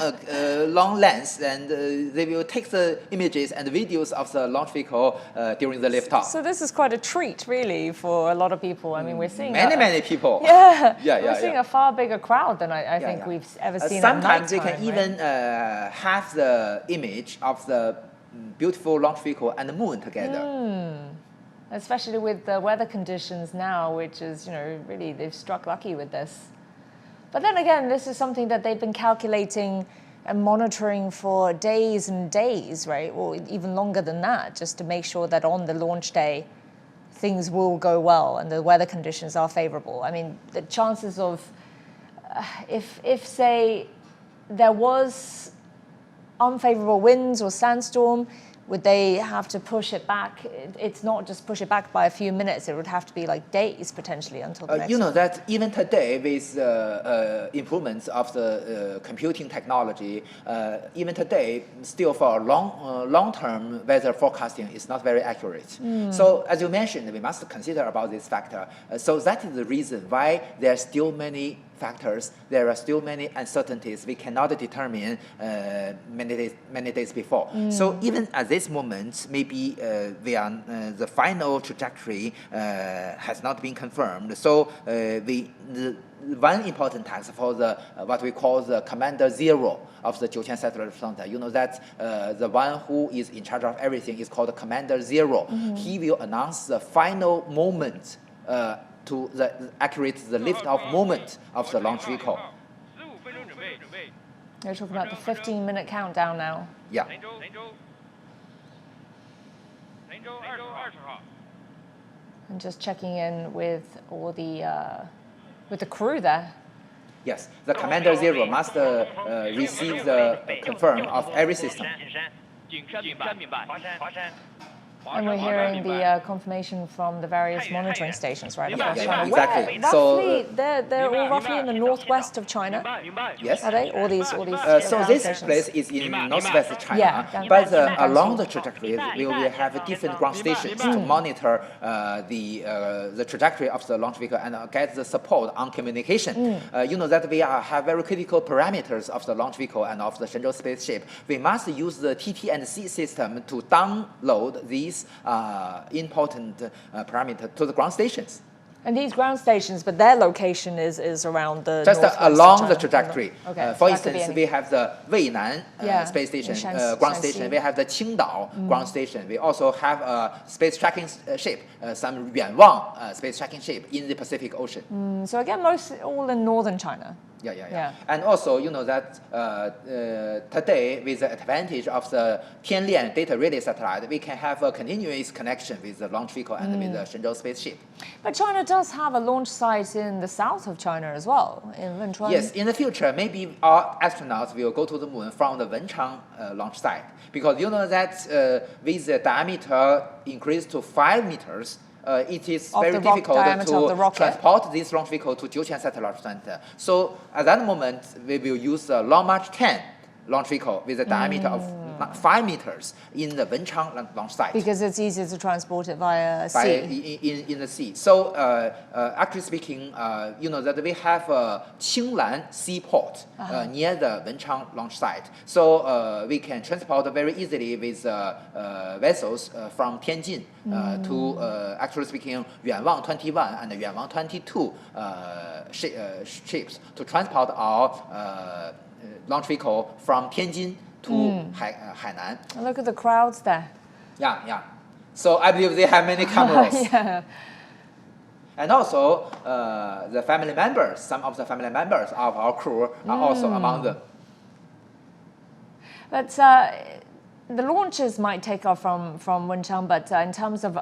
long lens, and they will take the images and videos of the launch vehicle during the liftoff. So this is quite a treat, really, for a lot of people. I mean, we're seeing many people. We're seeing a far bigger crowd than I think we've ever seen. Sometimes at nighttime, they can even have the image of the beautiful launch vehicle and the moon together. Especially with the weather conditions now, which is, you know, really they've struck lucky with this. But then again, this is something that they've been calculating and monitoring for days and days, right? Or even longer than that, just to make sure that on the launch day, things will go well and the weather conditions are favorable. I mean, the chances of, if say, there was unfavorable winds or sandstorm, would they have to push it back? It's not just push it back by a few minutes. It would have to be like days potentially until the next. You know that even today with improvements of the computing technology, even today still for long-term weather forecasting is not very accurate. So as you mentioned, we must consider about this factor. So that is the reason why there are still many factors, there are still many uncertainties we cannot determine many days before. So even at this moment, maybe the final trajectory has not been confirmed. So one important task for the what we call the Commander Zero of the 9000 Satellite Center. You know that the one who is in charge of everything is called Commander Zero. He will announce the final moment to accurate the lift-off moment of the launch vehicle. You're talking about the 15-minute countdown now. Yeah. And just checking in with all the crew there. Yes, the Commander Zero must receive the confirm of every system. And we're hearing the confirmation from the various monitoring stations, right? Yeah, exactly. Roughly, they're all roughly in the northwest of China. Yes. Are they? All these so ground this stations? place is in northwest China, Yeah, but along the trajectory, we will have different ground stations to monitor the trajectory of the launch vehicle and get the support on communication. You know that we have very critical parameters of the launch vehicle and of the Shenzhou spaceship. We must use the TT&C system to download these important parameters to the ground stations. And these ground stations, but their location is around the just along the trajectory. Okay. For instance, we have the Weinan space station ground station. We have the Qingdao ground station. We also have a space tracking ship, some Yuanwang space tracking ship in the Pacific Ocean. So again, all in northern China. Yeah. And also, you know that today, with the advantage of the Tianlian data relay satellite, we can have a continuous connection with the launch vehicle and with the Shenzhou spaceship. But China does have a launch site in the south of China as well, in Wenchuan. Yes, in the future, maybe our astronauts will go to the moon from the Wenchang launch site. Because you know that with the diameter increased to 5 meters, it is very difficult to transport this launch vehicle to 9000 Satellite Center. So at that moment, we will use the Long March 10 launch vehicle with a diameter of 5 meters in the Wenchang launch site. Because it's easier to transport it via sea. In the sea. So actually speaking, you know that we have a Qinglan seaport near the Wenchang launch site. So we can transport very easily with vessels from Tianjin to, actually speaking, Yuanwang 21 and Yuanwang 22 ships to transport our launch vehicle from Tianjin to Hainan. And look at the crowds there. Yeah. So I believe they have many cameras. Yeah. And also the family members, some of the family members of our crew are also among them. But the launches might take off from Wenchang, but in terms of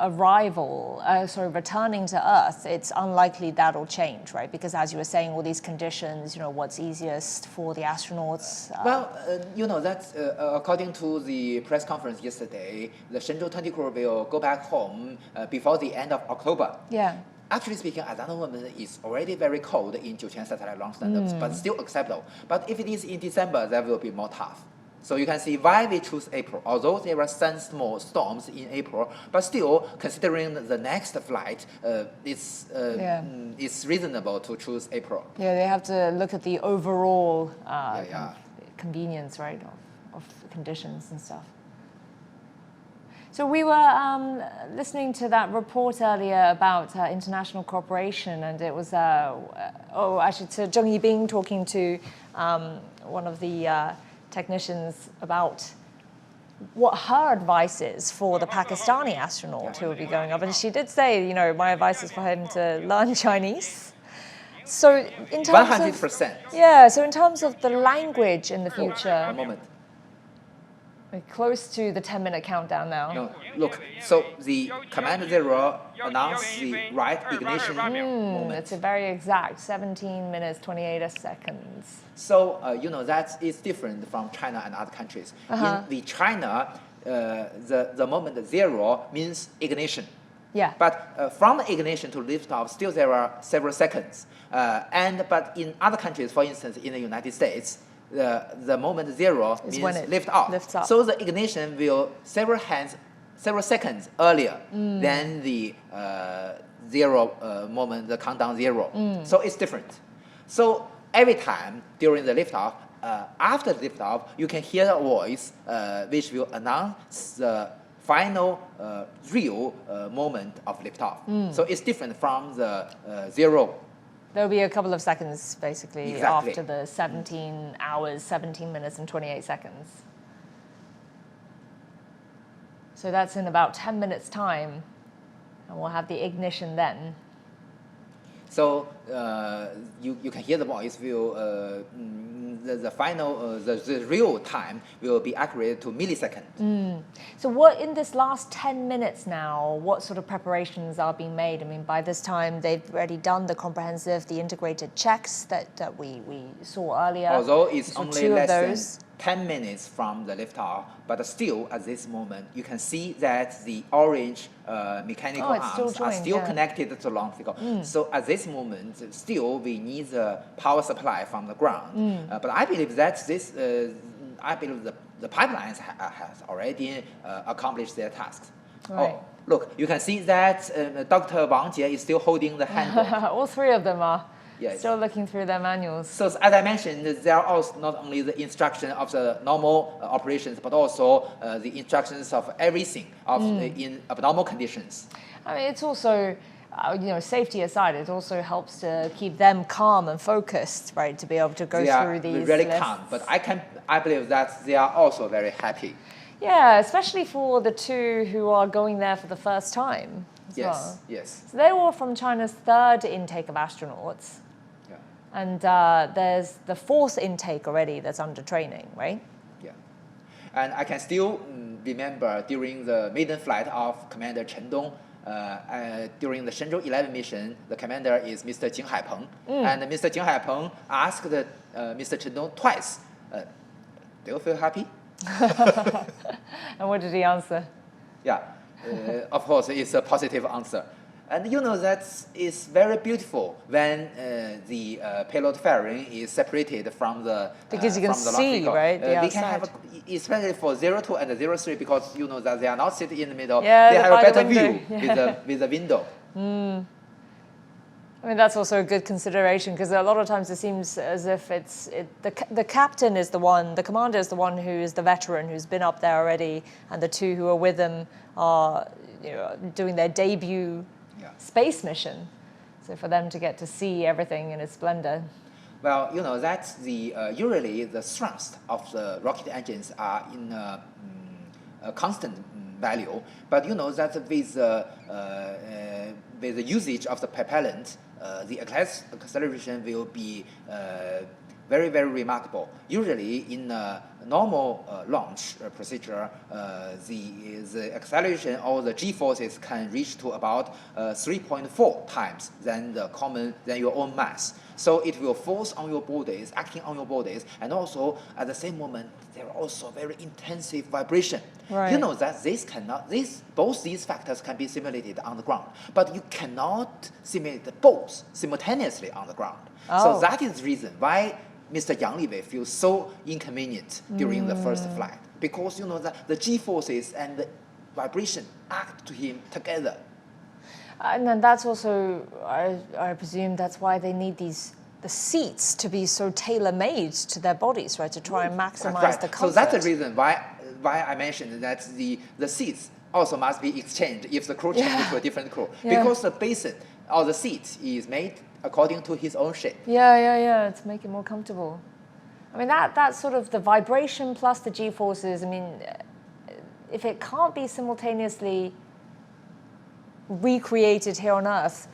returning to Earth, it's unlikely that'll change, right? Because as you were saying, all these conditions, you know, what's easiest for the astronauts? Well, you know, that according to the press conference yesterday, the Shenzhou-20 crew will go back home before the end of October. Yeah. Actually speaking, at that moment, it's already very cold in 9000 Satellite Launch Center, but still acceptable. But if it is in December, that will be more tough. So you can see why we choose April. Although there are some small storms in April, but still, considering the next flight, it's reasonable to choose April. Yeah, they have to look at the overall convenience, right, of the conditions and stuff. So we were listening to that report earlier about international cooperation, and it was, actually, to Zheng Yibing talking to one of the technicians about what her advice is for the Pakistani astronaut who will be going up. And she did say, you know, my advice is for him to learn Chinese. So in terms 100%. So in terms of the language in the future. One moment. We're close to the 10-minute countdown now. No, look, so the Commander Zero announced the right ignition moment. It's a very exact 17 minutes, 28 seconds. So, you know, that is different from China and other countries. In the China, the moment 0 means ignition. Yeah. But from ignition to liftoff, still there are several seconds. But in other countries, for instance, in the United States, the moment 0 is means when it liftoff. lifts up. So the ignition will several seconds earlier than the 0 moment, the countdown 0. So it's different. So every time during the liftoff, after liftoff, you can hear a voice which will announce the final real moment of liftoff. So it's different from the 0. There'll be a couple of seconds, basically, Exactly. after the 17 hours, 17 minutes, and 28 seconds. So that's in about 10 minutes' time, and we'll have the ignition then. So you can hear the voice will the final the real time will be accurate to millisecond. So what in this last 10 minutes now, what sort of preparations are being made? I mean, by this time they've already done the comprehensive, the integrated checks that we saw earlier. Although it's So only two of less those. than 10 minutes from the liftoff, but still at this moment you can see that the orange mechanical it's still arms are joined, still yeah. connected to the launch vehicle. So at this moment, still we need the power supply from the ground. But I believe that this, I believe the pipelines has already accomplished their tasks. Right. Oh, look, you can see that Dr. Wang Jie is still holding the handle. All three of them are Yes. still looking through their manuals. So as I mentioned, there are also not only the instruction of the normal operations, but also the instructions of everything in abnormal conditions. I mean, it's also, safety aside, it also helps to keep them calm and focused, right, to be able to go through these really lists. calm, but I believe that they are also very happy. Yeah, especially for the two who are going there for the first time as well. Yes. So they were from China's third intake of astronauts. Yeah. And there's the fourth intake already that's under training, right? Yeah. And I can still remember during the maiden flight of Commander Chen Dong, during the Shenzhou-11 mission, the commander is Mr. Jing Haipeng. And Mr. Jing Haipeng asked Mr. Chen Dong twice, do you feel happy? And what did he answer? Yeah, of course, it's a positive answer. And you know that it's very beautiful when the payload fairing is separated from the because you can from the see, vehicle. right? They can have, especially for 02 and 03, because you know that they are not sitting in the middle. Yeah, they have a better window. view with the window. I mean, that's also a good consideration because a lot of times it seems as if the captain is the one, the commander is the one who is the veteran who's been up there already, and the two who are with him are doing their debut space mission. So for them to get to see everything in its splendor. Well, you know that usually the thrust of the rocket engines are in a constant value, but you know that with the usage of the propellant, the acceleration will be very, very remarkable. Usually in a normal launch procedure, the acceleration or the g-forces can reach to about 3.4 times than your own mass. So it will force on your bodies, acting on your bodies, and also at the same moment there are also very intensive vibration. Right. You know that both these factors can be simulated on the ground, but you cannot simulate both simultaneously on the ground. So that is the reason why Mr. Yang Liwei feels so inconvenient during the first flight, because you know that the g-forces and the vibration act to him together. And then that's also, I presume that's why they need the seats to be so tailor-made to their bodies, right? To try and maximize the comfort. So that's the reason why I mentioned that the seats also must be exchanged if the crew changes to a different crew. Because the basin or the seat is made according to his own shape. Yeah, to make it more comfortable. I mean, that's sort of the vibration plus the g-forces. I mean, if it can't be simultaneously recreated here on Earth,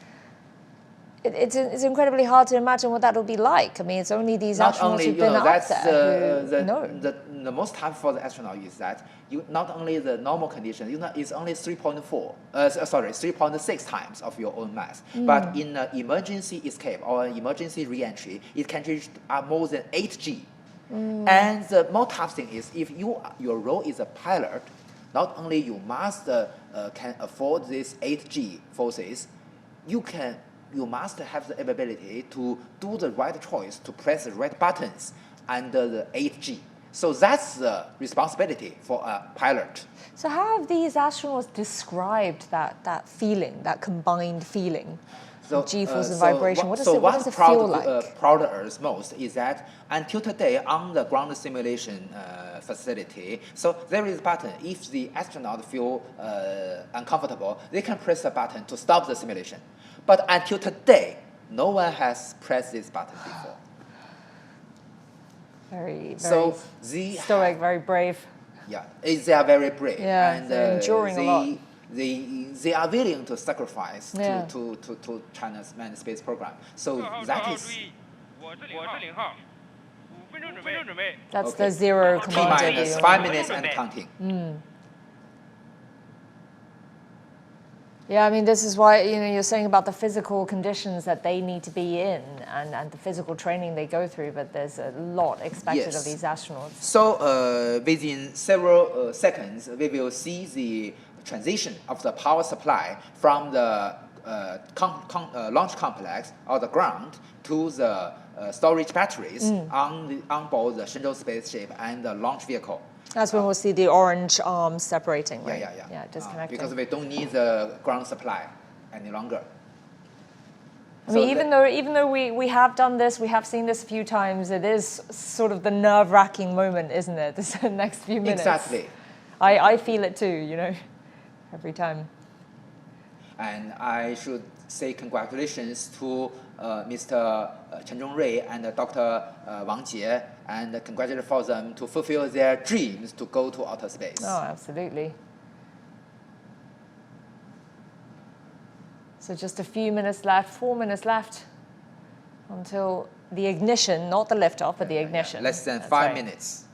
it's incredibly hard to imagine what that will be like. I mean, it's only these astronauts who've been up there the most tough for the astronaut is that not only the normal condition, it's only 3.6 times of your own mass. But in an emergency escape or an emergency re-entry, it can reach more than 8 G. And the more tough thing is if your role is a pilot, not only you must can afford these 8G forces, you must have the ability to do the right choice, to press the right buttons under the 8G. So that's the responsibility for a pilot. So how have these astronauts described that feeling, that combined feeling? So, G-force and vibration. What does it proud, feel like? Proud us most is that until today on the ground simulation facility, so there is a button. If the astronaut feel uncomfortable, they can press the button to stop the simulation. But until today, no one has pressed this button before. Very stoic, very brave. Yeah, they are very brave. Yeah, and they're enduring a lot. They are willing to sacrifice yeah. to China's manned space program. So that is. That's the zero command. T-minus 5 minutes and counting. Yeah, I mean, this is why you're saying about the physical conditions that they need to be in and the physical training they go through, but there's a lot expected of these astronauts. So within several seconds, we will see the transition of the power supply from the launch complex or the ground to the storage batteries on board the Shenzhou spaceship and the launch vehicle. That's when we'll see the orange arms separating, right? Yeah, disconnecting. Because we don't need the ground supply any longer. I mean, even though we have done this, we have seen this a few times, it is sort of the nerve-wracking moment, isn't it? This next few minutes. Exactly. I feel it too, every time. And I should say congratulations to Mr. Chen Zhongrui and Dr. Wang Jie, and congratulate for them to fulfill their dreams to go to outer space. Oh, absolutely. So just a few minutes left, 4 minutes left until the ignition, not the liftoff, but the ignition. Less than 5 minutes.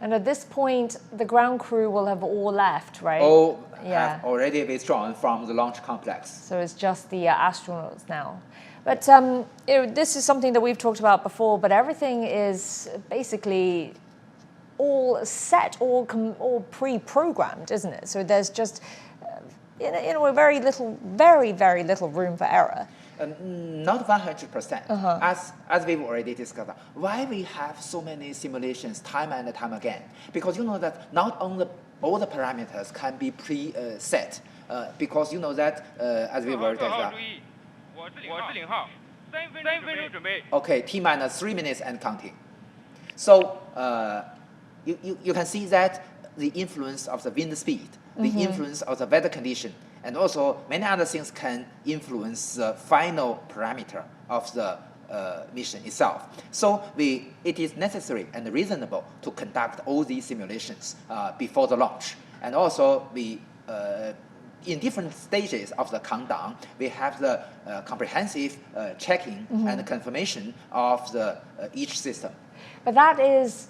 And at this point, the ground crew will have all left, right? All have already withdrawn from the launch complex. So it's just the astronauts now. But this is something that we've talked about before, but everything is basically all set, all pre-programmed, isn't it? So there's just, very little room for error. Not 100%. As we've already discussed, why we have so many simulations time and time again? Because you know that not only all the parameters can be pre-set, because you know that, as we've already discussed. Okay, T-minus 3 minutes and counting. So you can see that the influence of the wind speed, the influence of the weather condition, and also many other things can influence the final parameter of the mission itself. So it is necessary and reasonable to conduct all these simulations before the launch. And also in different stages of the countdown, we have the comprehensive checking and confirmation of each system. But that is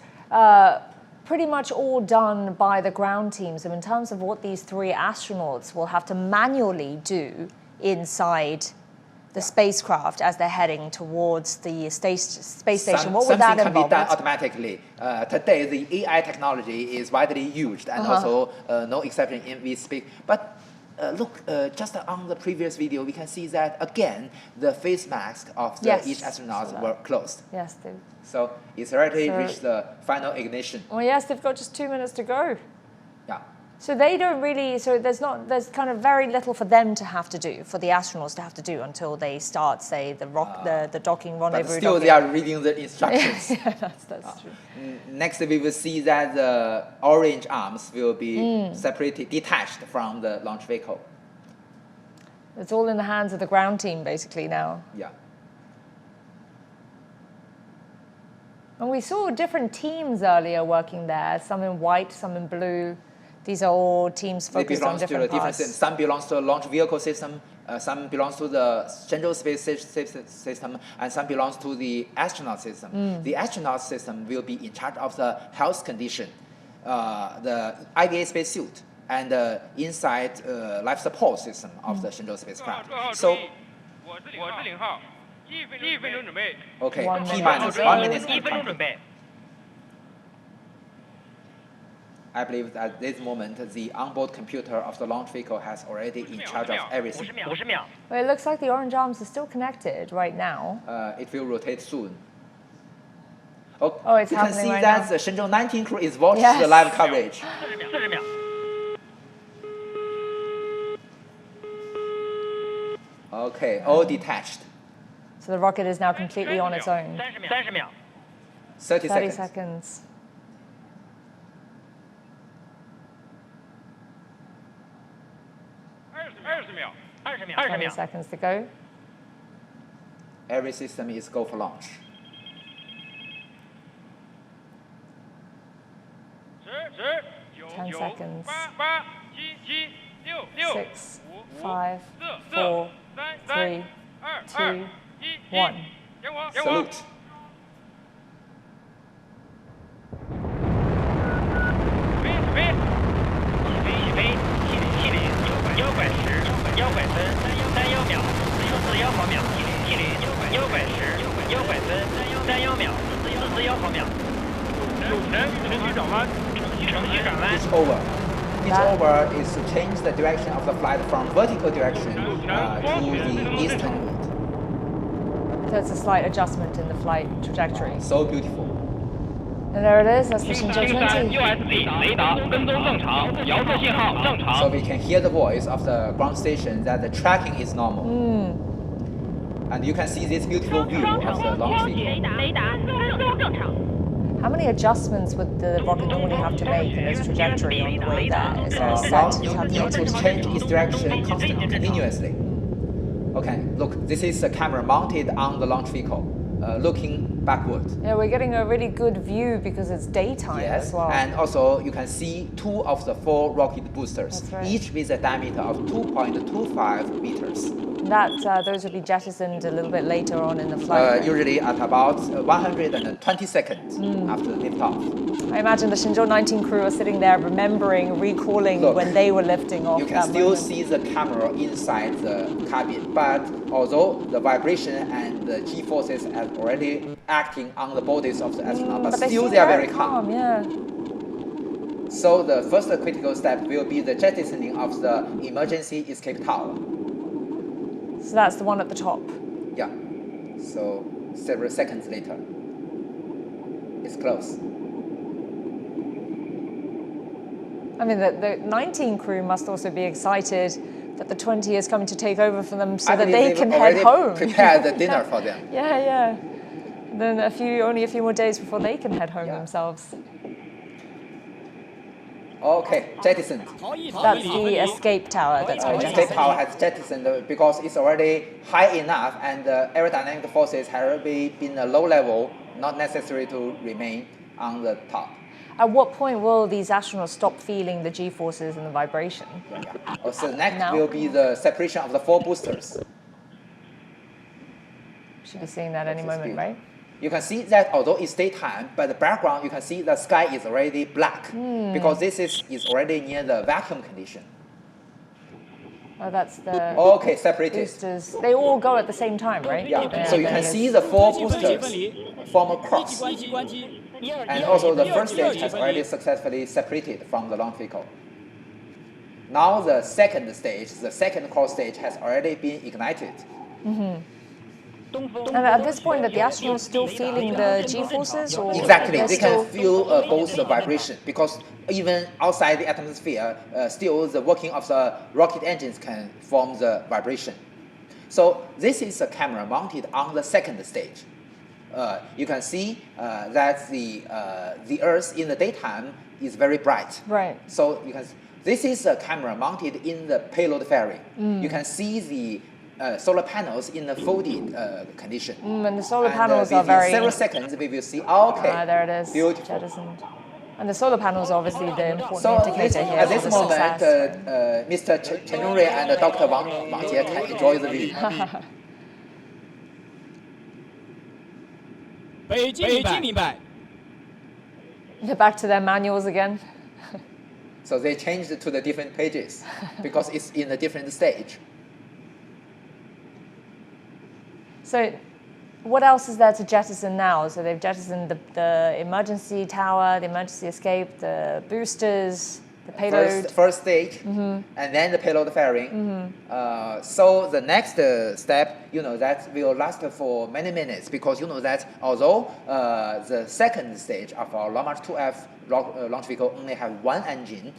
pretty much all done by the ground team. So in terms of what these 3 astronauts will have to manually do inside the spacecraft as they're heading towards the space station, what would that involve? Something can be done automatically. Today, the AI technology is widely used, and also no exception in we speak. But look, just on the previous video, we can see that again, the face mask of each astronaut were closed. Yes, they. So it's already reached the final ignition. Well, yes, they've got just 2 minutes to go. Yeah. So they don't really. So there's kind of very little for them to have to do, for the astronauts to have to do until they start, say, the docking rendezvous. But still, they are reading the instructions. That's true. Next, we will see that the orange arms will be separated, detached from the launch vehicle. It's all in the hands of the ground team, basically, now. Yeah. And we saw different teams earlier working there, some in white, some in blue. These are all teams focused on different parts. Some belongs to the launch vehicle system, some belongs to the Shenzhou space system, and some belongs to the astronaut system. The astronaut system will be in charge of the health condition, the IVA spacesuit, and the inside life support system of the Shenzhou spacecraft. So, okay, T-minus 1 minute. I believe that at this moment, the onboard computer of the launch vehicle has already in charge of everything. Well, it looks like the orange arms are still connected right now. It will rotate soon. Oh, it's you happening can see right that now. the Shenzhou-19 crew is watching the live coverage. Okay, all detached. So the rocket is now completely on its own. 30 30 seconds. seconds. 20 seconds to go. Every system is go for launch. 10 seconds. 6, 5, 4, 3, 2, 1. Salute. It's over. It's over is to change the direction of the flight from vertical direction to the eastern route. So it's a slight adjustment in the flight trajectory. So beautiful. And there it is, that's the Shenzhou-20. So we can hear the voice of the ground station that the tracking is normal. And you can see this beautiful view of the launch vehicle. How many adjustments would the rocket normally have to make in its trajectory on the way there? Is there a set it needs to change its direction constantly, continuously. Okay, look, this is a camera mounted on the launch vehicle, looking backward. Yeah, we're getting a really good view because it's daytime as well. And also you can see 2 of the 4 rocket boosters, each with a diameter of 2.25 meters. Those would be jettisoned a little bit later on in the flight. Usually at about 120 seconds after liftoff. I imagine the Shenzhou-19 crew are sitting there remembering, recalling when they were lifting off. You can still see the camera inside the cabin, but although the vibration and the G-forces are already acting on the bodies of the astronauts, but still they are very calm. Yeah. So the first critical step will be the jettisoning of the emergency escape tower. So that's the one at the top? Yeah. So several seconds later, it's close. I mean, the 19 crew must also be excited that the 20 is coming to take over for them so that they can head home. Prepare the dinner for them. Yeah. Then only a few more days before they can head home themselves. Okay, jettisoned. That's the escape tower that's been jettisoned. Escape tower has jettisoned because it's already high enough and the aerodynamic forces have already been a low level, not necessary to remain on the top. At what point will these astronauts stop feeling the G-forces and the vibration? So next will be the separation of the 4 boosters. Should be seeing that any moment, right? You can see that although it's daytime, but the background you can see the sky is already black because this is already near the vacuum condition. Oh, that's the separated boosters. They all go at the same time, right? Yeah. So you can see the 4 boosters form a cross. And also the first stage has already successfully separated from the launch vehicle. Now the second stage, the second cross stage has already been ignited. And at this point, are the astronauts still feeling the G-forces? Exactly, they can feel both the vibration because even outside the atmosphere, still the working of the rocket engines can form the vibration. So this is a camera mounted on the second stage. You can see that the Earth in the daytime is very bright. Right. So you can. This is a camera mounted in the payload fairing. You can see the solar panels in the folded condition. And the solar panels are very... several seconds we will see, there it is. Beautiful. Jettisoned. And the solar panels are obviously the important indicator here. At this moment, Mr. Chen Zhongrui and Dr. Wang Jie can enjoy the view. They're back to their manuals again. So they changed to the different pages because it's in a different stage. So What else is there to jettison now? So they've jettisoned the emergency tower, the emergency escape, the boosters, the payload. First stage, and then the payload fairing. So the next step, that will last for many minutes, because that although the second stage of our Long March 2F launch vehicle only have one engine,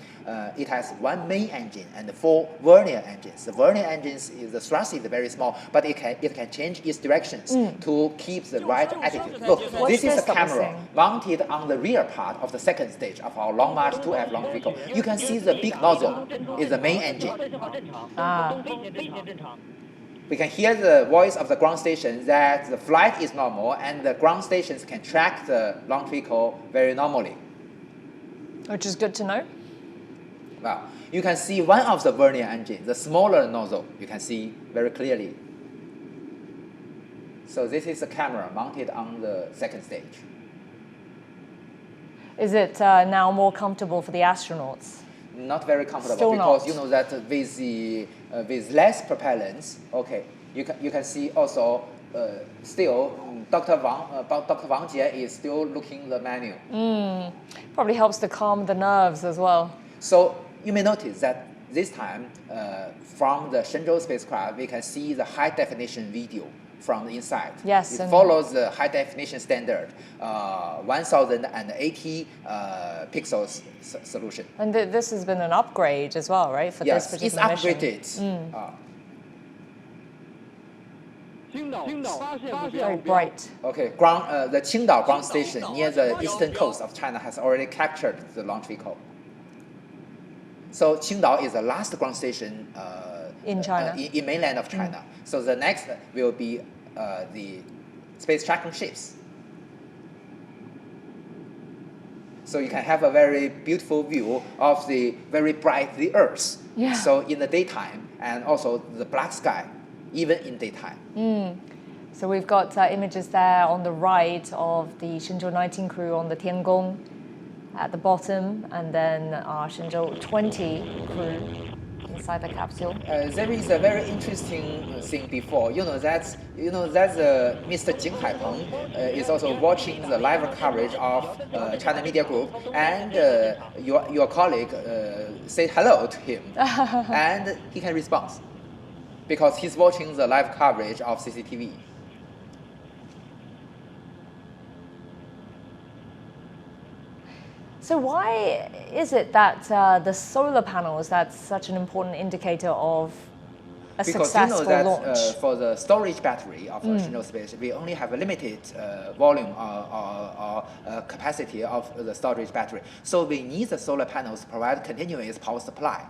it has one main engine and 4 vernier engines. The vernier engines, the thrust is very small, but it can change its directions to keep the right attitude. Look, this is a camera mounted on the rear part of the second stage of our Long March 2F launch vehicle. You can see the big nozzle is the main engine. We can hear the voice of the ground station that the flight is normal, and the ground stations can track the launch vehicle very normally. Which is good to know. Well, you can see one of the vernier engines, the smaller nozzle, you can see very clearly. So this is a camera mounted on the second stage. Is it now more comfortable for the astronauts? Not very comfortable. Still because not. That with less propellants, you can see also still Dr. Wang Jie is still looking the menu. Probably helps to calm the nerves as well. So you may notice that this time from the Shenzhou spacecraft, we can see the high definition video from the inside. Yes, it follows the high definition standard, 1080 pixels solution. And this has been an upgrade as well, right? For yes, this particular it's upgraded. Very bright. Okay, the Qingdao ground station near the eastern coast of China has already captured the launch vehicle. So Qingdao is the last ground station in China, in mainland of China. So the next will be the space tracking ships. So you can have a very beautiful view of the very bright the Earth. Yeah. So in the daytime, and also the black sky, even in daytime. So we've got images there on the right of the Shenzhou-19 crew on the Tiangong at the bottom, and then our Shenzhou-20 crew inside the capsule. There is a very interesting thing before. That Mr. Jing Haipeng is also watching the live coverage of China Media Group, and your colleague say hello to him, and he can respond because he's watching the live coverage of CCTV. So why is it that the solar panels, that's such an important indicator of a successful launch? For the storage battery of Shenzhou Space, we only have a limited volume or capacity of the storage battery. So we need the solar panels to provide continuous power supply.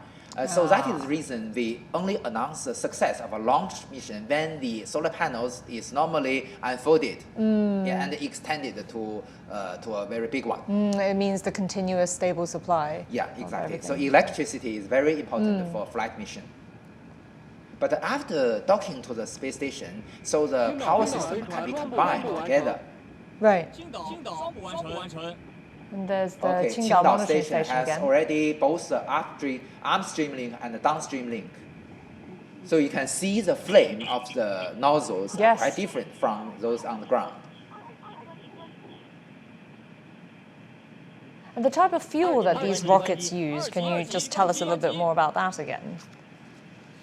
So that is the reason we only announce the success of a launch mission when the solar panels is normally unfolded and extended to a very big one. It means the continuous stable supply. Yeah, exactly. So electricity is very important for flight mission. But after docking to the space station, so the power system can be combined together. Right. And there's the Qingdao monitoring station has again. already both the upstream link and the downstream link. So you can see the flame of the nozzles are quite different from those on the ground. And the type of fuel that these rockets use, can you just tell us a little bit more about that again?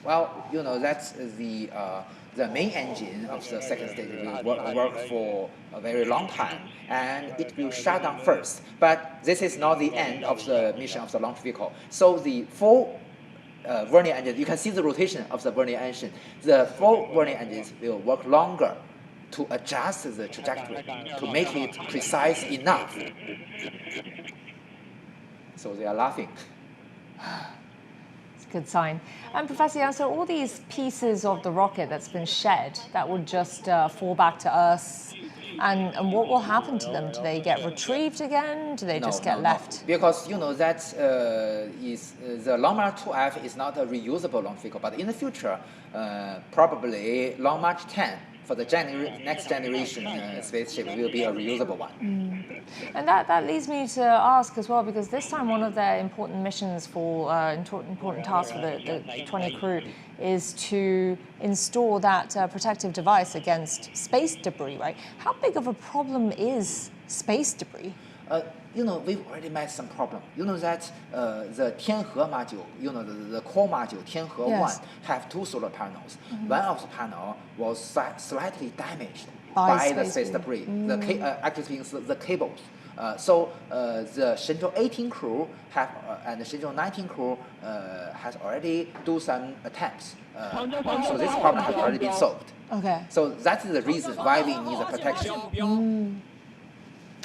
Well, that's the main engine of the second stage will work for a very long time, and it will shut down first. But this is not the end of the mission of the launch vehicle. So the 4 vernier engines, you can see the rotation of the vernier engine. The 4 vernier engines will work longer to adjust the trajectory, to make it precise enough. So they are laughing. Good sign. And Professor Yang, so all these pieces of the rocket that's been shed, that would just fall back to Earth, and what will happen to them? Do they get retrieved again? Do they just get left? No. Because that is the Long March 2F is not a reusable launch vehicle, but in the future, probably Long March 10 for the next generation spaceship will be a reusable one. And that leads me to ask as well, because this time one of their important missions for, important tasks for the 20 crew is to install that protective device against space debris, right? How big of a problem is space debris? We've already met some problem. You know that the Tianhe module, the core module, Tianhe 1, have 2 solar panels. One of the panel was slightly damaged by the space debris. Actually speaking, the cables. So the Shenzhou-18 crew and the Shenzhou-19 crew has already do some attempts. So this problem has already been solved. Okay. So that is the reason why we need the protection.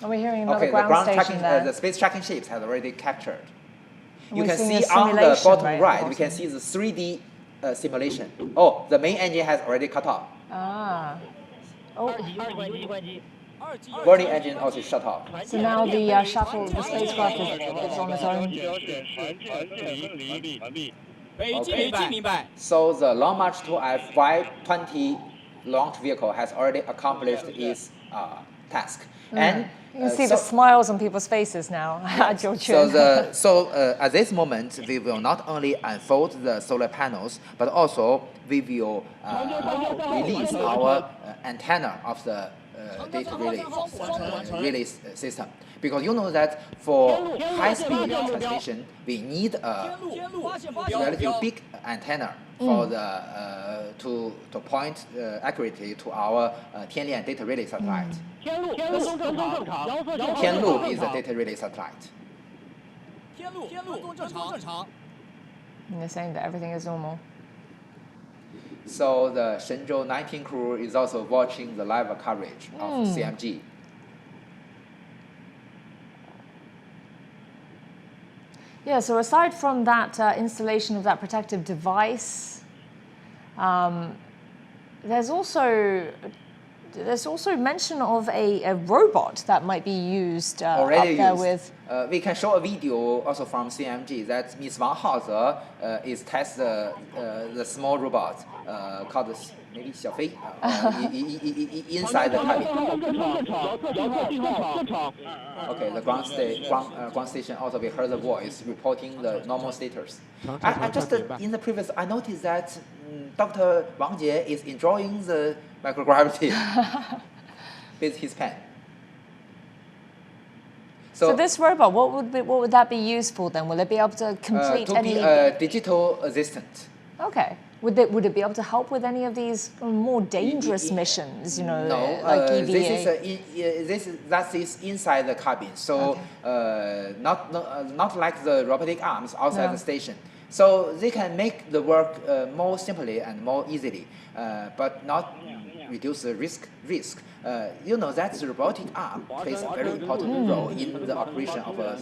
And we're hearing another ground station there. The space tracking ships have already captured. You We're can seeing see a on the bottom simulation, right, we can see the 3D simulation. Oh, the main engine has already cut off. Ah. Oh. Burning engine also shut off. So now the shuttle, the spacecraft is on its own. Okay. So the Long March 2F Y20 launch vehicle has already accomplished its task. And you can see the smiles on people's faces now at your chin. So at this moment, we will not only unfold the solar panels, but also we will release our antenna of the data relay system. Because you know that for high-speed transmission, we need a relatively big antenna for the to point accurately to our Tianlian data relay satellite. Tianlu is a data relay satellite. And they're saying that everything is normal. So the Shenzhou-19 crew is also watching the live coverage of CMG. Yeah, so aside from that installation of that protective device, there's also mention of a robot that might be used already up there used. with. We can show a video also from CMG that Ms. Wang Haoze is test the small robot called maybe Xiaofei inside the cabin. Okay, the ground station also we heard the voice reporting the normal status. I just in the previous I noticed that Dr. Wang Jie is enjoying the microgravity with his pen. So this robot, what would that be used for then? Will it be able to complete any? To be a digital assistant. Okay. Would it be able to help with any of these more dangerous missions? No, like EVA? That is inside the cabin. So not like the robotic arms outside the station. So they can make the work more simply and more easily, but not reduce the risk. You know that the robotic arm plays a very important role in the operation of a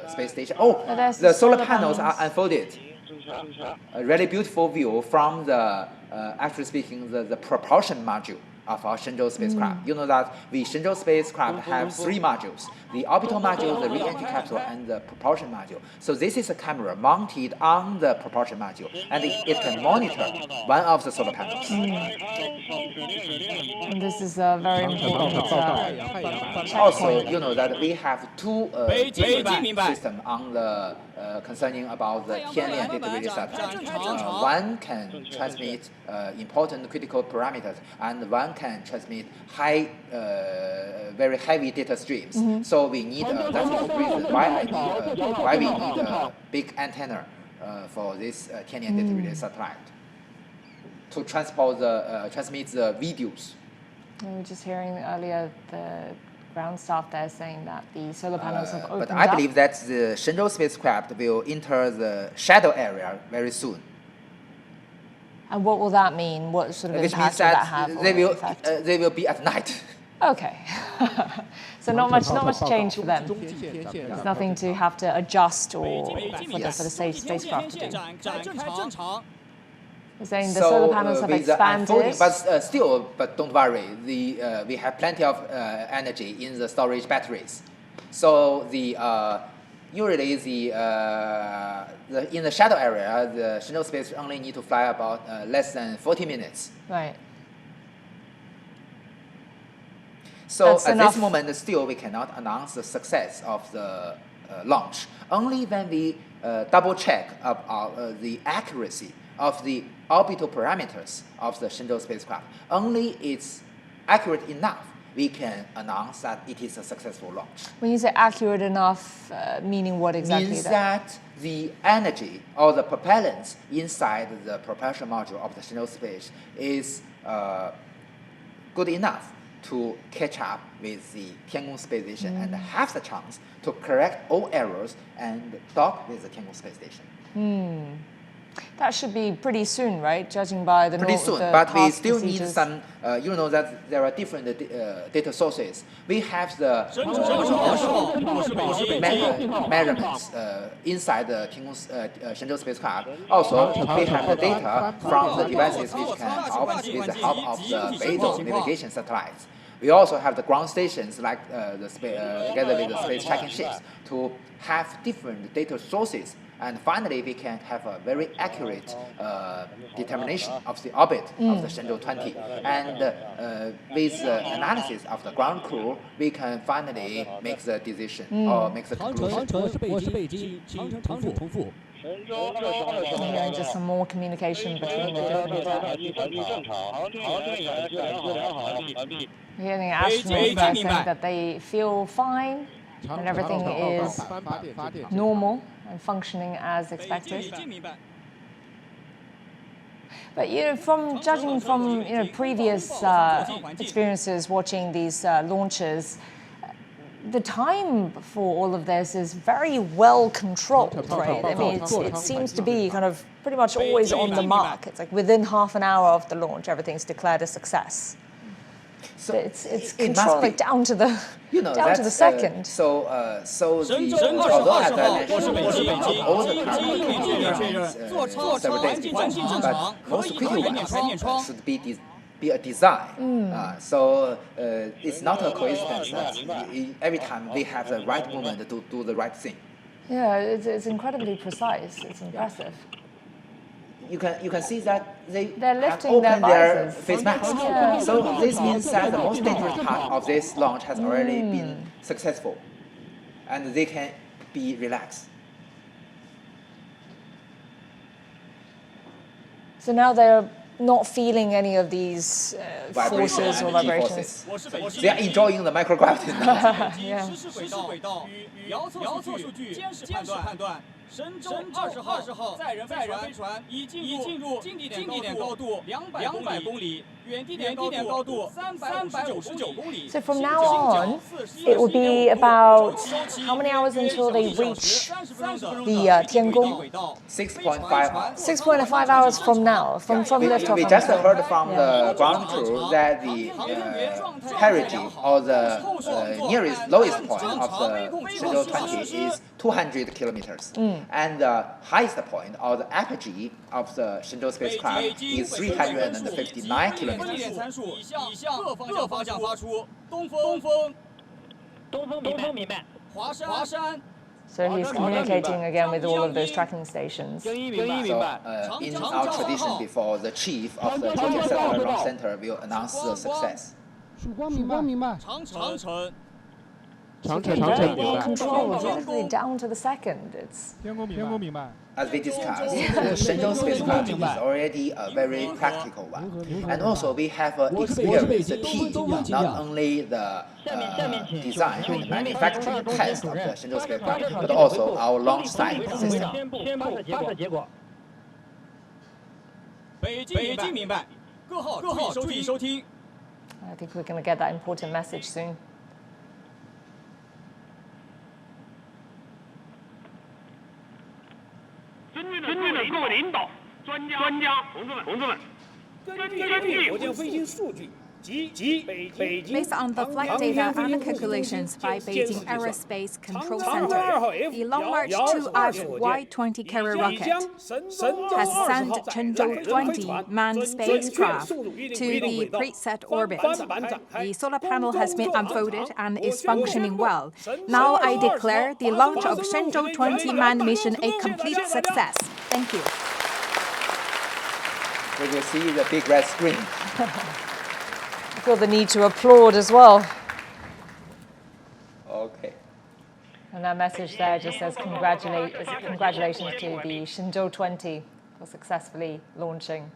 space station. Oh, the solar panels are unfolded. A really beautiful view from the, actually speaking, the propulsion module of our Shenzhou spacecraft. You know that the Shenzhou spacecraft have 3 modules: the orbital module, the re-entry capsule, and the propulsion module. So this is a camera mounted on the propulsion module, and it can monitor one of the solar panels. And this is a very important checkpoint. Also, you know that we have 2 different systems on the concerning about the Tianlian data relay satellite. One can transmit important critical parameters, and one can transmit very heavy data streams. So we need that's the reason why we need a big antenna for this Tianlian data relay satellite to transmit the videos. We were just hearing earlier the ground staff there saying that the solar panels have opened up. But I believe that the Shenzhou spacecraft will enter the shadow area very soon. And what will that mean? What sort of Which impact means will that that have? they will be at night. Okay. So not much change for them. There's nothing to have to adjust or for the spacecraft to do. You're saying the solar panels have expanded. But don't worry. We have plenty of energy in the storage batteries. So usually in the shadow area, the Shenzhou space only need to fly about less than 40 minutes. Right. So That's at enough. this moment, still we cannot announce the success of the launch. Only when we double check the accuracy of the orbital parameters of the Shenzhou spacecraft, only it's accurate enough, we can announce that it is a successful launch. When you say accurate enough, meaning what exactly? Means that the energy or the propellants inside the propulsion module of the Shenzhou space is good enough to catch up with the Tiangong space station and have the chance to correct all errors and dock with the Tiangong space station. That should be pretty soon, right? Judging by the pretty soon, but we still need some. You know that there are different data sources. We have the measurements inside the Shenzhou spacecraft. Also, we have the data from the devices which can help with the help of the Beidou navigation satellites. We also have the ground stations like together with the space tracking ships to have different data sources. And finally, we can have a very accurate determination of the orbit of the Shenzhou-20. And with the analysis of the ground crew, we can finally make the decision or make the conclusion. Yeah, just some more communication between the different We're getting astronauts that are saying that they feel fine and everything is normal and functioning as expected. But from judging from previous experiences watching these launches, the time for all of this is very well controlled, right? I mean, it seems to be kind of pretty much always on the mark. It's like within half an hour of the launch, everything's declared a success. So it's controlled like down to the down to the second. So although as I mentioned, all the parameters several days before, but most critical ones should be a design. So it's not a coincidence that every time we have the right moment to do the right thing. Yeah, it's incredibly precise. It's impressive. You can see that they're lifting opened their visors. face masks. Yeah. So this means that the most dangerous part of this launch has already been successful, and they can be relaxed. So now they're not feeling any of these forces or vibrations. They are enjoying the microgravity now. Yeah. 神舟20号载人飞船已进入近地点高度200公里，远地点高度359公里。 So from now on, it will be about how many hours until they reach the Tiangong? 6.5 hours. 6.5 hours from now, from liftoff. We just heard from the ground crew that the perigee or the nearest lowest point of the Shenzhou-20 is 200 kilometers. And the highest point or the apogee of the Shenzhou spacecraft is 359 kilometers. 参数以向各方向发出，东风明白，华山。 So he's communicating again with all of those tracking stations. So in our tradition before, the chief of the Zhejiang Satellite Launch Center will announce the success. 长城very well controlled, literally down to the second. It's as we discussed, the Shenzhou spacecraft is already a very practical one. And also we have experienced the team, not only the design and manufacturing test of the Shenzhou spacecraft, but also our launch site system. 北京明白，各号注意收听。 I think we're going to get that important message soon. 尊敬的各位领导、专家、同志们，根据火箭飞行数据。 Based on the flight data and calculations by Beijing Aerospace Control Center, the Long March 2F Y-20 carrier rocket has sent Shenzhou-20 manned spacecraft to the preset orbit. The solar panel has been unfolded and is functioning well. Now I declare the launch of Shenzhou-20 manned mission a complete success. Thank you. We will see the big red screen. I feel the need to applaud as well. And that message there just says congratulations to the Shenzhou-20 for successfully launching.